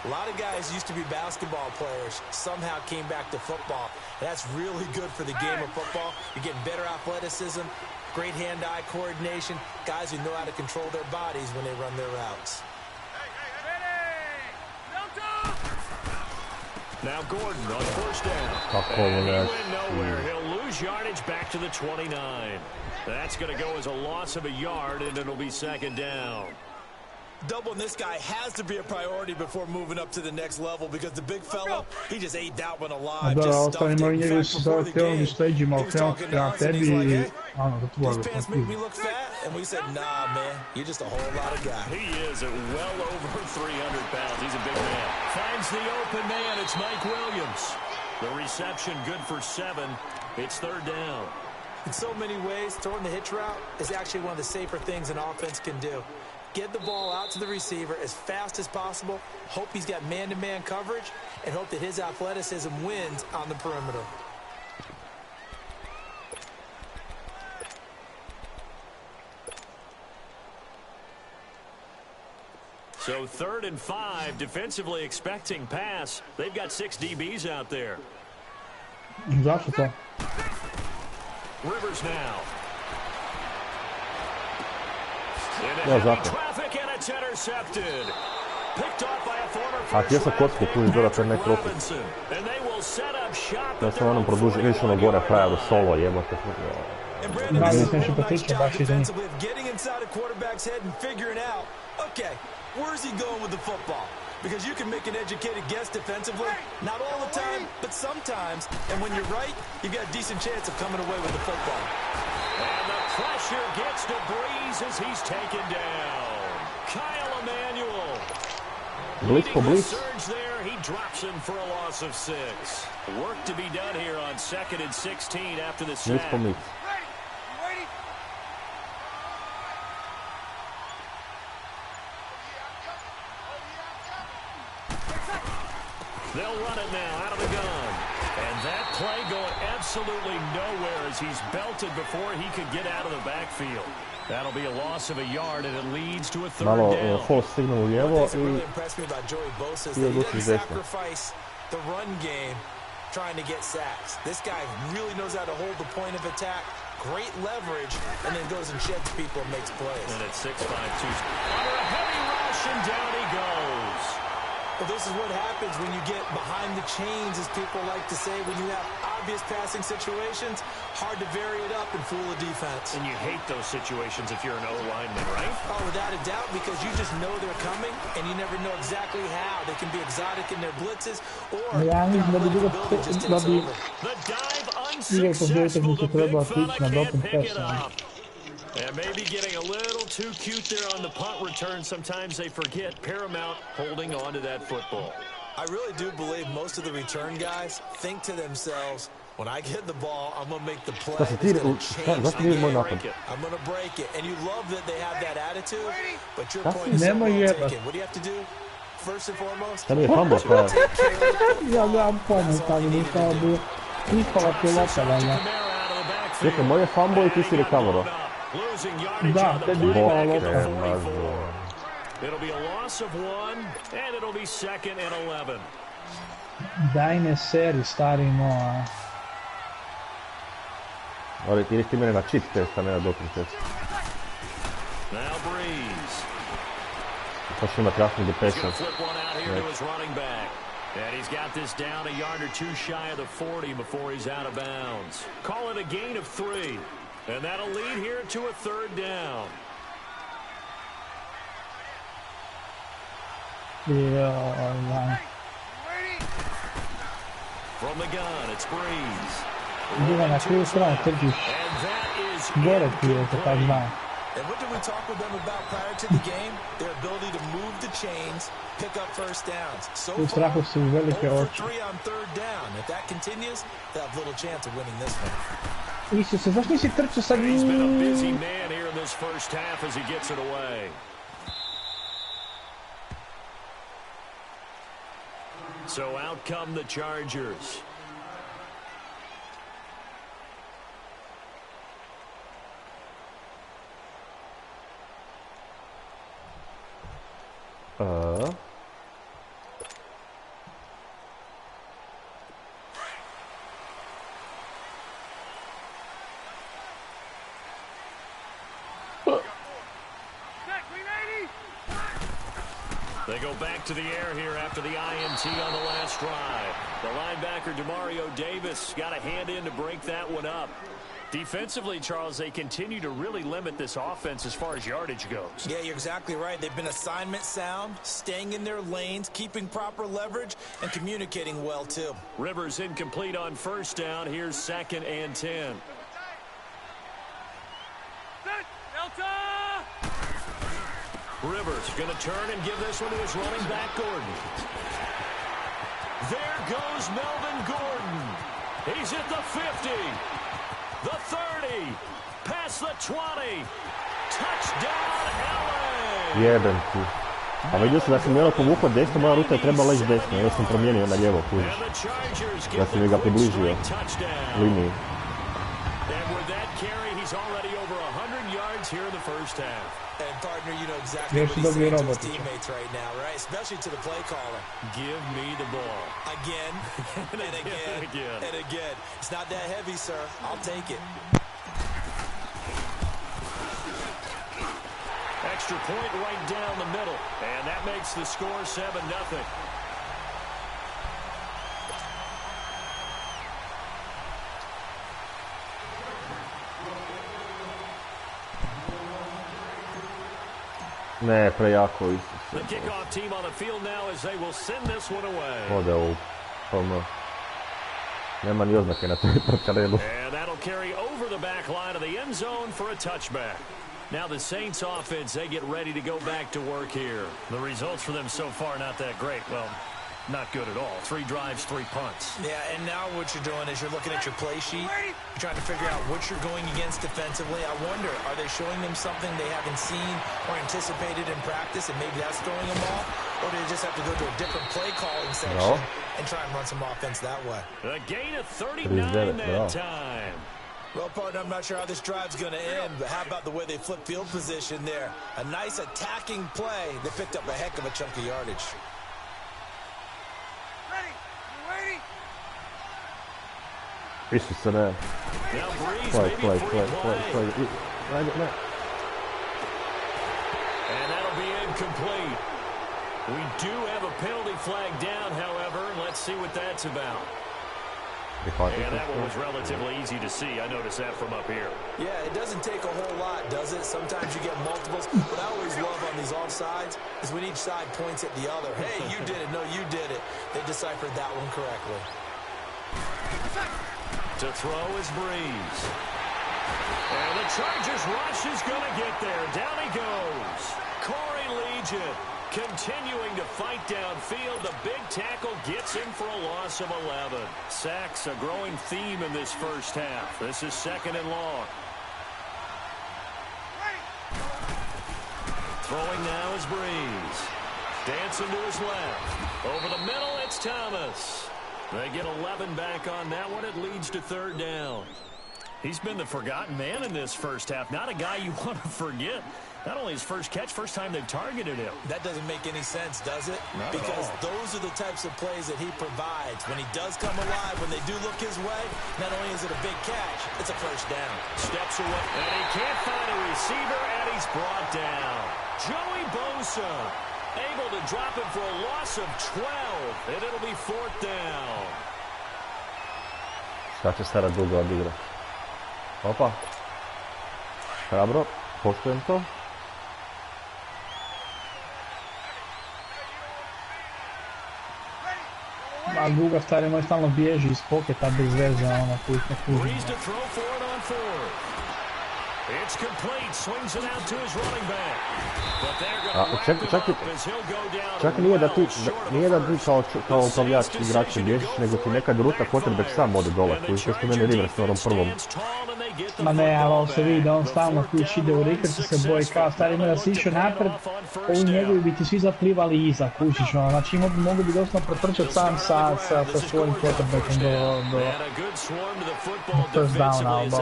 Speaker 5: A lot of guys used to be basketball players, somehow came back to football. And that's really good for the game of football. You're getting better athleticism, great hand-eye coordination, guys who know how to control their bodies when they run their routes.
Speaker 4: Now Gordon on first down.
Speaker 1: And
Speaker 4: he went nowhere. He'll lose yardage back to the 29. That's going to go as a loss of a yard, and it'll be second down.
Speaker 5: Doubling this guy has to be a priority before moving up to the next level, because the big fella, he just ate that one alive.
Speaker 2: Just stuffed it. In fact, before the game, he was talking to us, and he's like, hey,
Speaker 5: these pants make me look fat? And we said, nah, man, you're just a whole lot of guy.
Speaker 4: He is at well over 300 pounds. He's a big man. Finds the open man. It's Mike Williams. The reception good for 7. It's third down.
Speaker 5: In so many ways, throwing the hitch route is actually one of the safer things an offense can do. Get the ball out to the receiver as fast as possible, hope he's got man-to-man coverage, and hope that his athleticism wins on the perimeter.
Speaker 4: So 3rd and 5, defensively expecting pass. They've got 6 DBs out there.
Speaker 2: Zašto?
Speaker 4: Rivers now. Traffic and it's intercepted. Picked off by a former first Robinson. And they will set up shop.
Speaker 1: Da sam onom produžio, vidiš ono gore frajeru solo, jebote.
Speaker 5: Da, this is defensively of getting inside a quarterback's head and figuring out, okay, where's he going with the football? because you can make an educated guess defensively. Not all the time, but sometimes. And when you're right, you've got a decent chance of coming away with the football.
Speaker 4: And the pressure gets to Breeze as he's taken down. Kyle Emanuel.
Speaker 1: Blitz po blitz.
Speaker 4: Surge there, he drops him for a loss of 6. Work to be done here on 2nd and 16 after the
Speaker 1: Blitz
Speaker 4: sack.
Speaker 1: po blitz.
Speaker 4: They'll run it now out of the gun. And that play going absolutely nowhere as he's belted before he could get out of the backfield. That'll be a loss of a yard, and it leads to a 3rd
Speaker 1: Malo
Speaker 4: down.
Speaker 1: false signal u lijevo
Speaker 5: What really impressed me about Joey Bosa is that he doesn't sacrifice the run game trying to get sacks. This guy really knows how to hold the point of attack, great leverage, and then goes and sheds people and makes plays.
Speaker 4: And it's 6'5", 2. Under a heavy rush, and down he goes.
Speaker 5: Well, this is what happens when you get behind the chains, as people like to say, when you have obvious passing situations, hard to vary it up and fool a defense.
Speaker 4: And you hate those situations if you're an O-lineman, right?
Speaker 5: Oh, without a doubt, because you just know they're coming, and you never know exactly how. They can be exotic in their blitzes, or
Speaker 2: Ja mislim da bi
Speaker 5: the dive unsuccessful.
Speaker 4: The big fella can't pick it
Speaker 2: presno.
Speaker 4: up. And maybe getting a little too cute there on the punt return. Sometimes they forget Paramount holding on to that football.
Speaker 5: I really do believe most of the return guys think to themselves, when I get the ball, I'm going to make the play.
Speaker 1: Šta si ti,
Speaker 5: that's gonna change
Speaker 1: zašto
Speaker 5: the
Speaker 1: nije moj
Speaker 5: game.
Speaker 1: napad?
Speaker 5: I'm going to break it. And you love that they have that attitude, but your
Speaker 1: Šta
Speaker 5: point
Speaker 1: si?
Speaker 5: is so
Speaker 2: Nemoj
Speaker 5: well
Speaker 2: jebat.
Speaker 5: taken. What do you have to do? First and foremost,
Speaker 1: Šta mi je fumble? Pa
Speaker 2: Ja gledam pomoć, ali mi kao bi ispala pilota, valjda.
Speaker 1: čekaj, moj je fumble i ti si recoverao.
Speaker 2: Da, tebi je ispala lopta.
Speaker 4: It'll be a loss of 1, and it'll be 2nd and 11.
Speaker 2: Daj ne seri, stari moja.
Speaker 1: Ali ti ideš ti mene na cheat test, a ne na doping test.
Speaker 4: Now Breeze.
Speaker 1: Pa što ima krasnu depression.
Speaker 4: Flip one out here to his running back. And he's got this down a yard or 2 shy of the 40 before he's out of bounds. Call it a gain of 3. And that'll lead here to a 3rd down. From the gun, it's Breeze.
Speaker 2: Ide na krivu stranu, trčiš. Gore ti je, to tak znam.
Speaker 5: and what did we talk with them about prior to the game? Their ability to move the chains, pick up first downs. So
Speaker 2: U
Speaker 5: far,
Speaker 2: strahu su velike
Speaker 5: 0 for
Speaker 2: oči.
Speaker 5: 3 on 3rd down. If that continues, they'll have little chance of winning this one.
Speaker 2: Isuse, zašto nisi trčao sad?
Speaker 4: He's been a busy man here in this first half as he gets it away. So out come the Chargers. They go back to the air here after the INT on the last drive. The linebacker, Demario Davis, got a hand in to break that one up. Defensively, Charles, they continue to really limit this offense as far as yardage goes.
Speaker 5: Yeah, you're exactly right. They've been assignment sound, staying in their lanes, keeping proper leverage, and communicating well, too.
Speaker 4: Rivers incomplete on first down. Here's 2nd and 10.
Speaker 6: Delta!
Speaker 4: Rivers going to turn and give this one to his running back, Gordon. There goes Melvin Gordon. He's at the 50, the 30, past the 20. Touchdown, LA!
Speaker 1: Jebem ti. A vidio sam da sam jedno povukao desno, moja ruta je trebala ići desno, jer sam promijenio na lijevo, kužiš. Da sam mi ga približio liniji.
Speaker 4: And with that carry, he's already over 100 yards here in the first half.
Speaker 5: And, partner, you know exactly what he's saying to his teammates right now, right? Especially to the play caller.
Speaker 4: Give me the ball.
Speaker 5: Again, and again, and again. It's not that heavy, sir. I'll take it.
Speaker 4: Extra point right down the middle. And that makes the score 7-0.
Speaker 1: Ne, prejako
Speaker 4: The
Speaker 1: Isuse.
Speaker 4: kickoff team on the field now as they will send this one away.
Speaker 1: Ode u PM. Nema ni oznake na toj trčarelu.
Speaker 4: And that'll carry over the back line of the end zone for a touchback. Now the Saints offense, they get ready to go back to work here. The results for them so far not that great. Well, not good at all. 3 drives, 3 punts.
Speaker 5: Yeah, and now what you're doing is you're looking at your play sheet. You're trying to figure out what you're going against defensively. I wonder, are they showing them something they haven't seen or anticipated in practice, and maybe that's throwing them off? Or do they just have to go to a different play calling section and try and run some offense that way?
Speaker 4: A gain of 39 that time.
Speaker 5: Well, partner, I'm not sure how this drive's going to end, but how about the way they flip field position there? A nice attacking play. They picked up a heck of a chunk of yardage.
Speaker 1: Isuse, ne. Play.
Speaker 4: And that'll be incomplete. We do have a penalty flag down, however. Let's see what that's about. And that one was relatively easy to see. I noticed that from up here.
Speaker 5: Yeah, it doesn't take a whole lot, does it? Sometimes you get multiples. What I always love on these offsides is when each side points at the other. Hey, you did it. No, you did it. They deciphered that one correctly.
Speaker 4: To throw is Breeze. And the Chargers rush is going to get there. Down he goes. Corey Legion continuing to fight downfield. The big tackle gets him for a loss of 11. Sacks, a growing theme in this first half. This is 2nd and long. Throwing now is Breeze. Dancing to his left. Over the middle, it's Thomas. They get 11 back on that one. It leads to 3rd down. He's been the forgotten man in this first half. Not a guy you want to forget. Not only his first catch, first time they've targeted him.
Speaker 5: That doesn't make any sense, does it?
Speaker 4: Not
Speaker 5: because those are the types of plays that he provides. When he does come alive, when they do look his way, not only is it a big catch, it's a first down.
Speaker 4: Steps away, and he can't find a receiver, and he's brought down. Joey Bosa able to drop him for a loss of 12, and it'll be 4th down.
Speaker 1: Šta će Stara dugo odigra? Opa. Hrabro, poštujem to.
Speaker 2: A Guga stari moj stalno bježi iz poketa bez veze, ono koji ne kuži.
Speaker 4: It's complete, swings it out to his running back. But they're going to wrap him up as he'll go down.
Speaker 1: Čak nije da ti kao upravljač igrača bježiš, nego ti nekad ruta quarterback sam ode dole, koji što što mene Rivers na onom prvom.
Speaker 2: Ma ne, ali se vidi da on stalno kući ide u Rickersa se boji kao stari ima da si išao napred, ovi njegovi bi ti svi zaplivali iza, kućiš ono, znači mogu bi doslovno pretrčati sam sa svojim quarterbackom do first down album.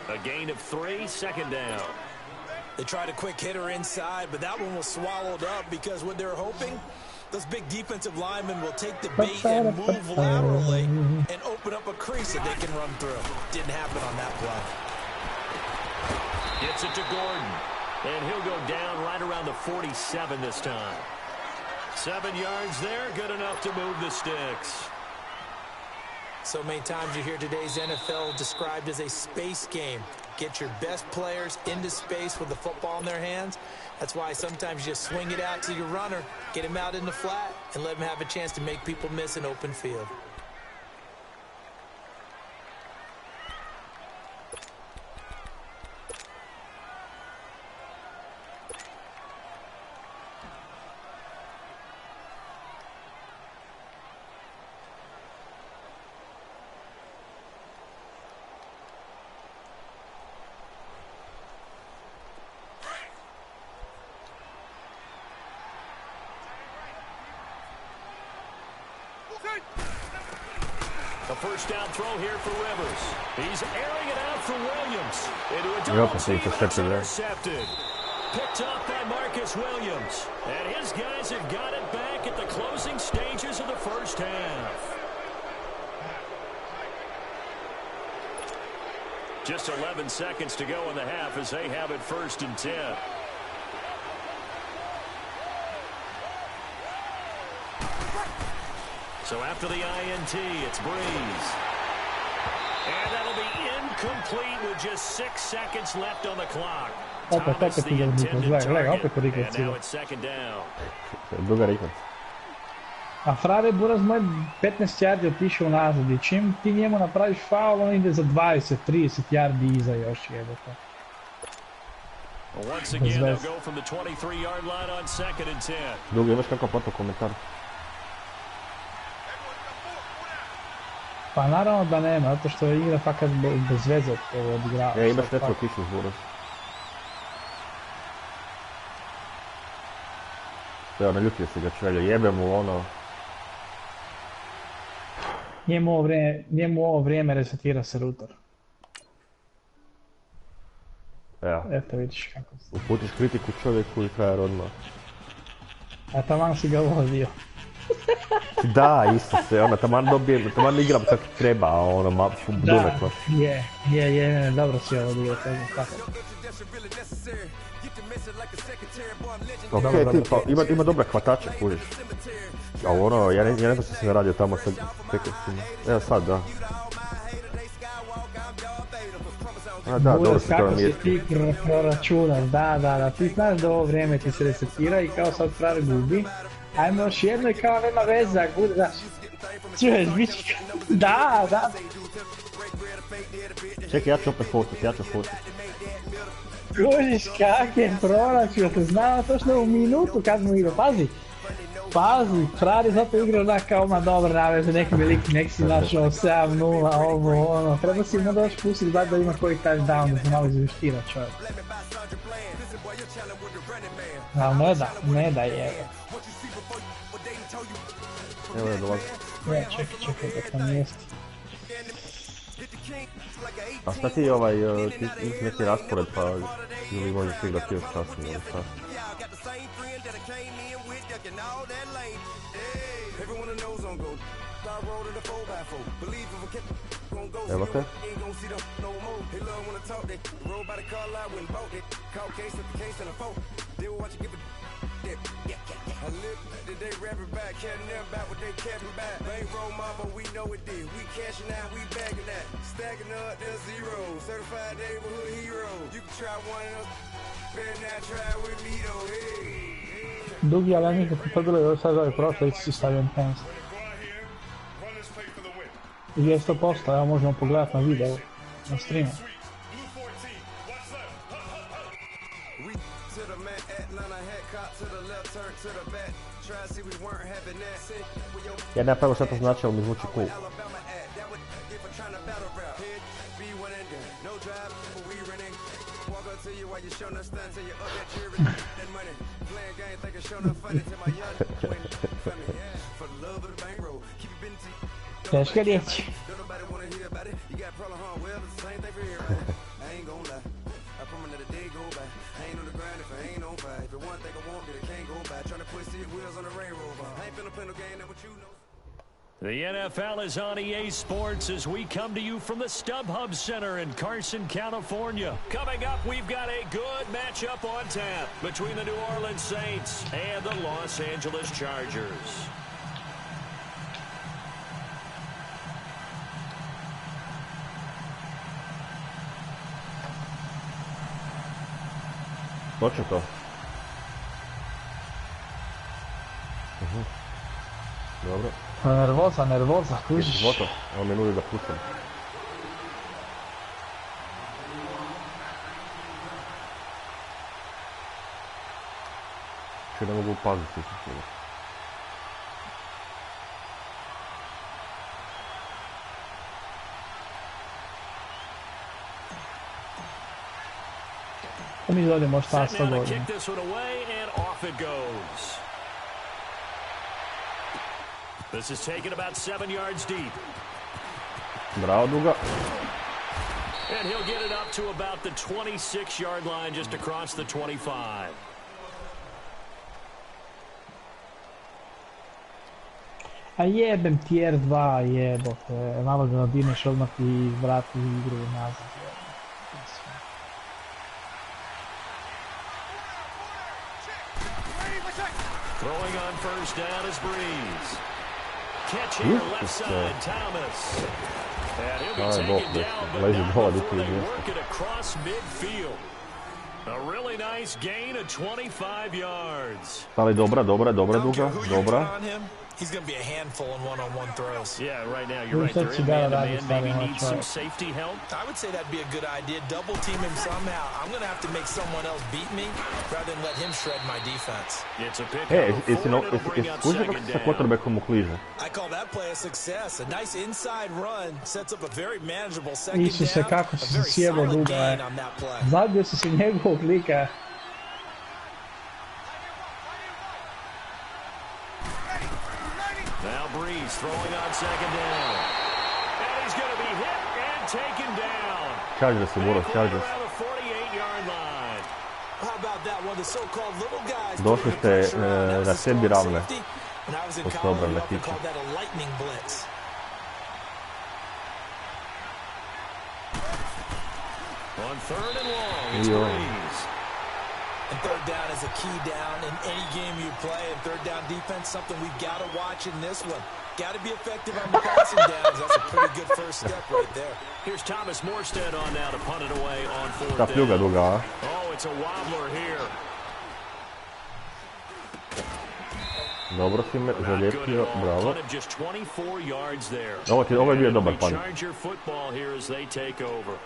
Speaker 4: A gain of 3, 2nd down.
Speaker 5: They tried a quick hitter inside, but that one was swallowed up because what they're hoping, those big defensive linemen will take the bait and move laterally and open up a crease that they can run through. Didn't happen on that play.
Speaker 4: Gets it to Gordon, and he'll go down right around the 47 this time. 7 yards there, good enough to move the sticks.
Speaker 5: So many times you hear today's NFL described as a space game. Get your best players into space with the football in their hands. That's why sometimes you just swing it out to your runner, get him out in the flat, and let him have a chance to make people miss an open field.
Speaker 4: A first down throw here for Rivers. He's airing it out for Williams. Into a double team, and it's intercepted. Picked up by Marcus Williams. And his guys have got it back at the closing stages of the first half. Just 11 seconds to go in the half as they have it 1st and 10. So after the INT, it's Breeze. And that'll be incomplete with just 6 seconds left on the clock.
Speaker 2: Opet
Speaker 4: Thomas, the
Speaker 2: ide Niklas,
Speaker 4: intended
Speaker 2: gledaj,
Speaker 4: target.
Speaker 2: opet Niklas
Speaker 4: And now
Speaker 2: ide.
Speaker 4: it's second down.
Speaker 1: Druga Rikmac.
Speaker 2: A Frare Buraz moj 15 yardi otišao nazad i čim ti njemu napraviš faul, on ide za 20, 30 yardi iza još jebate.
Speaker 4: Once again, they'll go from the 23-yard line on second and 10.
Speaker 1: Druga, imaš kakav potom komentar?
Speaker 2: Pa naravno da nema, zato što je igra fakat bez veze ovo odigrava.
Speaker 1: Imaš netko kišu Buraz. Evo, naljutio si ga čveljo, jebe mu ono...
Speaker 2: Njemu ovo vrijeme resetira se router.
Speaker 1: Evo,
Speaker 2: Eto vidiš kako se...
Speaker 1: uputiš kritiku čovjeku i frajer odmah.
Speaker 2: A taman si ga vodio.
Speaker 1: Da, isto se, ono, taman igram kako treba, a ono, dunek baš.
Speaker 2: Je, dobro si ovo dio, tako.
Speaker 1: Okej, ti, pa ima dobre hvatače, kužiš. A ono, ja ne znam što sam radio tamo sa pekostima. Evo sad, da. A da, dobro se to
Speaker 2: kako
Speaker 1: namijesti.
Speaker 2: si ti proračunaš, da, ti znaš da ovo vrijeme ti se resetira i kao sad Frare gubi. Ajmo još jedno i kao nema veze, gubi, znaš. Čuješ, bići... Da.
Speaker 1: Čekaj, ja ću opet fotut.
Speaker 2: Kužiš kak je proračun, te znamo točno u minutu kad mu igra, pazi, Frare zato igra onak kao ma dobro naveze, neki veliki, nek si našao 7-0, ovo, ono, treba si mu da još pustit da ima koji touchdown da se malo izveštira čovjek. Ali ne da je.
Speaker 1: Evo je dolazi.
Speaker 2: Ne, čekaj, da sam mjesti.
Speaker 1: A šta ti ti neki raspored pa ili možeš igrati još časnije ili šta? Evo te.
Speaker 3: I live today, rapping back, catching them back what they capping back. Bankroll mama, we know it did. We cashing out, we bagging that. Stacking up, there's zero. Certified neighborhood hero. You can try one of us, better not try with me though. Hey.
Speaker 2: Dugi, ali ja nikako to bilo još sad ovaj prošle i si stavio pens. I je 100%, evo možemo pogledat na video, na streamu.
Speaker 1: Ja ne napravim šta to znači, ali mi zvuči cool.
Speaker 2: Teške riječi.
Speaker 4: The NFL is on EA Sports as we come to you from the StubHub Center in Carson, California. Coming up, we've got a good matchup on tap between the New Orleans Saints and the Los Angeles Chargers.
Speaker 1: Točno to. Dobro.
Speaker 2: Nervoza, kužiš.
Speaker 1: Gotovo, on mi nudi da pucam. Što ne mogu upaziti.
Speaker 2: Mi ovdje može stati 100 godina.
Speaker 4: This is taken about 7 yards deep.
Speaker 1: Bravo, Duga.
Speaker 4: And he'll get it up to about the 26-yard line, just across the 25.
Speaker 2: A jebem tier 2, jebote. Malo ga nadineš odmah i vrati igru nazad.
Speaker 4: Throwing on first down is Breeze. catch here, left side, Thomas. And he'll be taken down, but not before they work it across midfield. A really nice gain of 25 yards.
Speaker 1: Ali dobra duga, dobra.
Speaker 5: He's going to be a handful in one-on-one throws.
Speaker 4: Yeah, right now you're right. They're in man-to-man. Maybe needs some safety help.
Speaker 5: I would say that'd be a good idea. Double team him somehow. I'm going to have to make someone else beat me rather than let him shred my defense.
Speaker 4: It's a pick.
Speaker 5: I call that play a success. A nice inside run sets up a very manageable second down.
Speaker 2: Isuse, kako si se sjebao duga. Zadio si se njegovog lika.
Speaker 4: Now Breeze throwing on second down. And he's going to be hit and taken down.
Speaker 1: Chargers se Boros, Chargers.
Speaker 4: Around the 48-yard line.
Speaker 5: How about that one? The so-called little guys.
Speaker 1: Došli ste na sebi ravne.
Speaker 5: When I was in college, we often called that a lightning blitz.
Speaker 4: On third and long, it's Breeze.
Speaker 5: And third down is a key down in any game you play. And third down defense, something we've got to watch in this one. Got to be effective on the passing downs. That's a pretty good first step right there.
Speaker 4: Here's Thomas Morstead on now to punt it away on fourth down. Oh, it's a wobbler here.
Speaker 1: Dobro si me zalijepio, bravo.
Speaker 4: Just 24 yards there.
Speaker 1: Ovo je bio dobar punt.
Speaker 4: Charger football here as they take over.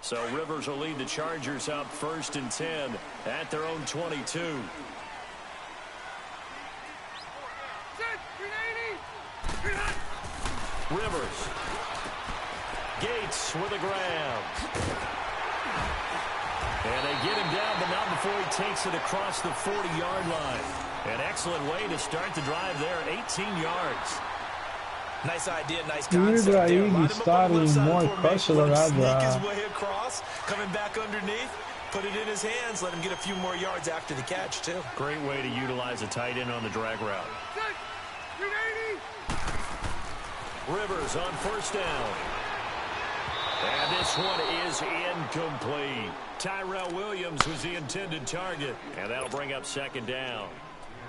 Speaker 4: So Rivers will lead the Chargers up 1st and 10 at their own 22. Rivers. Gates with a grab. And they get him down, but not before he takes it across the 40-yard line. An excellent way to start the drive there, 18 yards.
Speaker 5: Nice idea, nice concept there. Line him up on the left side of formation, let him sneak his way across, coming back underneath, put it in his hands, let him get a few more yards after the catch, too.
Speaker 4: Great way to utilize a tight end on the drag route. Rivers on first down. And this one is incomplete. Tyrell Williams was the intended target, and that'll bring up second down.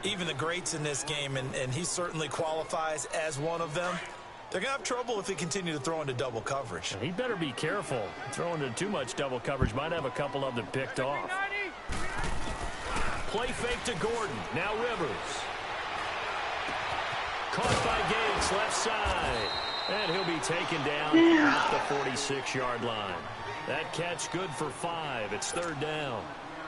Speaker 5: Even the greats in this game, and he certainly qualifies as one of them, they're going to have trouble if they continue to throw into double coverage.
Speaker 4: He better be careful. Throwing into too much double coverage might have a couple of them picked off. Play fake to Gordon. Now Rivers. Caught by Gates, left side. And he'll be taken down at the 46-yard line. That catch good for 5. It's third down.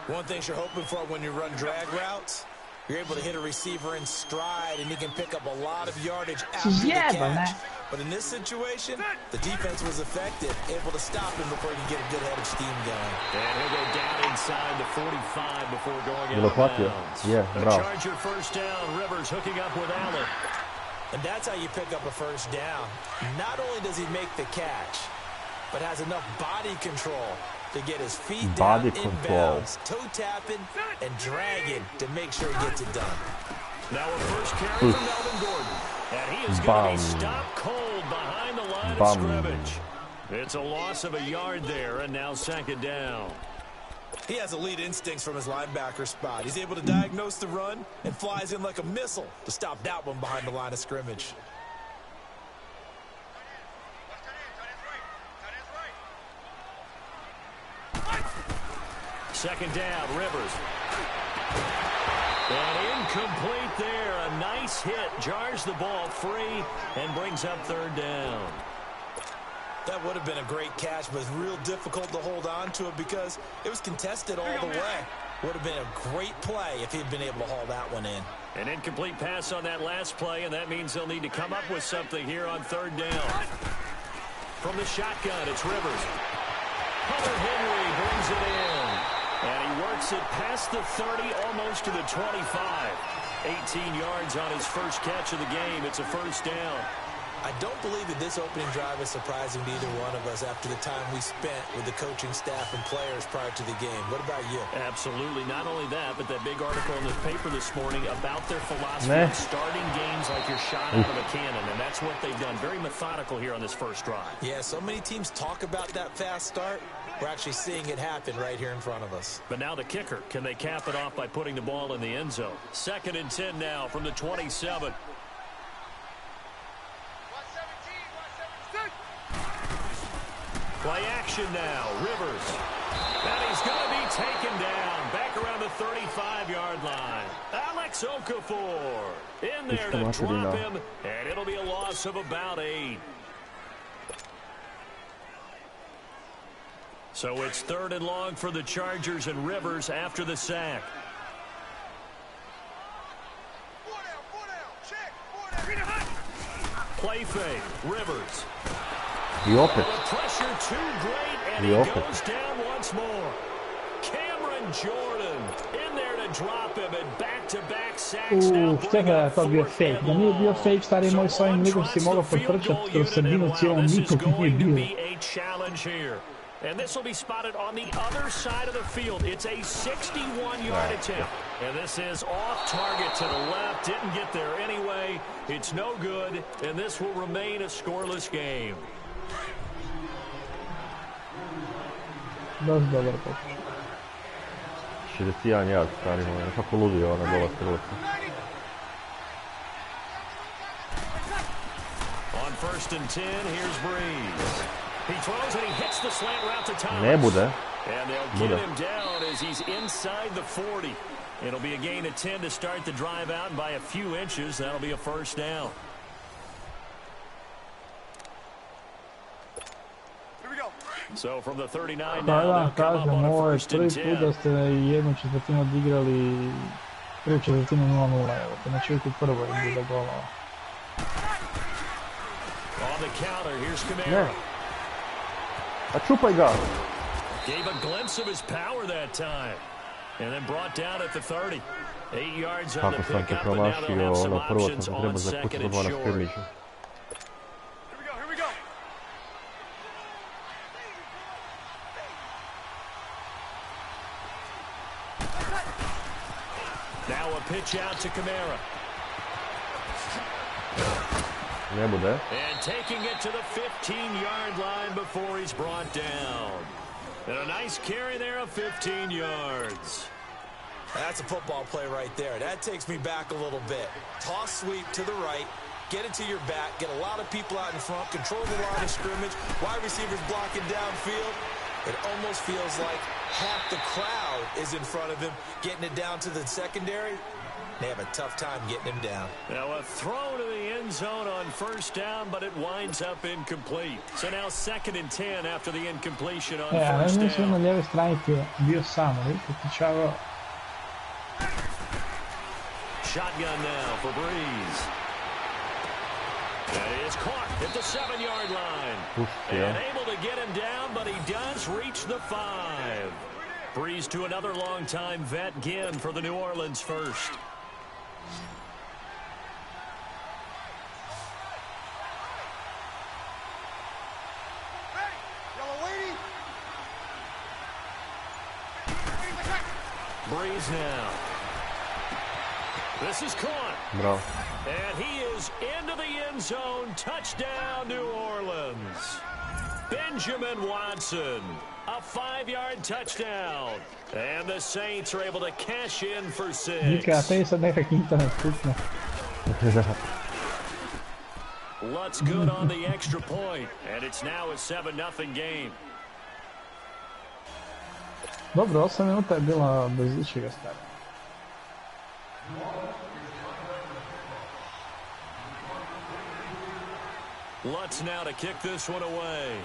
Speaker 5: One thing you're hoping for when you run drag routes, you're able to hit a receiver in stride, and he can pick up a lot of yardage after the catch. But in this situation, the defense was effective, able to stop him before he could get a good head of steam going.
Speaker 4: And he'll go down inside the 45 before going out of bounds.
Speaker 1: Yeah, bravo.
Speaker 4: Charger first down. Rivers hooking up with Allen.
Speaker 5: And that's how you pick up a first down. Not only does he make the catch, but has enough body control to get his feet down inbounds, toe tapping, and dragging to make sure he gets it done.
Speaker 4: Now a first carry from Melvin Gordon. And he is going to be stopped cold behind the line of scrimmage. It's a loss of a yard there, and now second down.
Speaker 5: He has elite instincts from his linebacker spot. He's able to diagnose the run and flies in like a missile to stop that one behind the line of scrimmage.
Speaker 4: Second down, Rivers. And incomplete there. A nice hit. Jars the ball free and brings up third down.
Speaker 5: That would have been a great catch, but it's real difficult to hold on to it because it was contested all the way. Would have been a great play if he'd been able to haul that one in.
Speaker 4: An incomplete pass on that last play, and that means they'll need to come up with something here on third down. From the shotgun, it's Rivers. Hunter Henry brings it in. And he works it past the 30, almost to the 25. 18 yards on his first catch of the game. It's a first down.
Speaker 5: I don't believe that this opening drive is surprising to either one of us after the time we spent with the coaching staff and players prior to the game. What about you?
Speaker 4: Absolutely. Not only that, but that big article in the paper this morning about their philosophy of starting games like you're shot out of a cannon, and that's what they've done. Very methodical here on this first drive.
Speaker 5: Yeah, so many teams talk about that fast start. We're actually seeing it happen right here in front of us.
Speaker 4: But now the kicker. Can they cap it off by putting the ball in the end zone? 2nd and 10 now from the 27. Play action now. Rivers. And he's going to be taken down. Back around the 35-yard line. Alex Okafor in there to drop him. And it'll be a loss of about 8. So it's 3rd and long for the Chargers and Rivers after the sack. Play fake. Rivers.
Speaker 1: I opet.
Speaker 4: The pressure too great, and he goes down once more. Cameron Jordan in there to drop him, and back-to-back sacks now.
Speaker 2: Šteta da je to bio fake. Da nije bio fake, stari moj, s ovim ligom si mogao potrčati kroz sredinu cijelom nikog nije bio.
Speaker 4: And this will be spotted on the other side of the field. It's a 61-yard attempt. And this is off target to the left. Didn't get there anyway. It's no good, and this will remain a scoreless game.
Speaker 2: Baš dobar pokušaj.
Speaker 1: 61 yard, stari moj, nekako ludio ona dola strelca.
Speaker 4: On 1st and 10, here's Breeze. He throws and he hits the slant route to Thomas.
Speaker 1: Ne bude.
Speaker 4: And they'll get him down as he's inside the 40. It'll be a gain of 10 to start the drive out, and by a few inches, that'll be a 1st down. So from the 39 now, they'll come up on a 1st and 10.
Speaker 2: Prvi put da ste 1/4 odigrali, prvu četvrtinu 0-0, evo, te neće uvijek u prvoj bude golova.
Speaker 4: On the counter, here's Kamara.
Speaker 1: A čupaj ga!
Speaker 4: Gave a glimpse of his power that time. And then brought down at the 30. 8 yards on the pickup, but now they'll have some options on 2nd and short. Now a pitch out to Kamara.
Speaker 1: Ne bude.
Speaker 4: And taking it to the 15-yard line before he's brought down. And a nice carry there of 15 yards.
Speaker 5: That's a football play right there. That takes me back a little bit. Toss sweep to the right. Get it to your back. Get a lot of people out in front. Control the line of scrimmage. Wide receivers blocking downfield. It almost feels like half the crowd is in front of him. Getting it down to the secondary. They have a tough time getting him down.
Speaker 4: Now a throw to the end zone on 1st down, but it winds up incomplete. So now 2nd and 10 after the incompletion on 1st down.
Speaker 2: Mislim na lijevoj strani bio sam, ali potičavao.
Speaker 4: Shotgun now for Breeze. That is caught at the 7-yard line. And able to get him down, but he does reach the 5. Breeze to another long-time vet, Ginn, for the New Orleans first. Breeze now. This is caught.
Speaker 1: Bravo.
Speaker 4: And he is into the end zone. Touchdown, New Orleans. Benjamin Watson. A 5-yard touchdown. And the Saints are able to cash in for 6. Lutz good on the extra point. And it's now a 7-0 game.
Speaker 2: Dobro, 8 minuta je bila bez ičega stara.
Speaker 4: Lutz now to kick this one away.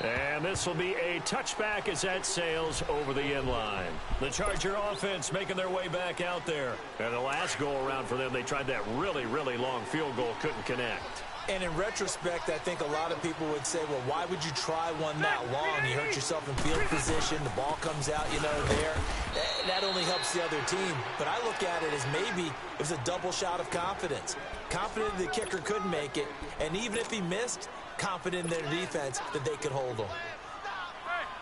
Speaker 4: And this will be a touchback as that sails over the end line. The Charger offense making their way back out there. And the last go-around for them, they tried that really, really long field goal, couldn't connect.
Speaker 5: And in retrospect, I think a lot of people would say, well, why would you try one that long? You hurt yourself in field position. The ball comes out, there. That only helps the other team. But I look at it as maybe it was a double shot of confidence. Confident the kicker could make it. And even if he missed, confident in their defense that they could hold him.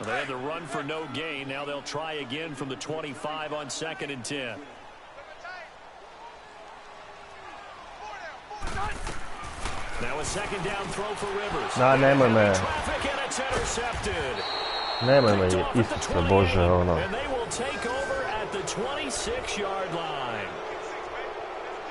Speaker 4: Well, they had the run for no gain. Now they'll try again from the 25 on 2nd and 10. Now Now a second down throw for Rivers.
Speaker 1: Da, nemoj me.
Speaker 4: Traffic and it's intercepted.
Speaker 1: Nemoj me, Isuse Bože, ono.
Speaker 4: And they will take over at the 26-yard line.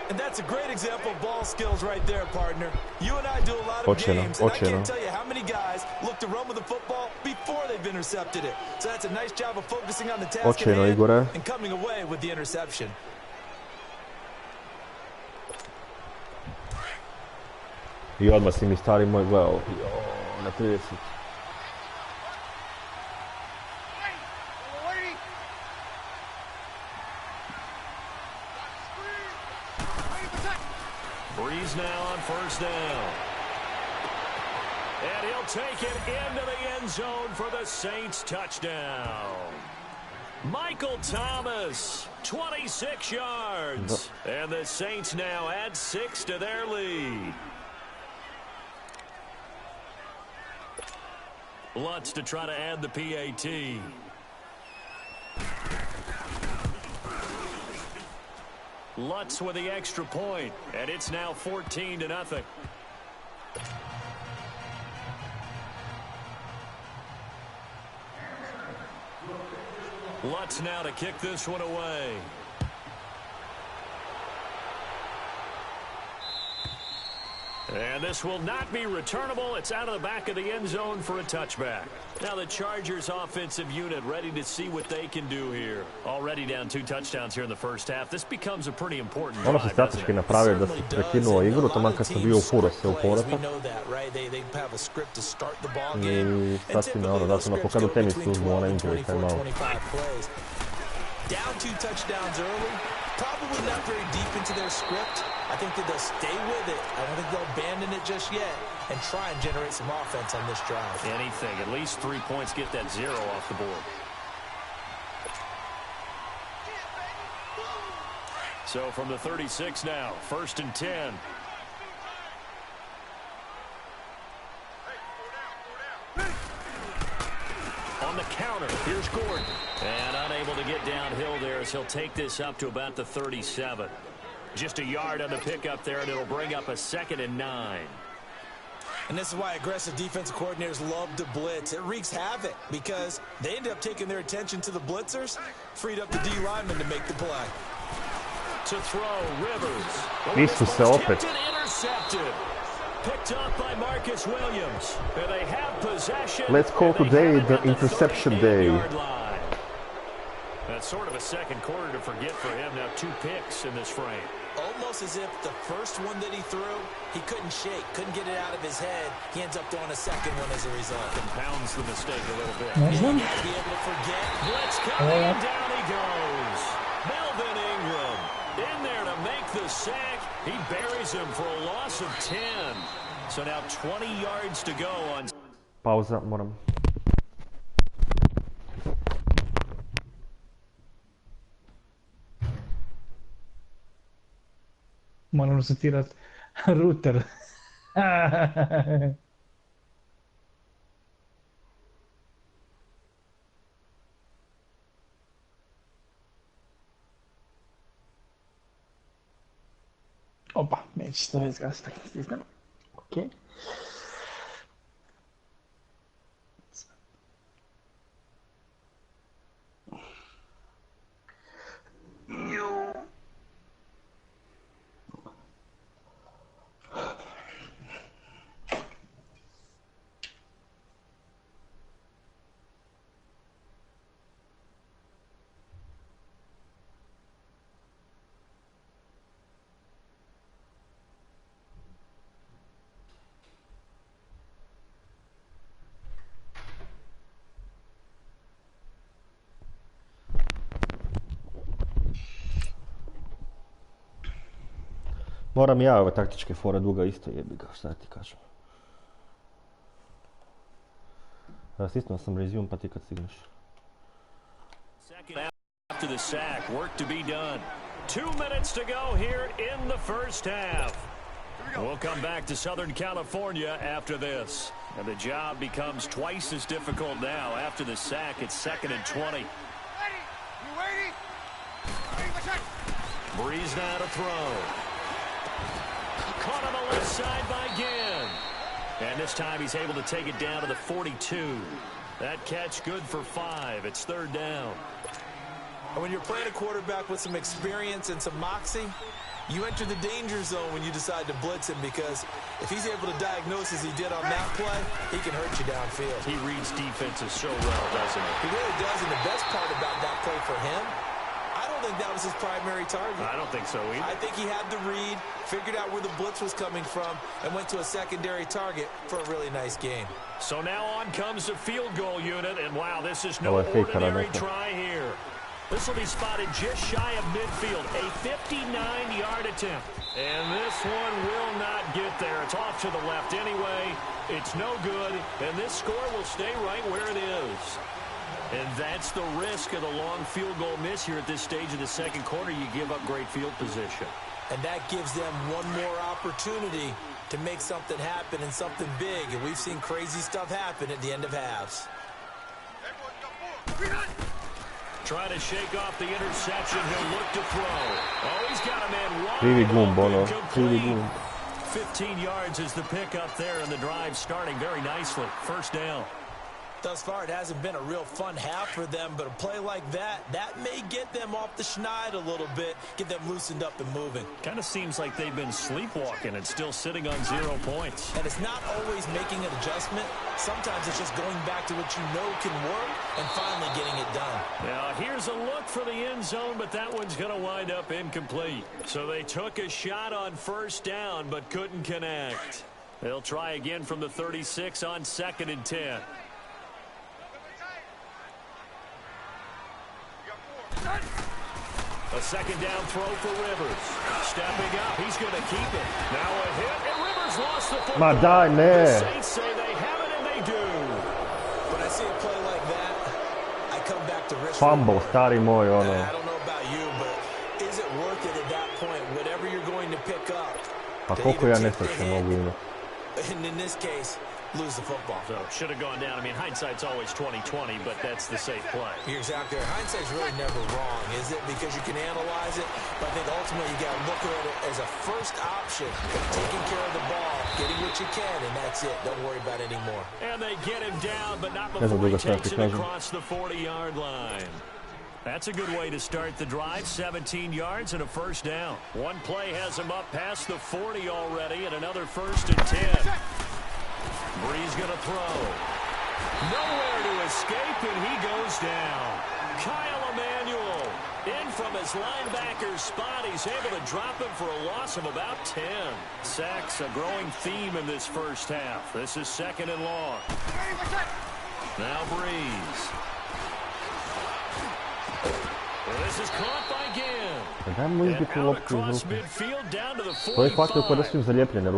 Speaker 5: And that's a great example of ball skills right there, partner. You and I do a lot of games, and I can't tell you how many guys look to run with the football before they've intercepted it. So that's a nice job of focusing on the task at hand and coming away with the interception.
Speaker 1: I odmah si mi stari moj gledao. Na 30.
Speaker 4: Breeze now on first down. And he'll take it into the end zone for the Saints touchdown. Michael Thomas, 26 yards. And the Saints now add 6 to their lead. Lutz to try to add the PAT. Lutz with the extra point, and it's now 14-0. Lutz now to kick this one away. And this will not be returnable. It's out of the back of the end zone for a touchback. Now the Chargers offensive unit ready to see what they can do here. Already down 2 touchdowns here in the first half. This becomes a pretty important drive.
Speaker 1: Ono se strateški napravio da se prekinuo igru, taman kad sam bio u furu se u povratak. I sasvim ono, da su na pokadu tenisu uzmu onaj injury timeout.
Speaker 5: Down 2 touchdowns early, probably not very deep into their script. I think that they'll stay with it. I don't think they'll abandon it just yet and try and generate some offense on this drive.
Speaker 4: Anything, at least 3 points, get that 0 off the board. So from the 36 now, 1st and 10. On the counter, here's Gordon. And unable to get downhill there as he'll take this up to about the 37. Just a yard on the pickup there, and it'll bring up a 2nd and 9.
Speaker 5: And this is why aggressive defensive coordinators love to blitz. It wreaks havoc because they ended up taking their attention to the blitzers, freed up the D lineman to make the play.
Speaker 4: To throw, Rivers.
Speaker 1: Isuse opet.
Speaker 4: Intercepted. Picked up by Marcus Williams. And they have possession.
Speaker 1: Let's call today the interception day.
Speaker 4: That's sort of a second quarter to forget for him. Now 2 picks in this frame.
Speaker 5: Almost as if the first one that he threw, he couldn't shake, couldn't get it out of his head. He ends up throwing a second one as a result.
Speaker 4: Compounds the mistake a little bit.
Speaker 5: You gotta be able to forget.
Speaker 4: Blitz coming, down he goes. Melvin Ingram in there to make the sack. He buries him for a loss of 10. So now 20 yards to go on.
Speaker 1: Pauza, moram.
Speaker 2: Moram resetirati router. Opa, neće se to već gasiti, tako stisnem. Ok.
Speaker 1: Moram ja ove taktičke fore duga isto jebi ga, šta ti kažem. Stisnuo sam resume pa ti kad stigneš.
Speaker 4: After the sack, work to be done. 2 minutes to go here in the first half. We'll come back to Southern California after this. And the job becomes twice as difficult now. After the sack, it's 2nd and 20. Breeze now to throw. caught on the left side by Ginn. And this time he's able to take it down to the 42. That catch good for 5. It's third down.
Speaker 5: And when you're playing a quarterback with some experience and some moxie, you enter the danger zone when you decide to blitz him, because if he's able to diagnose as he did on that play, he can hurt you downfield.
Speaker 4: He reads defenses so well, doesn't he?
Speaker 5: He really does, and the best part about that play for him, I don't think that was his primary target.
Speaker 4: I don't think so either.
Speaker 5: I think he had the read, figured out where the blitz was coming from, and went to a secondary target for a really nice game.
Speaker 4: So now on comes the field goal unit, and wow, this is no ordinary try here. This will be spotted just shy of midfield, a 59-yard attempt. And this one will not get there. It's off to the left anyway. It's no good, and this score will stay right where it is. And that's the risk of the long field goal miss here at this stage of the second quarter. You give up great field position.
Speaker 5: And that gives them one more opportunity to make something happen and something big. And we've seen crazy stuff happen at the end of halves.
Speaker 4: Trying to shake off the interception. He'll look to throw. Oh, he's got a man wide open. 15 yards is the pickup there, and the drive starting very nicely. First down.
Speaker 5: Thus far, it hasn't been a real fun half for them, but a play like that may get them off the schneid a little bit, get them loosened up and moving.
Speaker 4: Kind of seems like they've been sleepwalking and still sitting on 0 points.
Speaker 5: And it's not always making an adjustment. Sometimes it's just going back to what you know can work and finally getting it done.
Speaker 4: Now, here's a look for the end zone, but that one's going to wind up incomplete. So they took a shot on first down, but couldn't connect. They'll try again from the 36 on 2nd and 10. A second down throw for Rivers. Stepping up, he's going to keep it. Now a hit, and Rivers lost the football. The Saints say they have it, and they do.
Speaker 5: When I see a play like that, I come back to risk.
Speaker 1: Fumble, stari moj, ono.
Speaker 5: I don't know about you, but is it worth it at that point, whatever you're going to pick up?
Speaker 1: Pa koliko ja nesreće mogu imati.
Speaker 5: And in this case, lose the football.
Speaker 4: So should have gone down. I mean, hindsight's always 20/20, but that's the safe play.
Speaker 5: You're exactly right. Hindsight's really never wrong, is it? Because you can analyze it, but I think ultimately you got to look at it as a first option, taking care of the ball, getting what you can, and that's it. Don't worry about it anymore.
Speaker 4: And they get him down, but not before he takes it across the 40-yard line. That's a good way to start the drive. 17 yards and a first down. One play has him up past the 40 already, and another 1st and 10. Breeze going to throw. Nowhere to escape, and he goes down. Kyle Emanuel in from his linebacker spot. He's able to drop him for a loss of about 10. Sacks, a growing theme in this first half. This is 2nd and long. Now Breeze. This is caught by Ginn. And out across midfield down to the 45.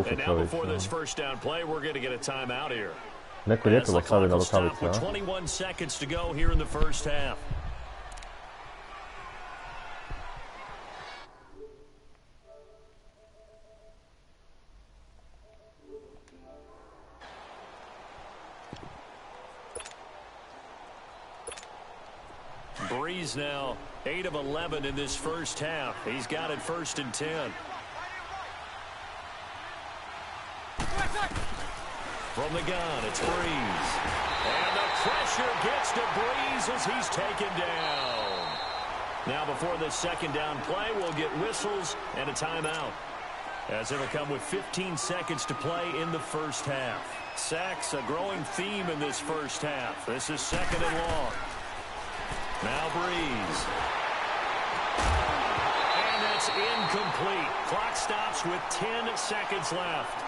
Speaker 4: And now before this first down play, we're going to get a timeout here. As the clock will stop with 21 seconds to go here in the first half. Breeze now 8 of 11 in this first half. He's got it 1st and 10. From the gun, it's Breeze. And the pressure gets to Breeze as he's taken down. Now before this second down play, we'll get whistles and a timeout, as it'll come with 15 seconds to play in the first half. Sacks, a growing theme in this first half. This is 2nd and long. Now Breeze. And that's incomplete. Clock stops with 10 seconds left.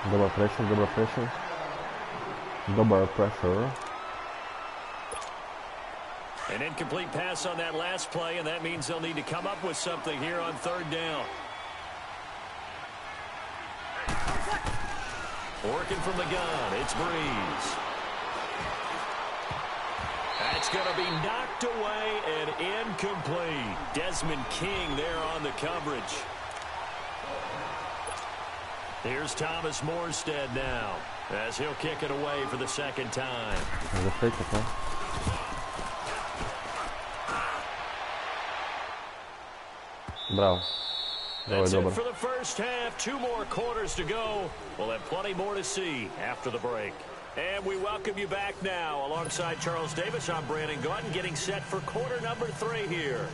Speaker 1: Dobra pressure.
Speaker 4: An incomplete pass on that last play, and that means they'll need to come up with something here on 3rd down. Working from the gun, it's Breeze. That's going to be knocked away and incomplete. Desmond King there on the coverage. Here's Thomas Morstead now, as he'll kick it away for the second time.
Speaker 1: Bravo.
Speaker 4: That's it for the first half. 2 more quarters to go. We'll have plenty more to see after the break. And we welcome you back now. Alongside Charles Davis, I'm Brandon Gautin, getting set for quarter number 3 here.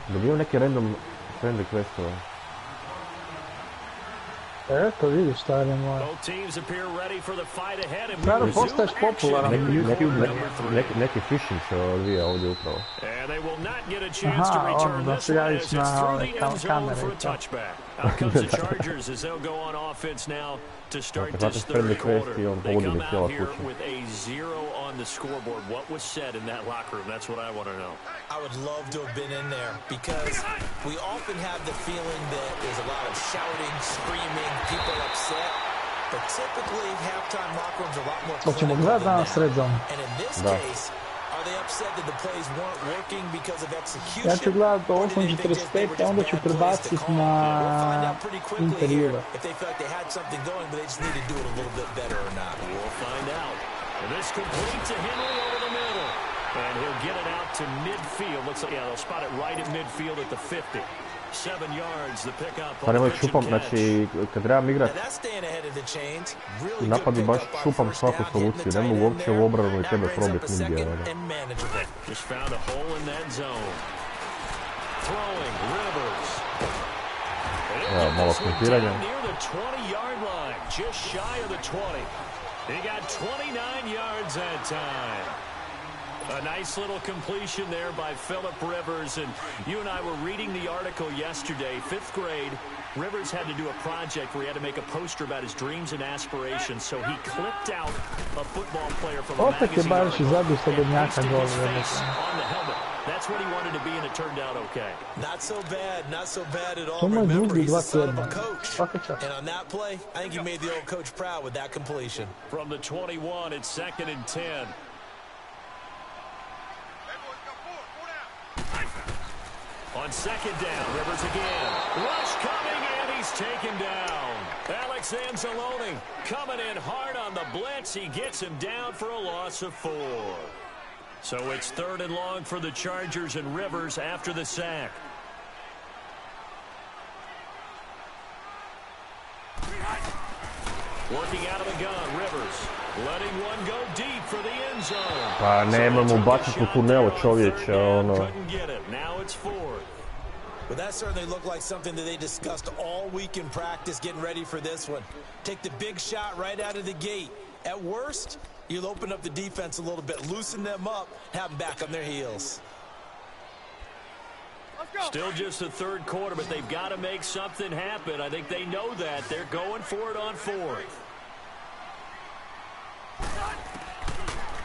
Speaker 1: Dobio neki random friend requestove.
Speaker 2: Eto, vidiš, stari moj.
Speaker 4: Both teams appear ready for the fight ahead.
Speaker 2: Stvarno postaješ popularan na YouTube.
Speaker 1: Neki phishing se odvija ovdje upravo.
Speaker 4: And they will not get a chance to return this one as it's through the end zone for a touchback. Out comes the Chargers as they'll go on offense now to start this third quarter. They come out here with a 0 on the scoreboard. What was said in that locker room? That's what I want to know.
Speaker 5: I would love to have been in there because we often have the feeling that there's a lot of shouting, screaming, people upset. But typically, halftime locker rooms are a lot more clinical than that. And in this case, are they upset that the plays weren't working because of execution?
Speaker 2: Ja ću gledati 8:45, a onda ću prebaciti na intervjue.
Speaker 5: If they feel like they had something going, but they just need to do it a little bit better or not.
Speaker 4: We'll find out. And this complete to Henry over the middle. And he'll get it out to midfield. Looks like, yeah, they'll spot it right at midfield at the 50. 7 yards, the pickup.
Speaker 1: Pa nemoj šupam, znači kad trebam igrat u napadu baš šupam svaku soluciju, ne mogu uopće u obranu i tebe probiti nigdje.
Speaker 4: Just found a hole in that zone. Throwing Rivers.
Speaker 1: Evo, malo kontiranja.
Speaker 4: Near the 20-yard line, just shy of the 20. He got 29 yards that time. A nice little completion there by Phillip Rivers. And you and I were reading the article yesterday, 5th grade. Rivers had to do a project where he had to make a poster about his dreams and aspirations. So he clipped out a football player from a magazine article and placed his face on the helmet. That's what he wanted to be, and it turned out okay.
Speaker 5: Not so bad at all. Remember, he's the son of a coach. And on that play, I think he made the old coach proud with that completion.
Speaker 4: From the 21, it's 2nd and 10. On 2nd down, Rivers again. Rush coming, and he's taken down. Alex Anzalone coming in hard on the blitz. He gets him down for a loss of 4. So it's 3rd and long for the Chargers and Rivers after the sack. Working out of the gun, Rivers letting one go deep for the end zone.
Speaker 1: Pa nemoj mu baciti u tunelu, čovječe, ono.
Speaker 4: Couldn't get it. Now it's 4th.
Speaker 5: Well, that certainly looked like something that they discussed all week in practice, getting ready for this one. Take the big shot right out of the gate. At worst, you'll open up the defense a little bit, loosen them up, have them back on their heels.
Speaker 4: Still just the 3rd quarter, but they've got to make something happen. I think they know that. They're going for it on 4th.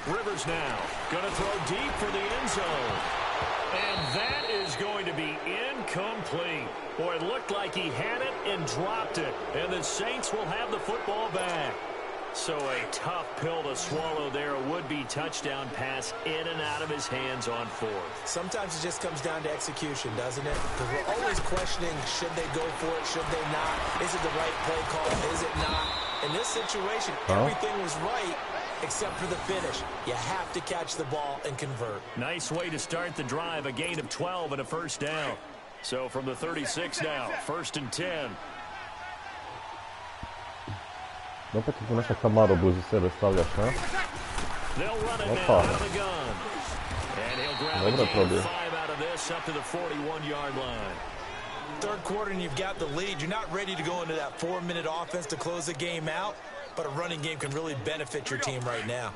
Speaker 4: Rivers now going to throw deep for the end zone. And that is going to be incomplete. Boy, it looked like he had it and dropped it. And the Saints will have the football back. So a tough pill to swallow there. A would-be touchdown pass in and out of his hands on 4th.
Speaker 5: Sometimes it just comes down to execution, doesn't it? Because we're always questioning, should they go for it, should they not? Is it the right play call, is it not? In this situation, everything was right except for the finish. You have to catch the ball and convert.
Speaker 4: Nice way to start the drive, a gain of 12 and a 1st down. So from the 36 now, 1st and 10.
Speaker 1: Opet tu nešto Kamaro blizu sebe stavljaš, ha? Opa. Dobro probio.
Speaker 5: 3rd quarter and you've got the lead. You're not ready to go into that 4-minute offense to close the game out, but a running game can really benefit your team right now.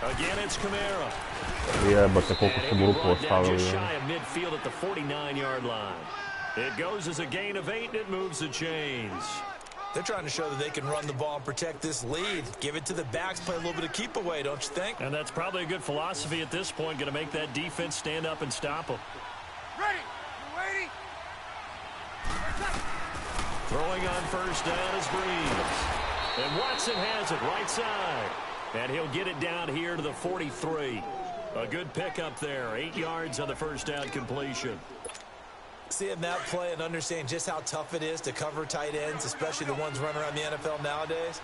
Speaker 4: Again, it's Kamara.
Speaker 1: Jebate, koliko su mu ruku ostavili.
Speaker 4: Just shy of midfield at the 49-yard line. It goes as a gain of 8, and it moves the chains.
Speaker 5: They're trying to show that they can run the ball and protect this lead. Give it to the backs, play a little bit of keep away, don't you think?
Speaker 4: And that's probably a good philosophy at this point, going to make that defense stand up and stop them.
Speaker 6: Ready? You waiting?
Speaker 4: Throwing on 1st down is Breeze. And Watson has it right side. And he'll get it down here to the 43. A good pickup there. 8 yards on the 1st down completion.
Speaker 5: Seeing that play and understanding just how tough it is to cover tight ends, especially the ones running around the NFL nowadays,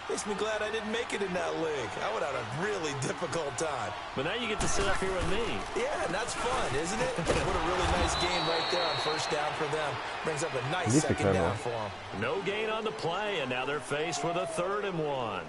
Speaker 5: Makes me glad I didn't make it in that league. I would have had a really difficult time.
Speaker 4: But now you get to sit up here with me.
Speaker 5: Yeah, and that's fun, isn't it? What a really nice game right there on first down for them. Brings up a nice second down for them.
Speaker 4: No gain on the play, and now they're faced with a 3rd and 1.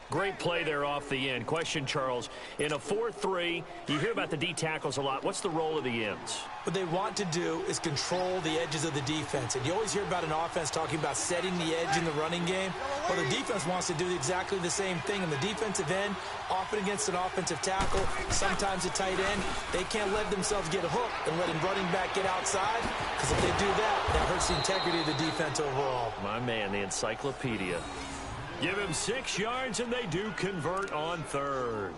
Speaker 4: Great play there off the end. Question, Charles, in a 4-3, you hear about the D tackles a lot. What's the role of the ends?
Speaker 5: What they want to do is control the edges of the defense. And you always hear about an offense talking about setting the edge in the running game. Well, the defense wants to do exactly the same thing. And the defensive end, often against an offensive tackle, sometimes a tight end, they can't let themselves get hooked and let a running back get outside. Because if they do that, that hurts the integrity of the defense overall.
Speaker 4: My man, the encyclopedia. Give him 6 yards, and they do convert on 3rd.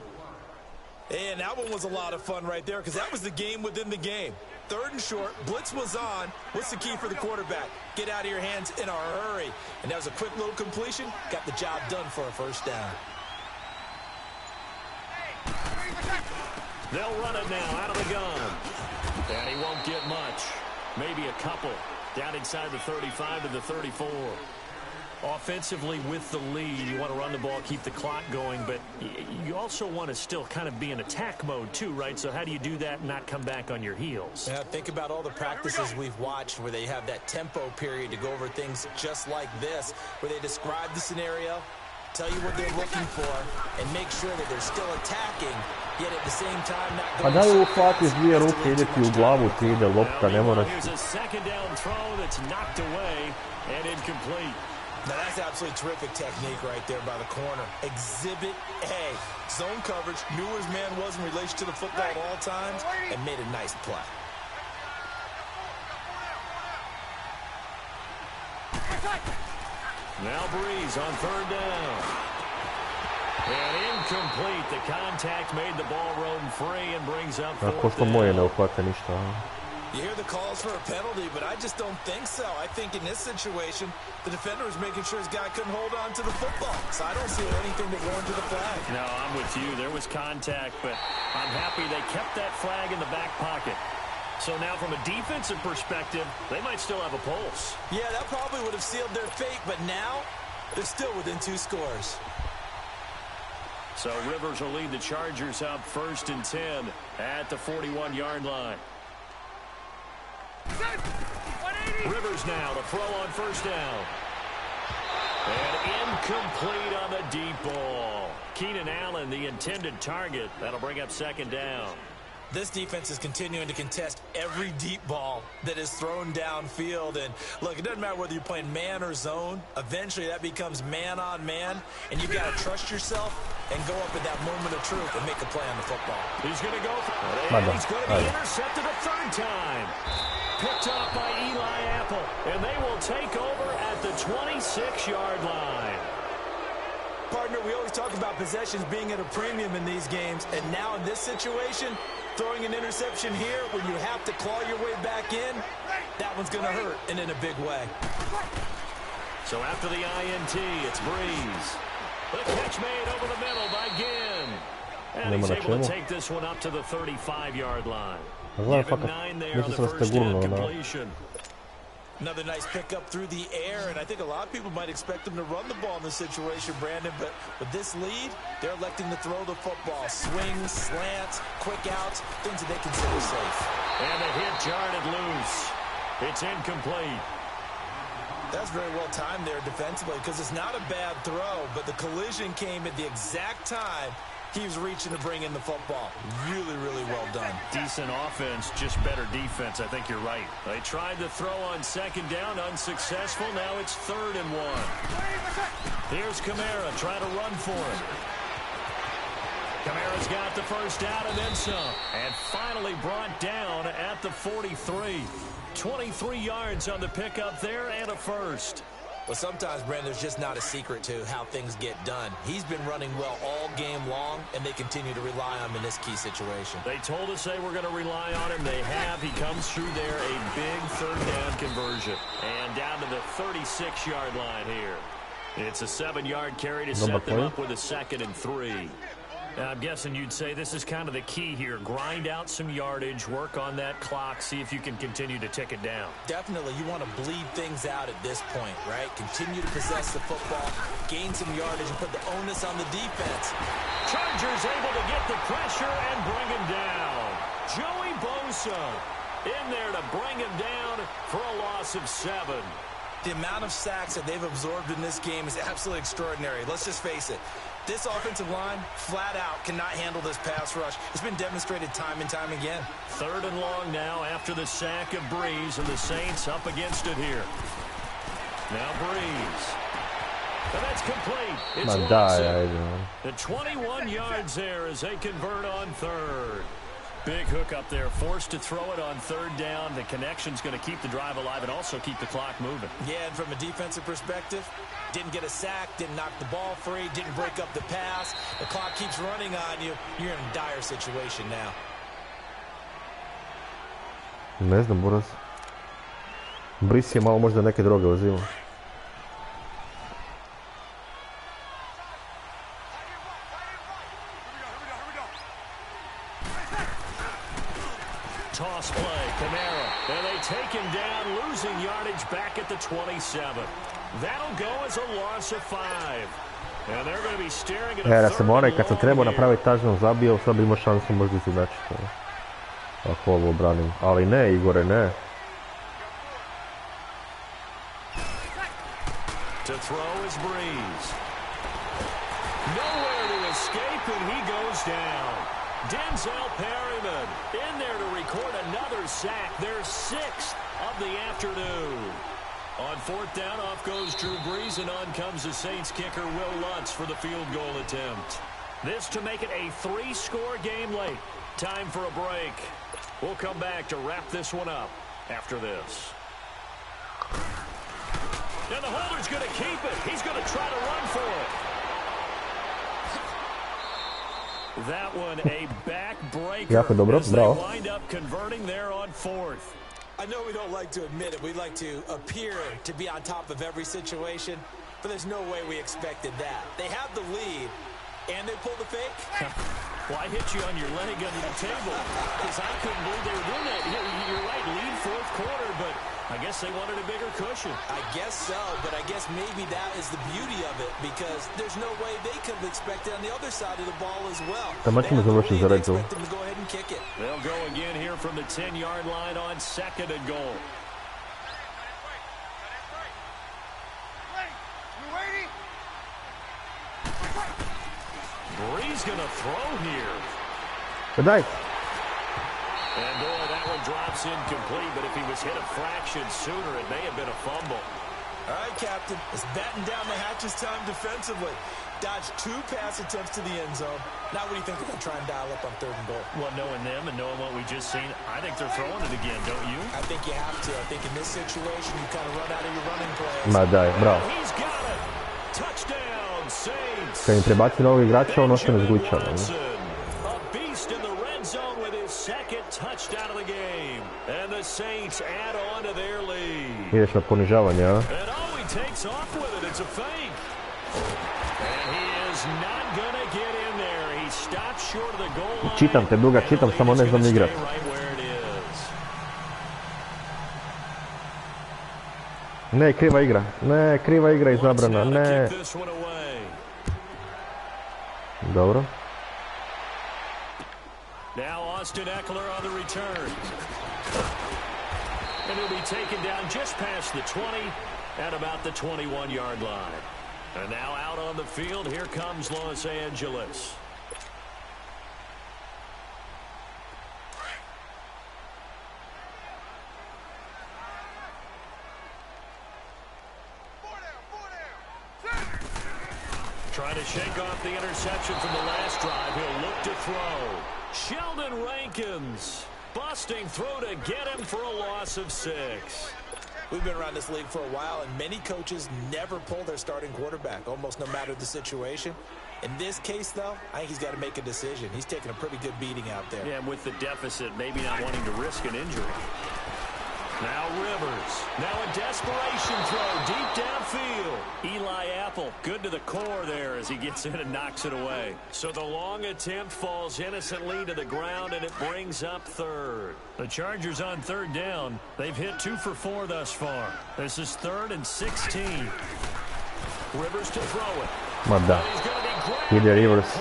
Speaker 5: And that one was a lot of fun right there because that was the game within the game. 3rd and short, blitz was on. What's the key for the quarterback? Get out of your hands in a hurry. And that was a quick little completion. Got the job done for a first down.
Speaker 4: They'll run it now out of the gun. And he won't get much. Maybe a couple. Down inside the 35 to the 34. Offensively with the lead, you want to run the ball, keep the clock going, but you also want to still kind of be in attack mode too, right? So how do you do that and not come back on your heels?
Speaker 5: Yeah, think about all the practices we've watched where they have that tempo period to go over things just like this, where they describe the scenario, tell you what they're looking for, and make sure that they're still attacking, yet at the same time not going.
Speaker 1: Pa daj ufati s dvije ruke, ide ti u glavu, ti ide lopta, ne moraš.
Speaker 4: Here's a second down throw that's knocked away and incomplete.
Speaker 5: Now, that's absolutely terrific technique right there by the corner. Exhibit A. Zone coverage, knew where his man was in relation to the football at all times, and made a nice play.
Speaker 4: Now Breeze on 3rd down. And incomplete. The contact made the ball roam free and brings up 4th down.
Speaker 5: You hear the calls for a penalty, but I just don't think so. I think in this situation, the defender was making sure his guy couldn't hold on to the football. So I don't see anything to go into the flag.
Speaker 4: No, I'm with you. There was contact, but I'm happy they kept that flag in the back pocket. So now from a defensive perspective, they might still have a pulse.
Speaker 5: Yeah, that probably would have sealed their fate, but now they're still within 2 scores.
Speaker 4: So Rivers will lead the Chargers up 1st and 10 at the 41-yard line. Rivers now to throw on 1st down. And incomplete on the deep ball. Keenan Allen, the intended target. That'll bring up 2nd down.
Speaker 5: This defense is continuing to contest every deep ball that is thrown downfield. And, look, it doesn't matter whether you're playing man or zone. Eventually, that becomes man-on-man, and you've got to trust yourself and go up at that moment of truth and make a play on the football.
Speaker 4: He's going to go for it, and he's going to be intercepted a 3rd time. Picked up by Eli Apple, and they will take over at the 26-yard line.
Speaker 5: Partner, we always talk about possessions being at a premium in these games, and now in this situation, throwing an interception here when you have to claw your way back in, that one's going to hurt, and in a big way.
Speaker 4: So after the INT, it's Breeze. The catch made over the middle by Ginn. And he's able to take this one up to the 35-yard line. Give him 9 there on the 1st down completion.
Speaker 5: Another nice pickup through the air, and I think a lot of people might expect them to run the ball in this situation, Brandon, but with this lead, they're electing to throw the football. Swings, slants, quick outs, things that they consider safe.
Speaker 4: And the hit jarred loose. It's incomplete.
Speaker 5: That's very well timed there defensively because it's not a bad throw, but the collision came at the exact time he was reaching to bring in the football. Really, really well done.
Speaker 4: Decent offense, just better defense. I think you're right. They tried to throw on 2nd down, unsuccessful. Now it's 3rd and 1. Here's Kamara trying to run for it. Kamara's got the 1st down and then some. And finally brought down at the 43. 23 yards on the pickup there and a 1st.
Speaker 5: Well, sometimes, Brandon, there's just not a secret to how things get done. He's been running well all game long, and they continue to rely on him in this key situation.
Speaker 4: They told us they were going to rely on him. They have. He comes through there, a big 3rd down conversion. And down to the 36-yard line here. It's a 7-yard carry to set them up with a 2nd and 3. I'm guessing you'd say this is kind of the key here. Grind out some yardage, work on that clock, see if you can continue to tick it down.
Speaker 5: Definitely, you want to bleed things out at this point, right? Continue to possess the football, gain some yardage, and put the onus on the defense.
Speaker 4: Chargers able to get the pressure and bring him down. Joey Bosa in there to bring him down for a loss of 7.
Speaker 5: The amount of sacks that they've absorbed in this game is absolutely extraordinary. Let's just face it. This offensive line, flat out, cannot handle this pass rush. It's been demonstrated time and time again.
Speaker 4: 3rd and long now after the sack of Breeze, and the Saints up against it here. Now Breeze. And that's complete. It's Lawson. The 21 yards there as they convert on 3rd. Big hook up there, forced to throw it on 3rd down. The connection's going to keep the drive alive and also keep the clock moving.
Speaker 5: Yeah, and from a defensive perspective, didn't get a sack, didn't knock the ball free, didn't break up the pass. The clock keeps running on you. You're in a dire situation now.
Speaker 1: Ne znam, Buraz. Bris je malo možda neke droge uzima.
Speaker 4: Toss play, Camara, and they take him down, losing yardage back at the 27. That'll go as a loss of 5. And they're going to be staring at a
Speaker 1: Da sam onaj kad sam trebao napraviti touchdown zabio, sad bi imao šansu možda si znači. Ako ovo obranim. Ali ne, Igore, ne.
Speaker 4: To throw is Breeze. Nowhere to escape, and he goes down. Denzel Perryman in there to record another sack. Their 6th of the afternoon. On 4th down, off goes Drew Brees, and on comes the Saints kicker, Will Lutz, for the field goal attempt. This to make it a 3-score game late. Time for a break. We'll come back to wrap this one up after this. And the holder's going to keep it. He's going to try to run for it. That one a backbreaker as they wind up converting there on 4th.
Speaker 5: I know we don't like to admit it. We like to appear to be on top of every situation, but there's no way we expected that. They have the lead, and they pull the fake.
Speaker 4: Well, I hit you on your leg under the table because I couldn't believe they were doing that. You're right, lead 4th quarter, but I guess they wanted a bigger cushion.
Speaker 5: I guess so, but I guess maybe that is the beauty of it because there's no way they could have expected on the other side of the ball as well. They expect them to go ahead and kick it.
Speaker 4: They'll go again here from the 10-yard line on 2nd and goal. Brees going to throw here.
Speaker 1: Good night.
Speaker 4: And boy, that one drops incomplete, but if he was hit a fraction sooner, it may have been a fumble.
Speaker 5: All right, Captain. It's batten down the hatches time defensively. Dodged 2 pass attempts to the end zone. Now what do you think they're going to try and dial up on 3rd and goal?
Speaker 4: Well, knowing them and knowing what we just seen, I think they're throwing it again, don't you?
Speaker 5: I think you have to. I think in this situation, you kind of run out of your running plays.
Speaker 1: Ma daj, bravo.
Speaker 4: He's got it. Touchdown, Saints.
Speaker 1: Kad im prebaci novog igrača, on ostane zgučan.
Speaker 4: A beast in the red zone with his 2nd touchdown of the game. And the Saints add on to their lead.
Speaker 1: Ideš na ponižavanje, a?
Speaker 4: And oh, he takes off with it. It's a fake. And he is not going to get in there. He stops short of the goal line.
Speaker 1: Čitam te, druga, čitam, samo ne znam igrat. Ne, kriva igra. Ne, kriva igra izabrana. Ne. Dobro.
Speaker 4: Now Austin Eckler on the return. And he'll be taken down just past the 20 at about the 21-yard line. And now out on the field, here comes Los Angeles. Trying to shake off the interception from the last drive. He'll look to throw. Sheldon Rankins busting through to get him for a loss of 6.
Speaker 5: We've been around this league for a while, and many coaches never pull their starting quarterback, almost no matter the situation. In this case, though, I think he's got to make a decision. He's taking a pretty good beating out there.
Speaker 4: Yeah, and with the deficit, maybe not wanting to risk an injury. Now Rivers. Now a desperation throw deep downfield. Eli Apple, good to the core there as he gets in and knocks it away. So the long attempt falls innocently to the ground, and it brings up third. The Chargers on third down. They've hit 2 for 4 thus far. This is 3rd and 16. Rivers to throw it.
Speaker 1: Ma da. Ide Rivers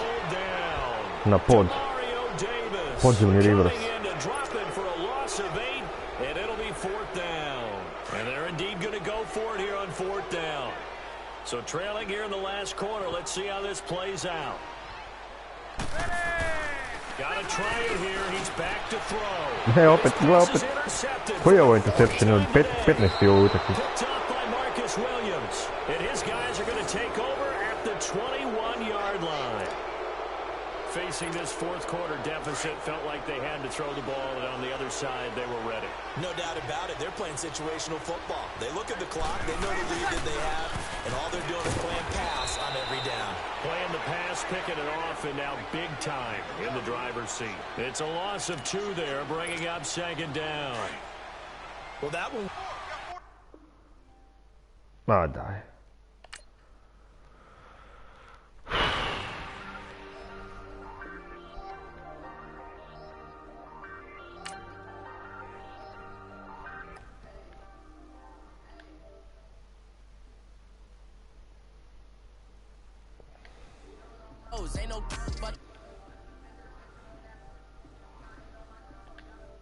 Speaker 1: na pod. Podzemni Rivers.
Speaker 4: And it'll be 4th down. And they're indeed going to go for it here on 4th down. So trailing here in the last quarter. Let's see how this plays out. Got to try it here. He's back to throw.
Speaker 1: Ne, opet. Koji je ovo interception od 15 u utakmici?
Speaker 4: And his guys are going to take over at the 21-yard line. Facing this 4th quarter deficit, felt like they had to throw the ball, and on the other side, they were ready.
Speaker 5: No doubt about it. They're playing situational football. They look at the clock, they know the lead that they have, and all they're doing is playing pass on every down.
Speaker 4: Playing the pass, picking it off, and now big time in the driver's seat. It's a loss of 2 there, bringing up 2nd down.
Speaker 5: Well, that one...
Speaker 1: Ma daj.
Speaker 7: Ain't no but